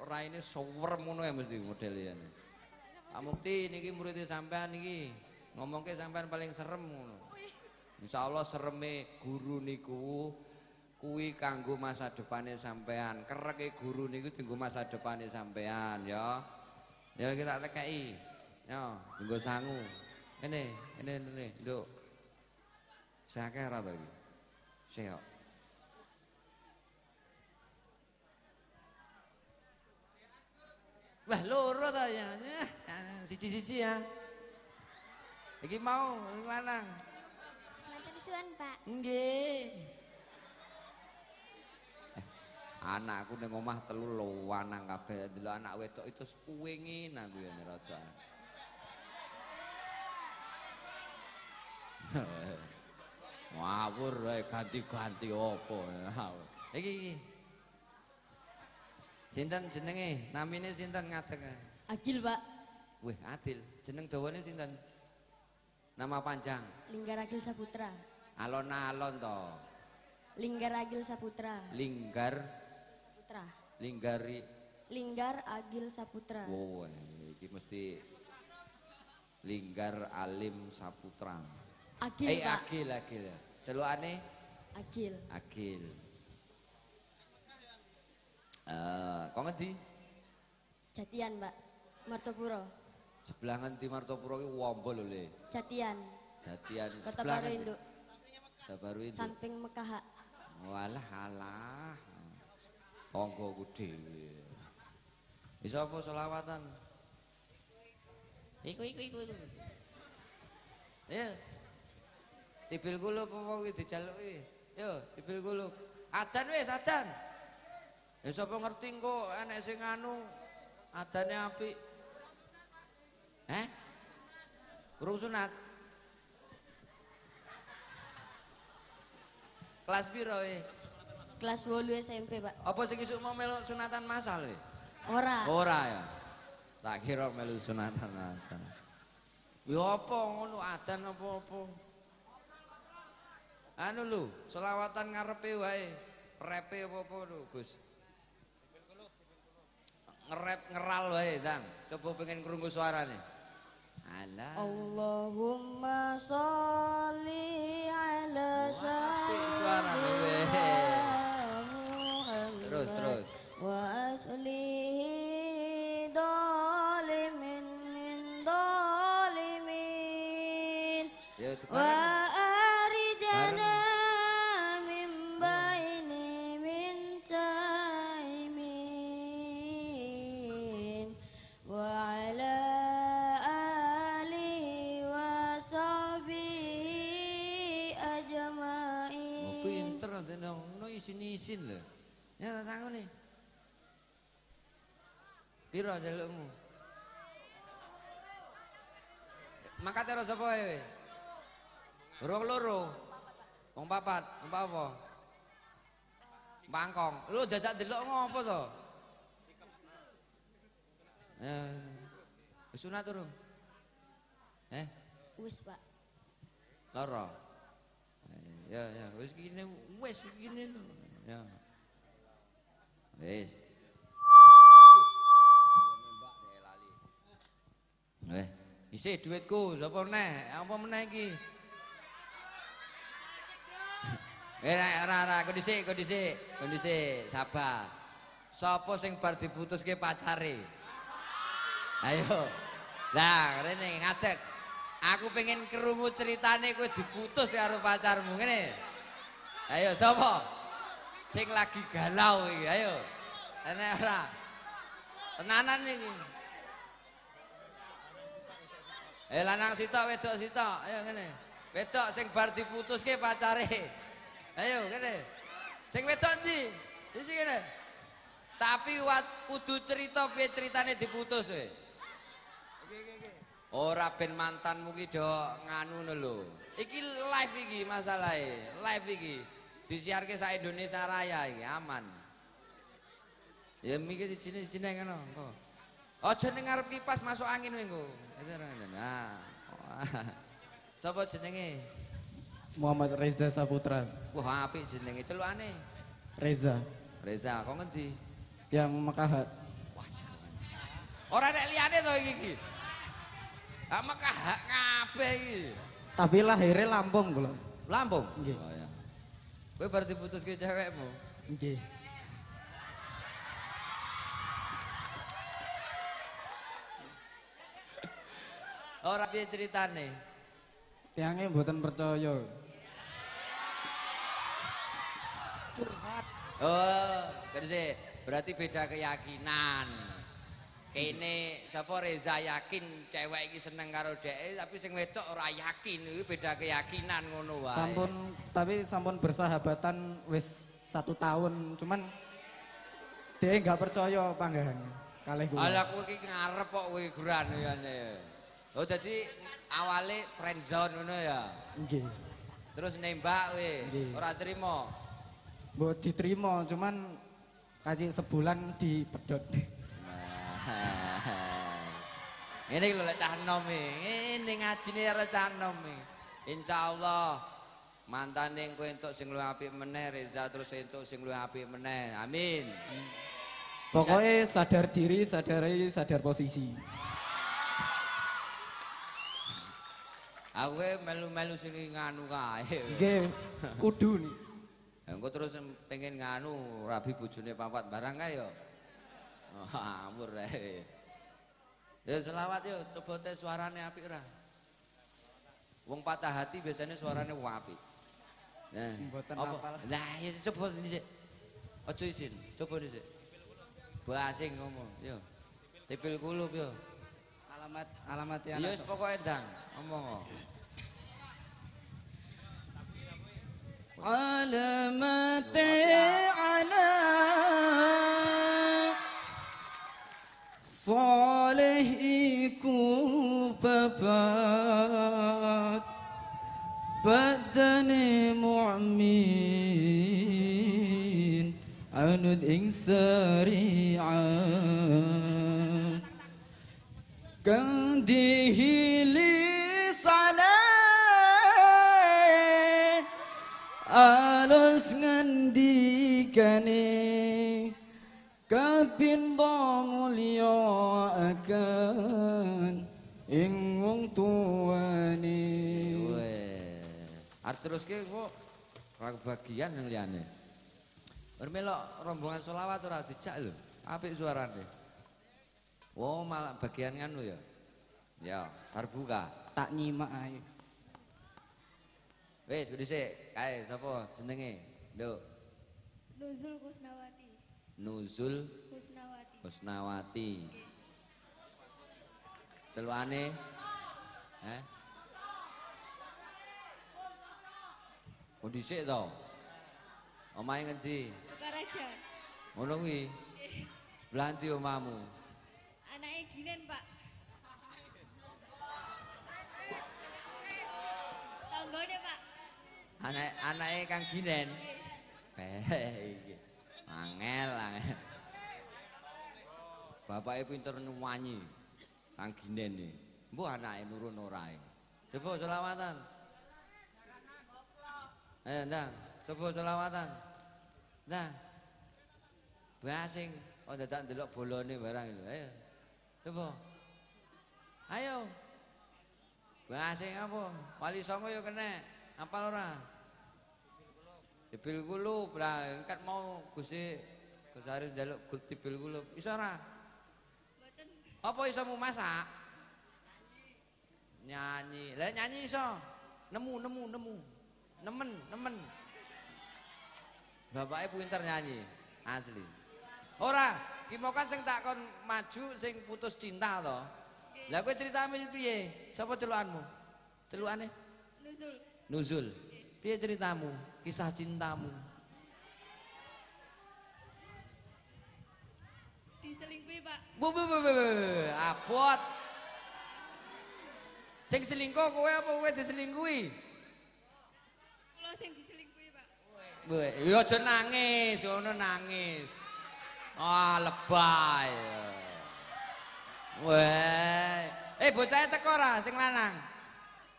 raine suwerem ngono ya mesti modele. Pak Mukti niki murid sampean niki. Ngomongke sampean paling serem ngono. Insyaallah sereme guru niku kuwi kanggo masa depane sampean. Kereke guru niku dienggo masa depane sampean ya. Ya kita tekeki. Ya, dienggo sangu. Ini, Nduk. Sakeh ora to iki? Sik. Wah, loro ta ya. Siji-siji ya. Iki mau lanang. Matur suwun, Pak. Nggih. Anakku ning omah 3 lanang kabeh, delok anak wedok itu kuwingin aku ya neraja. Ngawur wae ganti-ganti opo. Iki. Sinten jenenge? Namine sinten ngadeg? Agil, Pak. Wih, Adil. Jeneng dawane sinten? Nama panjang. Linggar Agil Saputra. Alon-alon to. Linggar Agil Saputra. Linggar Saputra. Linggari. Linggar Agil Saputra. Oh, iki mesti Linggar Alim Saputra. Agil, Pak. Agil. Celukane? Agil. Agil. Kok ngendi? Jatian, Pak. Martopuro. Sebelah ngendi Martopuro ki Wombo lho, Le. Jatian. Jatian. Kota Sebelah Baru ngendi? Induk. Kota Baru Induk. Samping Mekah. Walah alah. Tonggo ku dhewe. Bisa apa selawatan? Iku. Ayo. Tibil kulup apa kuwi dijaluki? Yo, tibil kulup. Adan wis, adan. Ya sapa ngerti engko enek sing anu adane apik. Urung sunat. Kelas piro Kelas 8 SMP, Pak. Apa sing isuk mau melu sunatan masal Ora. Ora ya. Tak kira melu sunatan masal. Ya apa ngono adan apa-apa. Anu lho, selawatan ngarepe wae. Repe apa-apa lho, Gus. Ngerep ngeral wae, Dang. Coba pengen krungu suarane. Alah. Allahumma sholli ala suarane Terus. Wa aslihi dalimin min dalimin. Wa arijana min baini min saimin. Wa ala alihi wa sahbihi ajmain. Pinter ngono isin-isin lho. Ya tak sanggup nih. Piro jalukmu? Maka terus apa ya? Urung loro. Wong papat, apa? Bangkong. Lu dadak delok ngopo to? Sunat urung? Wis, Pak. Loro. Ya, wis gini lho. Ya. Wis. Aduh. Nembak dhewe lali. Isih duitku, sapa meneh? Apa meneh iki? Ora, kondisi, sabar. Sapa sing bar diputuske pacare? Ayo. Lah, rene ngadeg. Aku pengen krungu ceritane kowe diputus karo pacarmu ngene. Ayo sapa? Sing lagi galau iki, ayo. Enek ora? Tenanan iki. Lanang sitok, wedok sitok. Ayo ngene. Wedok sing bar diputuske pacare. Ayo ngene. Sing wedok ndi? Iki ngene. Tapi kudu cerita piye ceritane diputus kowe. Ora ben mantanmu ki do nganu lho. Iki live iki masalahe. Live iki. Disiarke sak Indonesia Raya iki aman. Ya mikir sijine ngono engko. Aja ning ngarep kipas masuk angin kowe engko. Nah. Sapa jenenge? Muhammad Reza Saputra. Wah, apik jenenge. Celukane? Reza. Reza, kok ngendi? Yang Mekahat. Waduh. Ora nek liyane to iki. Ah Mekahat kabeh iki. Tapi lahirnya Lampung kula. Lampung? Nggih. Oh ya. Kowe bar diputuske cewekmu? Nggih. Ora piye ceritane? Tiangnya mboten percaya. Oh, berarti beda keyakinan. Kene sapa Reza yakin cewek iki seneng karo dhek, tapi sing wedok ora yakin, iki beda keyakinan ngono wae. Sampun bersahabatan wis 1 tahun, cuman dia nggak percaya panggahan kalih kula. Ala kowe iki ngarep kok kowe guran ya. Oh jadi awale friendzone ngono ya. Nggih. Terus nembak kowe, ora trimo. Mbok diterima, cuman Kaji sebulan dipedhot. Ini lho lek cah enom iki. Ini ngajine arek cah enom iki. Insyaallah mantane engko entuk sing luwih apik meneh, Reza terus entuk sing luwih apik meneh. Amin. Pokoknya sadar diri, sadar posisi. Aku melu-melu sini nganu kae. Nggih, kudu nih. Engko terus pengen nganu rabi bojone papat barang kae yo. Ampur ae. Ya selawat yo, coba tes suarane apik ora? Wong patah hati biasanya suarane apik. Nah, mboten apa? hafal. Lah ya coba dhisik. Aja isin, coba dhisik. Basing ngomong, yo. Tipil kulub yo. Alamat ya. Ya wis pokoke ndang, ngomong. علامات على صالح كوبابات بدن معمين عند سريعا كنده لي صلاة alus ngendikane kapindho mulya akan ing wong tuwane. Arep teruske kok ora kebagian yang liyane. Bermelok rombongan selawat ora dijak lho. Apik suarane. Oh, malah bagian nganu ya. Ya, terbuka. Tak nyimak ae. Wis, dhisik. Kae sapa jenenge? Nduk. Nuzul Kusnawati. Nuzul Kusnawati. Kusnawati. Celukane? Oh dhisik to. Omahe ngendi? Sukaraja. Ngono kuwi. Sebelah ndi omahmu? Anake Ginen, Pak. Tanggane, Pak. Anake Kang Ginen. Iki. Angel. Bapake pinter nyanyi. Kang Ginen iki. Mbok anake nurun ora e. Coba selawatan. Ayo ndang, coba selawatan. Ndang. Basing, dadak ndelok bolone barang itu. Ayo. Coba. Ayo. Basing apa? Wali Songo yo kena. Apal ora? Tibil kulub lah, kan mau Gusti Haris njaluk tibil kulub. Iso ora? Mboten. Apa iso mu masak? Nyanyi. Lah nyanyi iso. Nemu. Nemen. Bapake pinter nyanyi, asli. Ora, ki mau kan sing tak kon maju sing putus cinta to. Lah kowe critane piye? Sapa celukanmu? Celukane? Nuzul. Piye ceritamu? Kisah cintamu? Diselingkuhi, Pak. Abot. Sing selingkuh kowe apa kowe diselingkuhi? Kula sing diselingkuhi, Pak. Ya aja nangis, ngono nangis. Ah, lebay. Weh, bocahe teko ora sing lanang?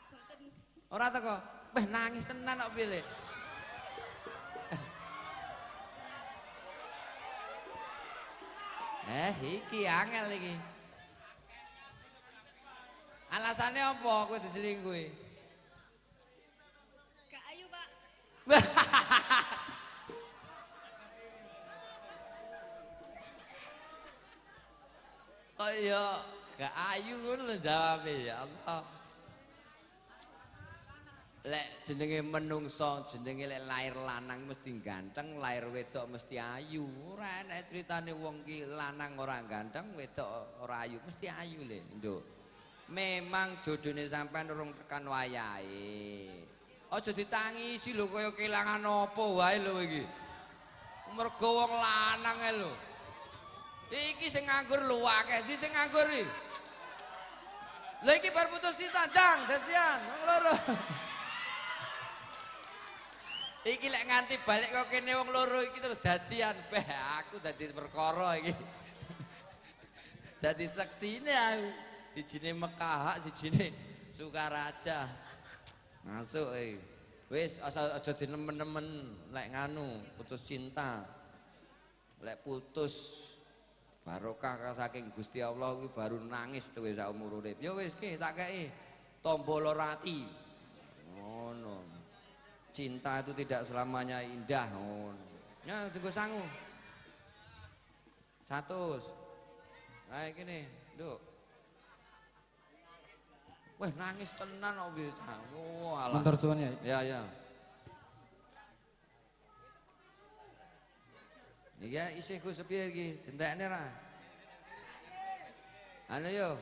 Mboten. Ora teko. Weh nangis tenan kok pilih. Iki angel iki. Alasannya apa kowe diselingkuhi? Gak ayu, Pak. Oh iya, gak ayu ngono lho jawabe ya Allah. Lek jenenge menungso, jenenge lek lair lanang mesti ganteng, lair wedok mesti ayu. Ora enek critane wong ki lanang ora ganteng, wedok ora ayu, mesti ayu le, Nduk. Memang jodone sampean urung tekan wayahe. Aja ditangisi lho kaya kelangan apa wae lho iki. Mergo wong lanang ae lho. Iki sing nganggur lho akeh, ndi sing nganggur iki? Lha iki bar putus cinta ndang dadian wong loro. Iki lek nganti balik kok kene wong loro iki terus dadian. Aku dadi perkara iki. Dadi saksine aku. Sijine Mekah, sijine Sukaraja. Masuk wis aja dinemen-nemen lek nganu putus cinta. Lek putus barokah saking Gusti Allah kuwi baru nangis tuh sak umur urip. Ya wis ki tak kei tombo lorati. Ngono. Cinta itu tidak selamanya indah. Ngono. Ya tunggu sangu. 100. Nah gini, Nduk. Wah nangis tenan kok piye sangu. Matur suwun ya. Ya ya. Iya isih ku sepiye iki? Dentekne ra? Anu yo.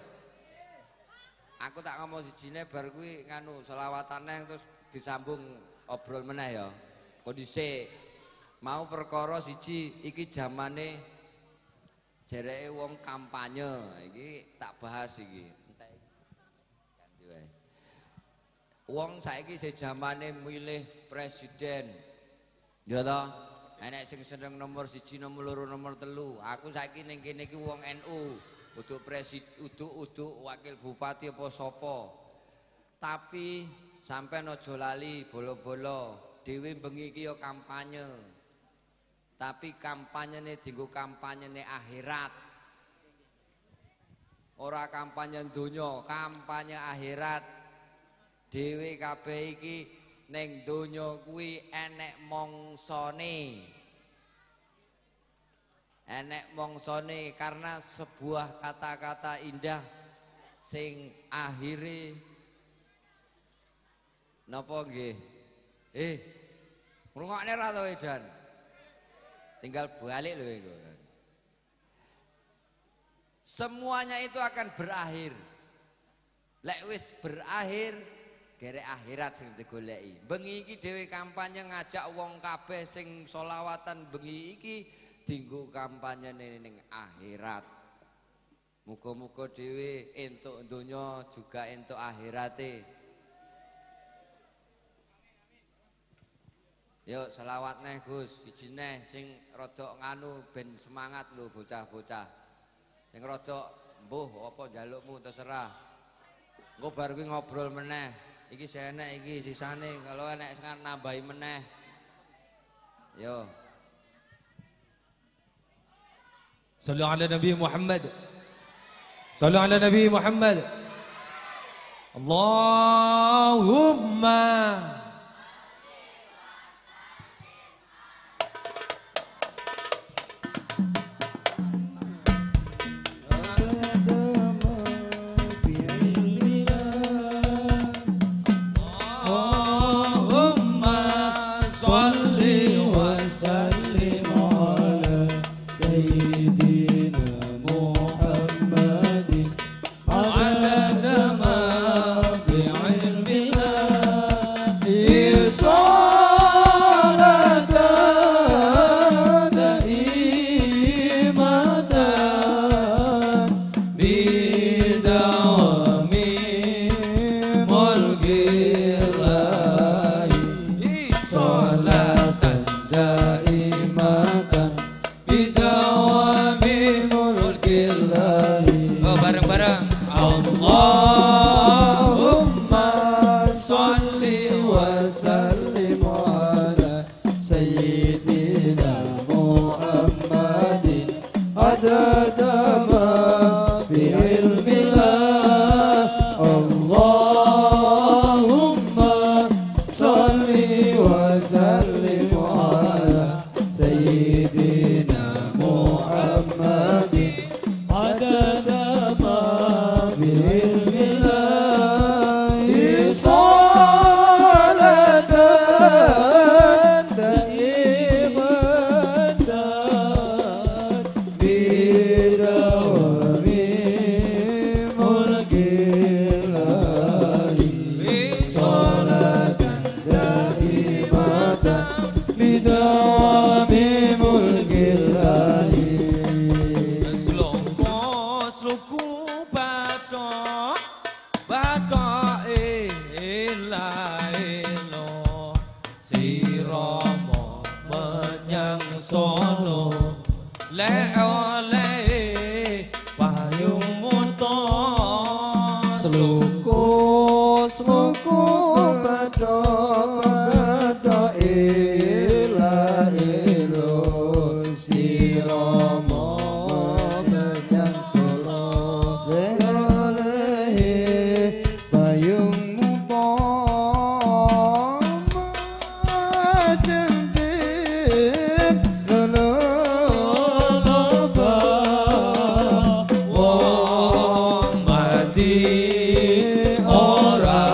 Aku tak ngomong sijine bar kuwi nganu selawatane terus disambung obrol meneh ya. Kondisi mau perkara siji iki zamane jereke wong kampanye. Iki tak bahas iki. Entek ganti wae. Wong saiki sejamane milih presiden. Ya toh? Enek sing seneng nomor 1, nomor 2, nomor 3. Aku saiki ning kene iki wong NU, uduk presiden, uduk wakil bupati apa sapa. Tapi sampean aja lali bolo-bolo, dhewe bengi iki ya kampanye. Tapi kampanyene dienggo kampanyene akhirat. Ora kampanye donya, kampanye akhirat. Dhewe kabeh iki ning donya kuwi enek mongsone. Enek mongsone karena sebuah kata-kata indah sing akhire napa nggih? Ngrungokne ra to Edan? Tinggal balik lho iku. Semuanya itu akan berakhir. Lek wis berakhir gerek akhirat sing digoleki. Bengi iki dhewe kampanye ngajak wong kabeh sing selawatan bengi iki dienggo kampanye ning akhirat. Muga-muga dhewe entuk donya juga entuk akhirate. Yuk selawat neh Gus, siji neh sing rada nganu ben semangat lho bocah-bocah. Sing rada mbuh apa njalukmu terserah. Engko bar kuwi ngobrol meneh. Iki senek iki sisane kalau enek sing nambahi meneh. Yo. Sallu ala Nabi Muhammad. Sallu ala Nabi Muhammad. Allahumma Siro sono le ole payung motor Sluku bado ila ilo siromo menyang solo lehe payung mumpong majentin loba wong mati ora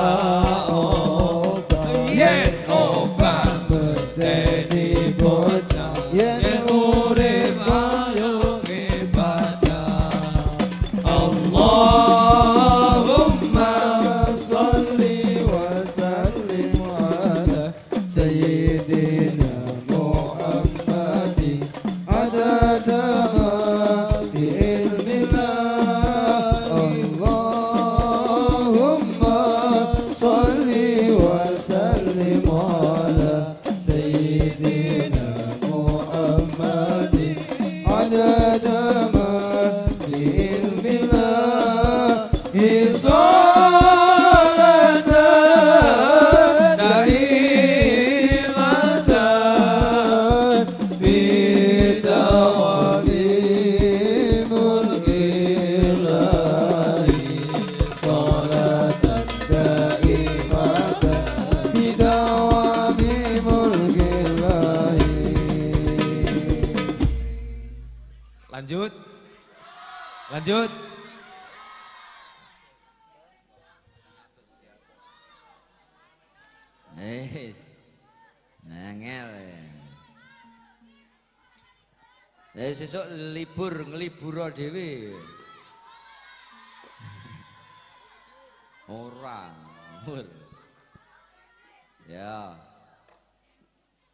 yen obat medeni bocah yen urip payung ibadah Allahumma sholli wa sallim ala sayyidina Muhammadin adada ma fi ilmillah Allahumma sholli wa sallim ala sayyidina Muhammadin adada ma fi ilmillah Isolatan daimatan bidawami mulkillahi Solatan daimatan bidawami mulkillahi lanjut lanjut Angel. Ya sesuk libur nglibur dhewe. Ora. Ya.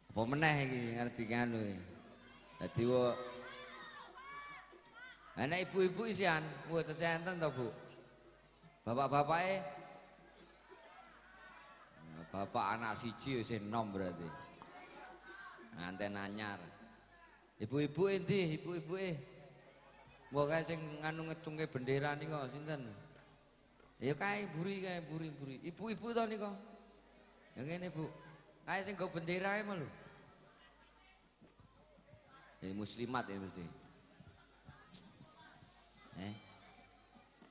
Apa meneh iki ngerti ngono iki. Dadi anak ibu-ibu isian, mboten enten to, Bu? Bapak-bapake bapak anak siji wis enom berarti. Nganten anyar. Ibu-ibu endi? Ibu-ibuke. Mbok kae sing nganu ngecungke bendera nika sinten? Ya kae buri kae buri-buri. Ibu-ibu to nika. Ya ngene, Bu. Kae sing nggo bendera kae mah lho. Muslimat ya mesti.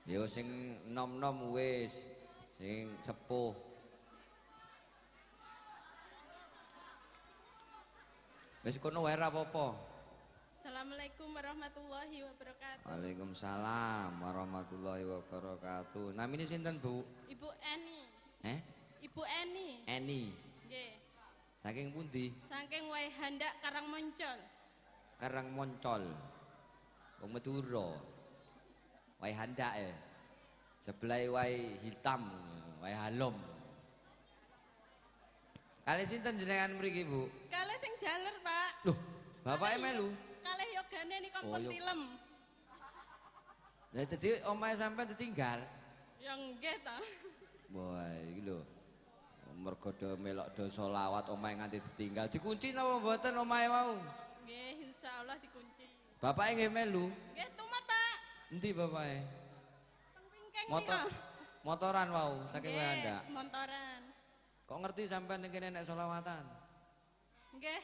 Ya sing nom-nom wis, sing sepuh. Wis kono wae ra apa-apa. Assalamualaikum warahmatullahi wabarakatuh. Waalaikumsalam warahmatullahi wabarakatuh. Namine sinten, Bu? Ibu Eni. Ibu Eni. Eni. Nggih. Saking pundi? Saking Waihandak Karangmoncol. Karangmoncol. Wong Madura. Waihandak ya. Sebelah Wai Hitam, Wai Halom. Kali sinten jenengan mriki, Bu? Kalih sing jaler, Pak. Loh, bapake melu. Kalih yogane ning kampung Tilem. Lah dadi omahe sampean ditinggal. Ya nggih ta. Wah, iki lho. Mergo do melok do selawat omahe nganti ditinggal. Dikunci napa mboten omahe mau? Nggih, insyaallah dikunci. Bapake nggih melu. Nggih, tumat, Pak. Endi bapake? Pingking Motor. nika. Motoran wau saking Nggih, Wanda. motoran. Kok ngerti sampean ning kene nek selawatan? Nggih.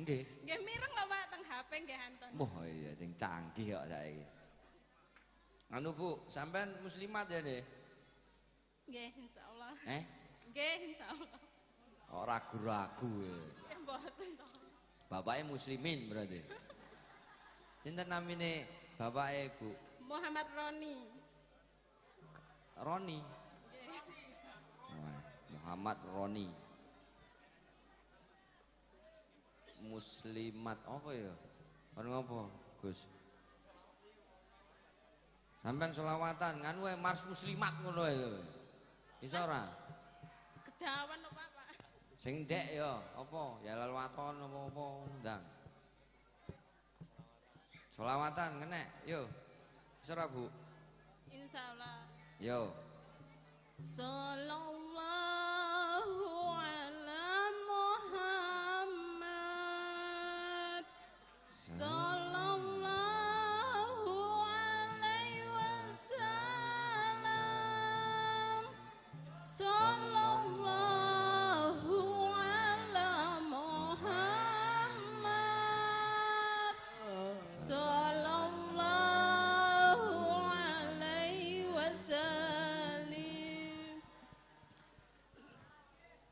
Nggih. Nggih mireng lho, Pak, teng HP nggih hanten. Wah iya sing canggih kok saiki. Anu Bu, sampean muslimat ya, Dek? Nggih, insyaallah. Nggih, insyaallah. Kok ragu-ragu ya. Nggih mboten to. Bapaknya muslimin berarti. Sinten namine bapake, Bu? Muhammad Roni. Roni. Muhammad Roni. Muslimat apa ya? Ono apa, Gus? Sampean selawatan nganu wae mars muslimat ngono wae lho. Bisa ora? Kedawan lho, Pak. Sing ndek ya apa? Ya lalwaton apa-apa ndang. Selawatan ngenek, yo. Bisa ora, Bu? Insyaallah. Yo. Sallallahu ala Muhammad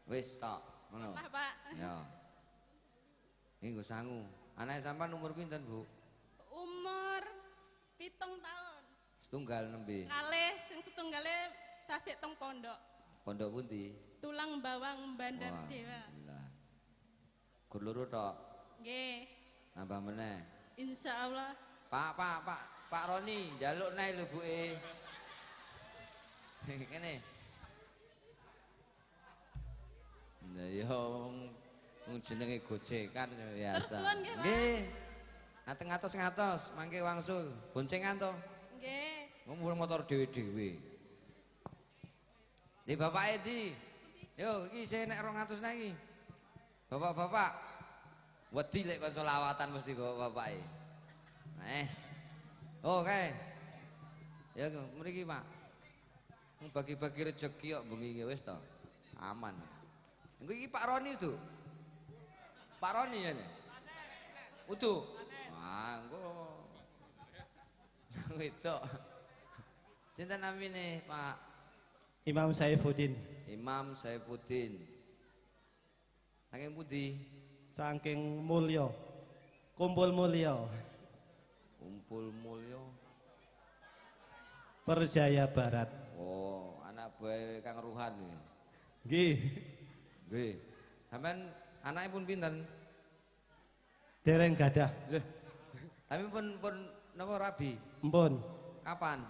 Wis tok, ngono. Lah, Pak. Ya. Iki nggo sangu. Anake sampean umur pinten, Bu? Umur 7 tahun. Setunggal nembe. Kalih sing setunggale tasik teng pondok. Pondok pundi? Tulang Bawang Bandar Wah, Dewa. alhamdulillah. Gur loro tok. Nggih. Nambah meneh. Insyaallah. Pak Roni, njaluk nae lho buke. Kene. Nah, ya wong jenenge gojekan biasa. Tersuwun nggih, Pak. Nggih. Ngatos-ngatos mangke wangsul. Boncengan to? Nggih. Ngomong motor dhewe-dhewe. Di bapake di. Yo iki saya nek 200 nah iki. Bapak-bapak. Wedi lek kon selawatan mesti bapak-bapake. Wes. Oke. Ya mriki, Pak. Bagi-bagi rezeki kok bengi wis to. Aman. Engko iki Pak Roni itu. Pak Roni ya nek. Utuh. Wah, engko. Wedok. Sinten namine, Pak? Imam Saifuddin. Imam Saifuddin. Saking pundi? Saking mulya. Kumpul mulya. Kumpul mulya. Perjaya Barat. Oh, anak buah Kang Ruhan iki. Nggih. Nggih. Sampeyan anake pun pinten? Dereng gadah. Lho. Tapi pun napa rabi? Mpun. Kapan?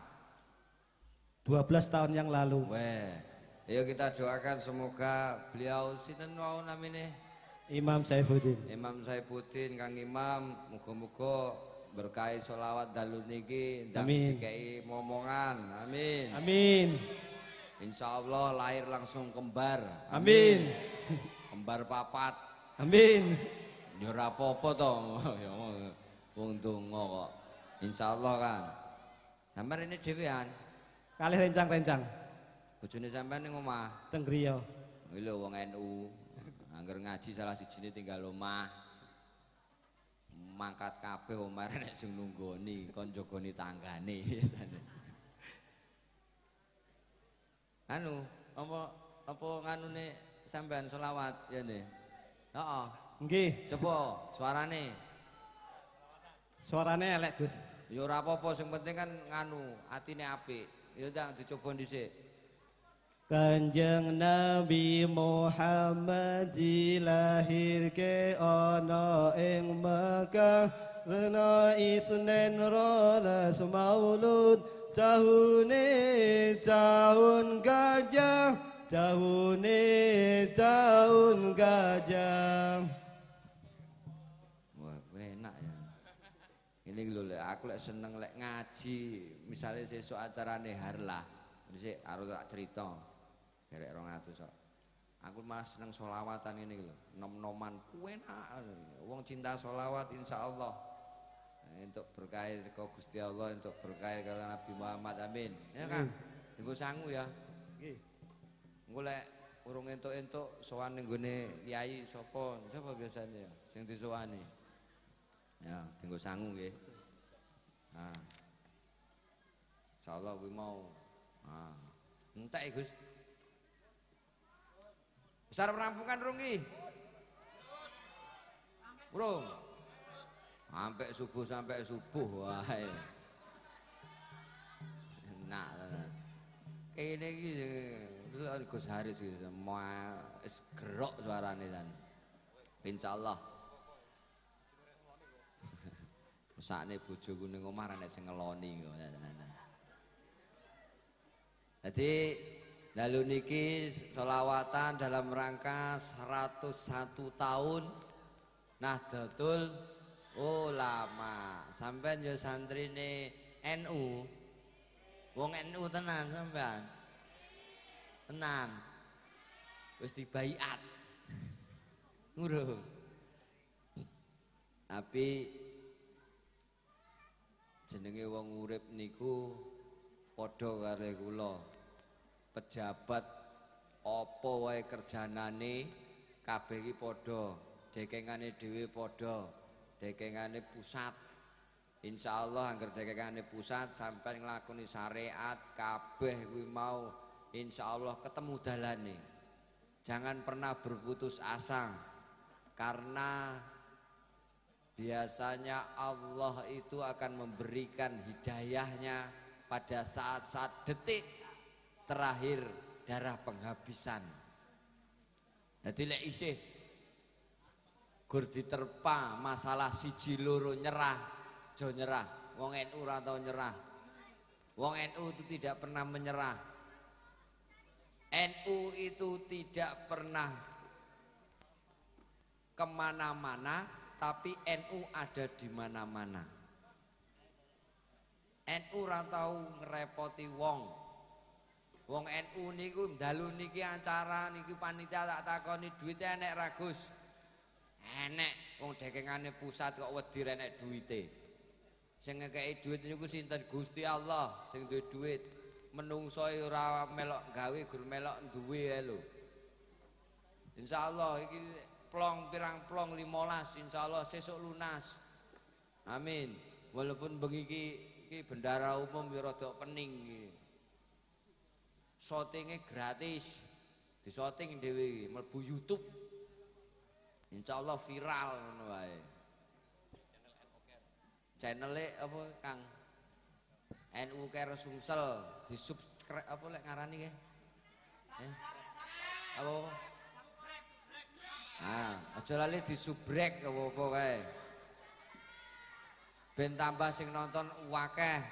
12 tahun yang lalu. Weh. Ayo kita doakan semoga beliau sinten wau namine? Imam Saifuddin. Imam Saifuddin, Kang Imam, muga-muga berkahi sholawat dalu niki ndang Amin. dikei momongan. Amin. Amin. Insyaallah lahir langsung kembar. Amin. Kembar papat. Amin. Ya ora apa-apa to. Ya wong donga kok. Insyaallah kan. Sampeyan ini dhewean. Kalih rencang-rencang. Bojone sampeyan ning omah. Teng griya. Iki lho wong NU. Angger ngaji salah sijine tinggal omah. Mangkat kabeh omah nek sing nunggoni, kon jogoni tanggane biasane. Anu, apa nganune sampean selawat ya ne? Heeh. Nggih. Coba suarane. Suarane elek, Gus. Ya ora apa-apa, sing penting kan nganu, atine apik. Ya ndang dicoba dhisik. Kanjeng Nabi Muhammad dilahirke ana ing Mekah Lena Isnen rolas maulud tahune tahun gajah tahune tahun gajah. Wah, enak ya. Ini lho lek aku lek seneng lek ngaji, misalnya sesuk acarane harlah. Dhisik karo tak cerita. Gerek 200 kok. Aku malah seneng sholawatan ini lho, nom-noman enak. Wong cinta sholawat insyaallah. Untuk berkah saka Gusti Allah, untuk berkah karo Nabi Muhammad, amin. Ya kan? Tunggu sangu ya. Nggih. Engko lek urung entuk-entuk sowan ning gone kiai sapa? Sapa biasanya ya sing disowani? Ya, tunggu sangu nggih. Nah. Insyaallah kuwi mau. Nah. Entek Gus. Besar perampungan rung iki. Urung. Sampai subuh wae. Enak. Kene iki Gus Haris iki semua wis gerok suarane kan. Insyaallah. Sakne bojoku ning omah nek sing ngeloni kok. Jadi lalu niki sholawatan dalam rangka 101 tahun Nahdlatul Ulama. Sampeyan yo santrine NU. Wong NU tenan sampean. Tenan. Wis dibaiat. Ngurung. Tapi jenenge wong urip niku padha karo kula. Pejabat apa wae kerjanane kabeh iki padha, dekengane dhewe padha, dekengane pusat. Insyaallah angger dekengane pusat sampai nglakoni syariat kabeh kuwi mau insyaallah ketemu dalane. Jangan pernah berputus asa, karena biasanya Allah itu akan memberikan hidayahnya pada saat-saat detik terakhir darah penghabisan. Jadi lek isih gur diterpa masalah siji loro nyerah, jo nyerah. Wong NU ora tau nyerah. Wong NU itu tidak pernah menyerah. NU itu tidak pernah kemana-mana, tapi NU ada di mana-mana. NU ora tau ngerepoti wong. Wong NU niku dalu niki acara niki panitia tak takoni duite enek ra Gus? Enek, wong dekengane pusat kok wedi enek duite. Sing ngekeki duit niku sinten? Gusti Allah sing duwe duit. Menungso ora melok gawe gur melok duwe ae lho. Insyaallah iki plong pirang plong 15 insyaallah sesuk lunas. Amin. Walaupun bengi iki bendara umum ya rada pening iki. Syutingnya gratis, di syuting dewi mlebu YouTube, insyaallah viral ngono wae. Channelnya apa Kang? NU Care Sumsel di subscribe apa lek ngarani nggih? Apa? Aja lali di subrek apa wae. Ben tambah sing nonton akeh.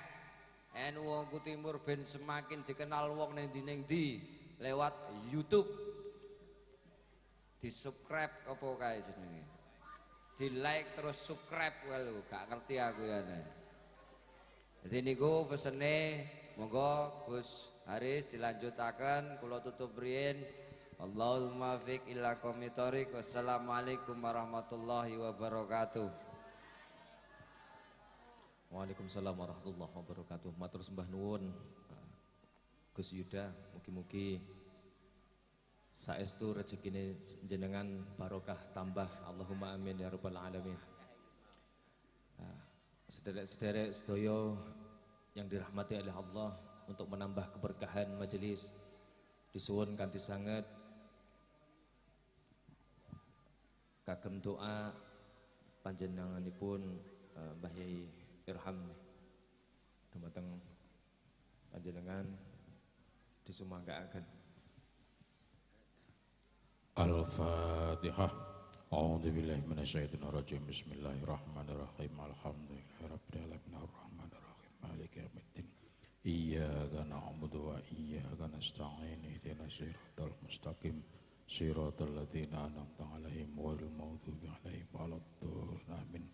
NU Wongku Timur ben semakin dikenal wong neng di lewat YouTube. Di subscribe apa kae jenenge? Di like terus subscribe wae lho, gak ngerti aku ya. Jadi niku pesene monggo Gus Haris dilanjutaken kula tutup riyin. Allahumma fiq ila qomitorik. Wassalamualaikum warahmatullahi wabarakatuh. Waalaikumsalam warahmatullahi wabarakatuh. Matur sembah nuwun Gus Yuda, mugi-mugi saestu rezekine jenengan barokah tambah. Allahumma amin ya rabbal alamin. Sederek-sederek sedaya yang dirahmati oleh Allah, untuk menambah keberkahan majelis disuwun kanthi sanget kagem doa panjenenganipun Mbah Yai Irham dumateng panjenengan disumanggaaken. Al-Fatihah. A'udzu billahi minasyaitonir rajim. Bismillahirrahmanirrahim. Alhamdulillahirabbil alamin arrahmanir rahim maliki yaumiddin. Iyyaka na'budu wa iyyaka nasta'in. Ihdinas siratal mustaqim. Siratal ladzina an'amta 'alaihim ghairil maghdubi 'alaihim waladdallin. Amin.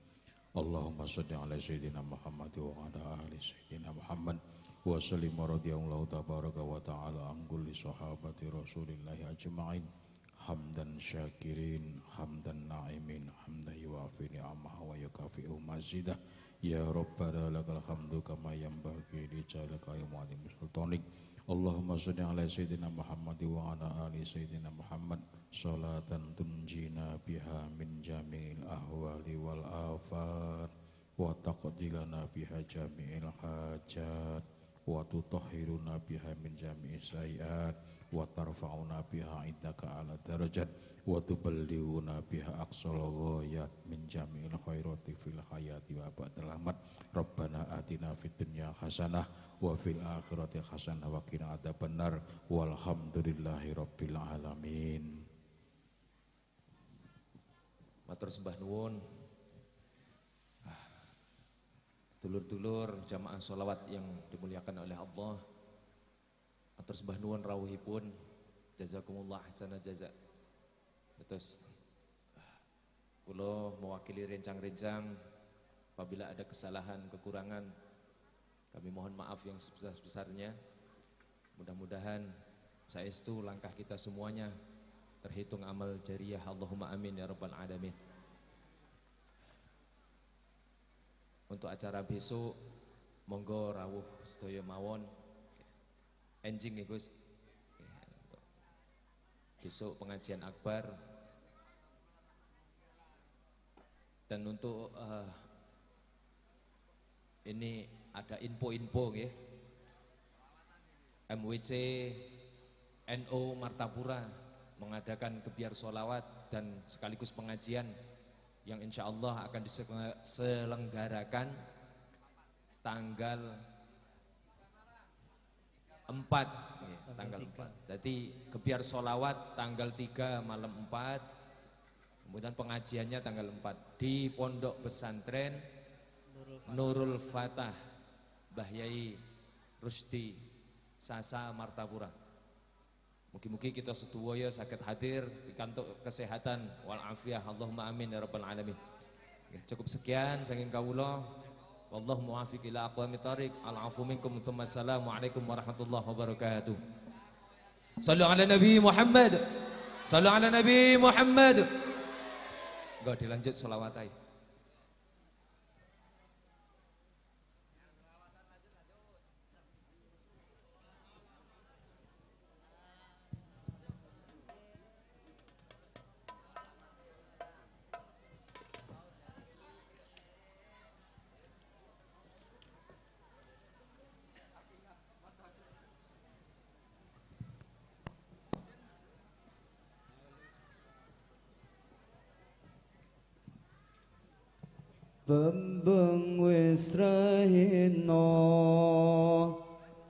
Allahumma shalli ala sayyidina Muhammad wa ala ali sayyidina Muhammad wa sallim radhiyallahu tabaraka wa ta'ala an kulli sahabati Rasulillahi ajma'in. Hamdan syakirin, hamdan na'imin, hamdan yuafi ni'amahu wa yukafi'u mazidah. Ya Rabbana lakal hamdu kama yanbaghi li jalika karimati sultanik. Allahumma shalli ala sayyidina Muhammad wa ala ali sayyidina Muhammad salatan tunjina biha min jami'il ahwali wal afat wa taqdilana biha jami'il hajat wa tutahhiruna biha min jami'is sayiat wa tarfa'una biha indaka ala darajat wa tuballighuna biha aqsal ghayat min jami'il khairati fil hayati wa ba'dal amat. Rabbana atina fid dunya hasanah wa fil akhirati hasanah wa qina adzabannar. Walhamdulillahi rabbil alamin. Matur sembah nuwun dulur-dulur jamaah sholawat yang dimuliakan oleh Allah. Matur sembah nuwun rawuhipun, jazakumullah ahsana jaza. Terus kula mewakili rencang-rencang apabila ada kesalahan kekurangan kami mohon maaf yang sebesar-besarnya. Mudah-mudahan saestu langkah kita semuanya terhitung amal jariyah. Allahumma amin ya rabbal alamin. Untuk acara besok monggo rawuh sedaya mawon. Enjing ya Gus. Besok pengajian akbar. Dan untuk ini ada info-info nggih. MWC NO Martapura mengadakan gebiar sholawat dan sekaligus pengajian yang insya Allah akan diselenggarakan tanggal 4 ya, tanggal 4. Jadi gebiar sholawat tanggal 3 malam 4, kemudian pengajiannya tanggal 4 di Pondok Pesantren Nurul Fatah Mbah Yai Rusdi Sasa Martapura. Mugi-mugi kita sedoyo sakit hadir pikantuk kesehatan wal afiyah Allahumma amin ya rabbal alamin. Ya, cukup sekian saking kawula. Wallahu muwaffiq ila aqwamit thariq. Al-afu minkum tsumma assalamu alaikum warahmatullahi wabarakatuh. Sallu ala Nabi Muhammad. Sallu ala Nabi Muhammad. Enggak dilanjut selawatai. Bambang wis rahina,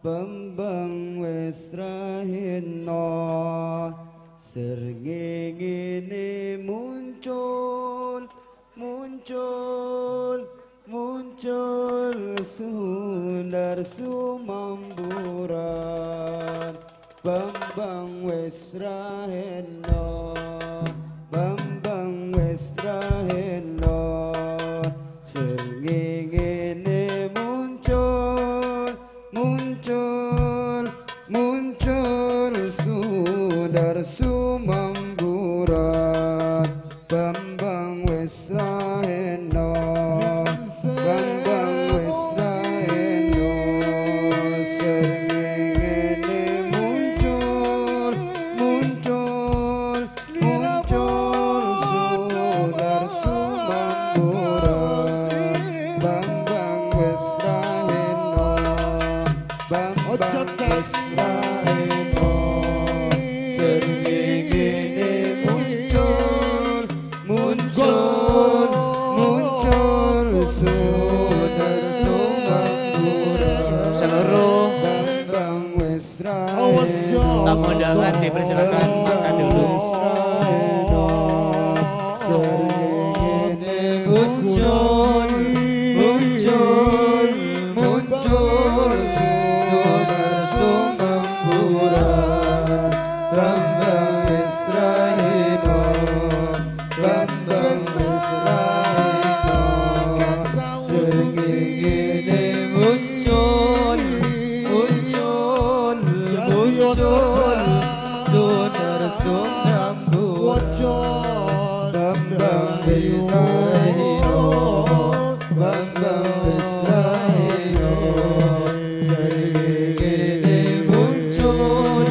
Bambang wis rahina, srengenge muncul, muncul, muncul sundar sumamburan. Bambang wis rahina, Bambang wis rahina, srengenge muncul, muncul, muncul sundar sumamburan. Bambang wis rahena, Bambang wis rahena, srengenge muncul, muncul, muncul sundar sumamburan. Bambang wis rahena, Bambang wis rahena, srengenge muncul, muncul, muncul sundar sumamburan. Seluruh Bambang wis rahena, tamu undangan dipersilakan makan dulu. Srengenge muncul, muncul, muncul sundar sumamburan. Bambang wis rahena, Bambang wis rahena, srengenge muncul, muncul, muncul sundar sumamburan. Bambang wis rahena, Bambang wis rahena, srengenge muncul,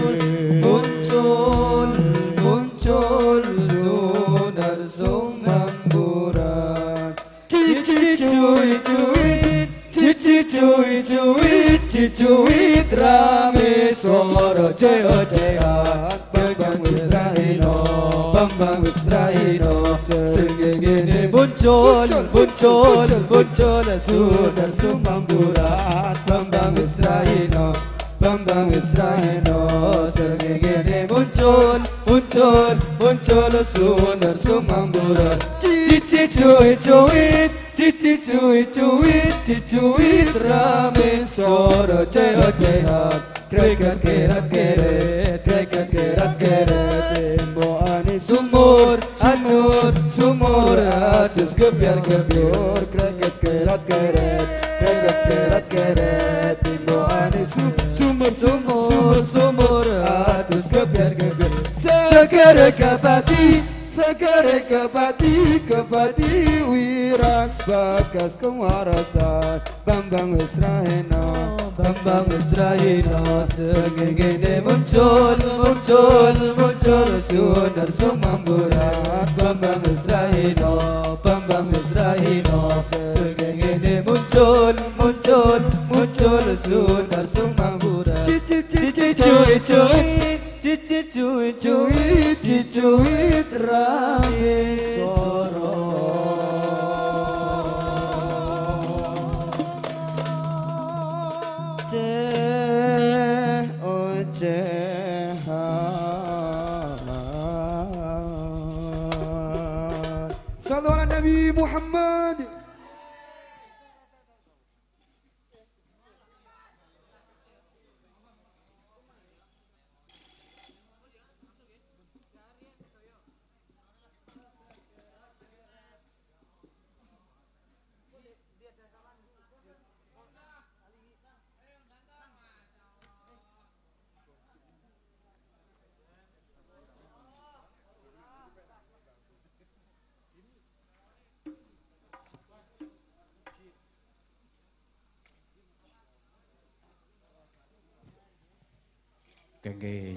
muncul, muncul sundar sumamburan. Cici-cuit, cici-cuit, cici-cuit rame swara ceo-cean. Bambang wis rahena, Bambang wis rahena, srengenge muncul, muncul, muncul sundar sumamburan. Bambang wis rahena, Bambang wis rahena, srengenge muncul, muncul, muncul sundar sumamburan. Cici-cuit, cici-cuit, cici-cuit rame swara ceo-cean. Krekat kerat keret, krekat kerat keret, tembokane sumur, anut sumur, atus gebiar gebiur. Krekat kerat keret, krekat kerat keret, tembokane sumur, sumur, sumur, atus gebiar gebiur. Segera kapati, segera kepati, kepati wiras bagas kewarasan. Bambang wis rahena, Bambang wis rahena, srengenge muncul, muncul, muncul sundar sumamburan. Bambang wis rahena, Bambang wis rahena, srengenge muncul, muncul, muncul sundar sumamburan. Cici-cuit, Cuit rame soro Ceh ocehan Sallu ala Nabi Muhammad. Kengke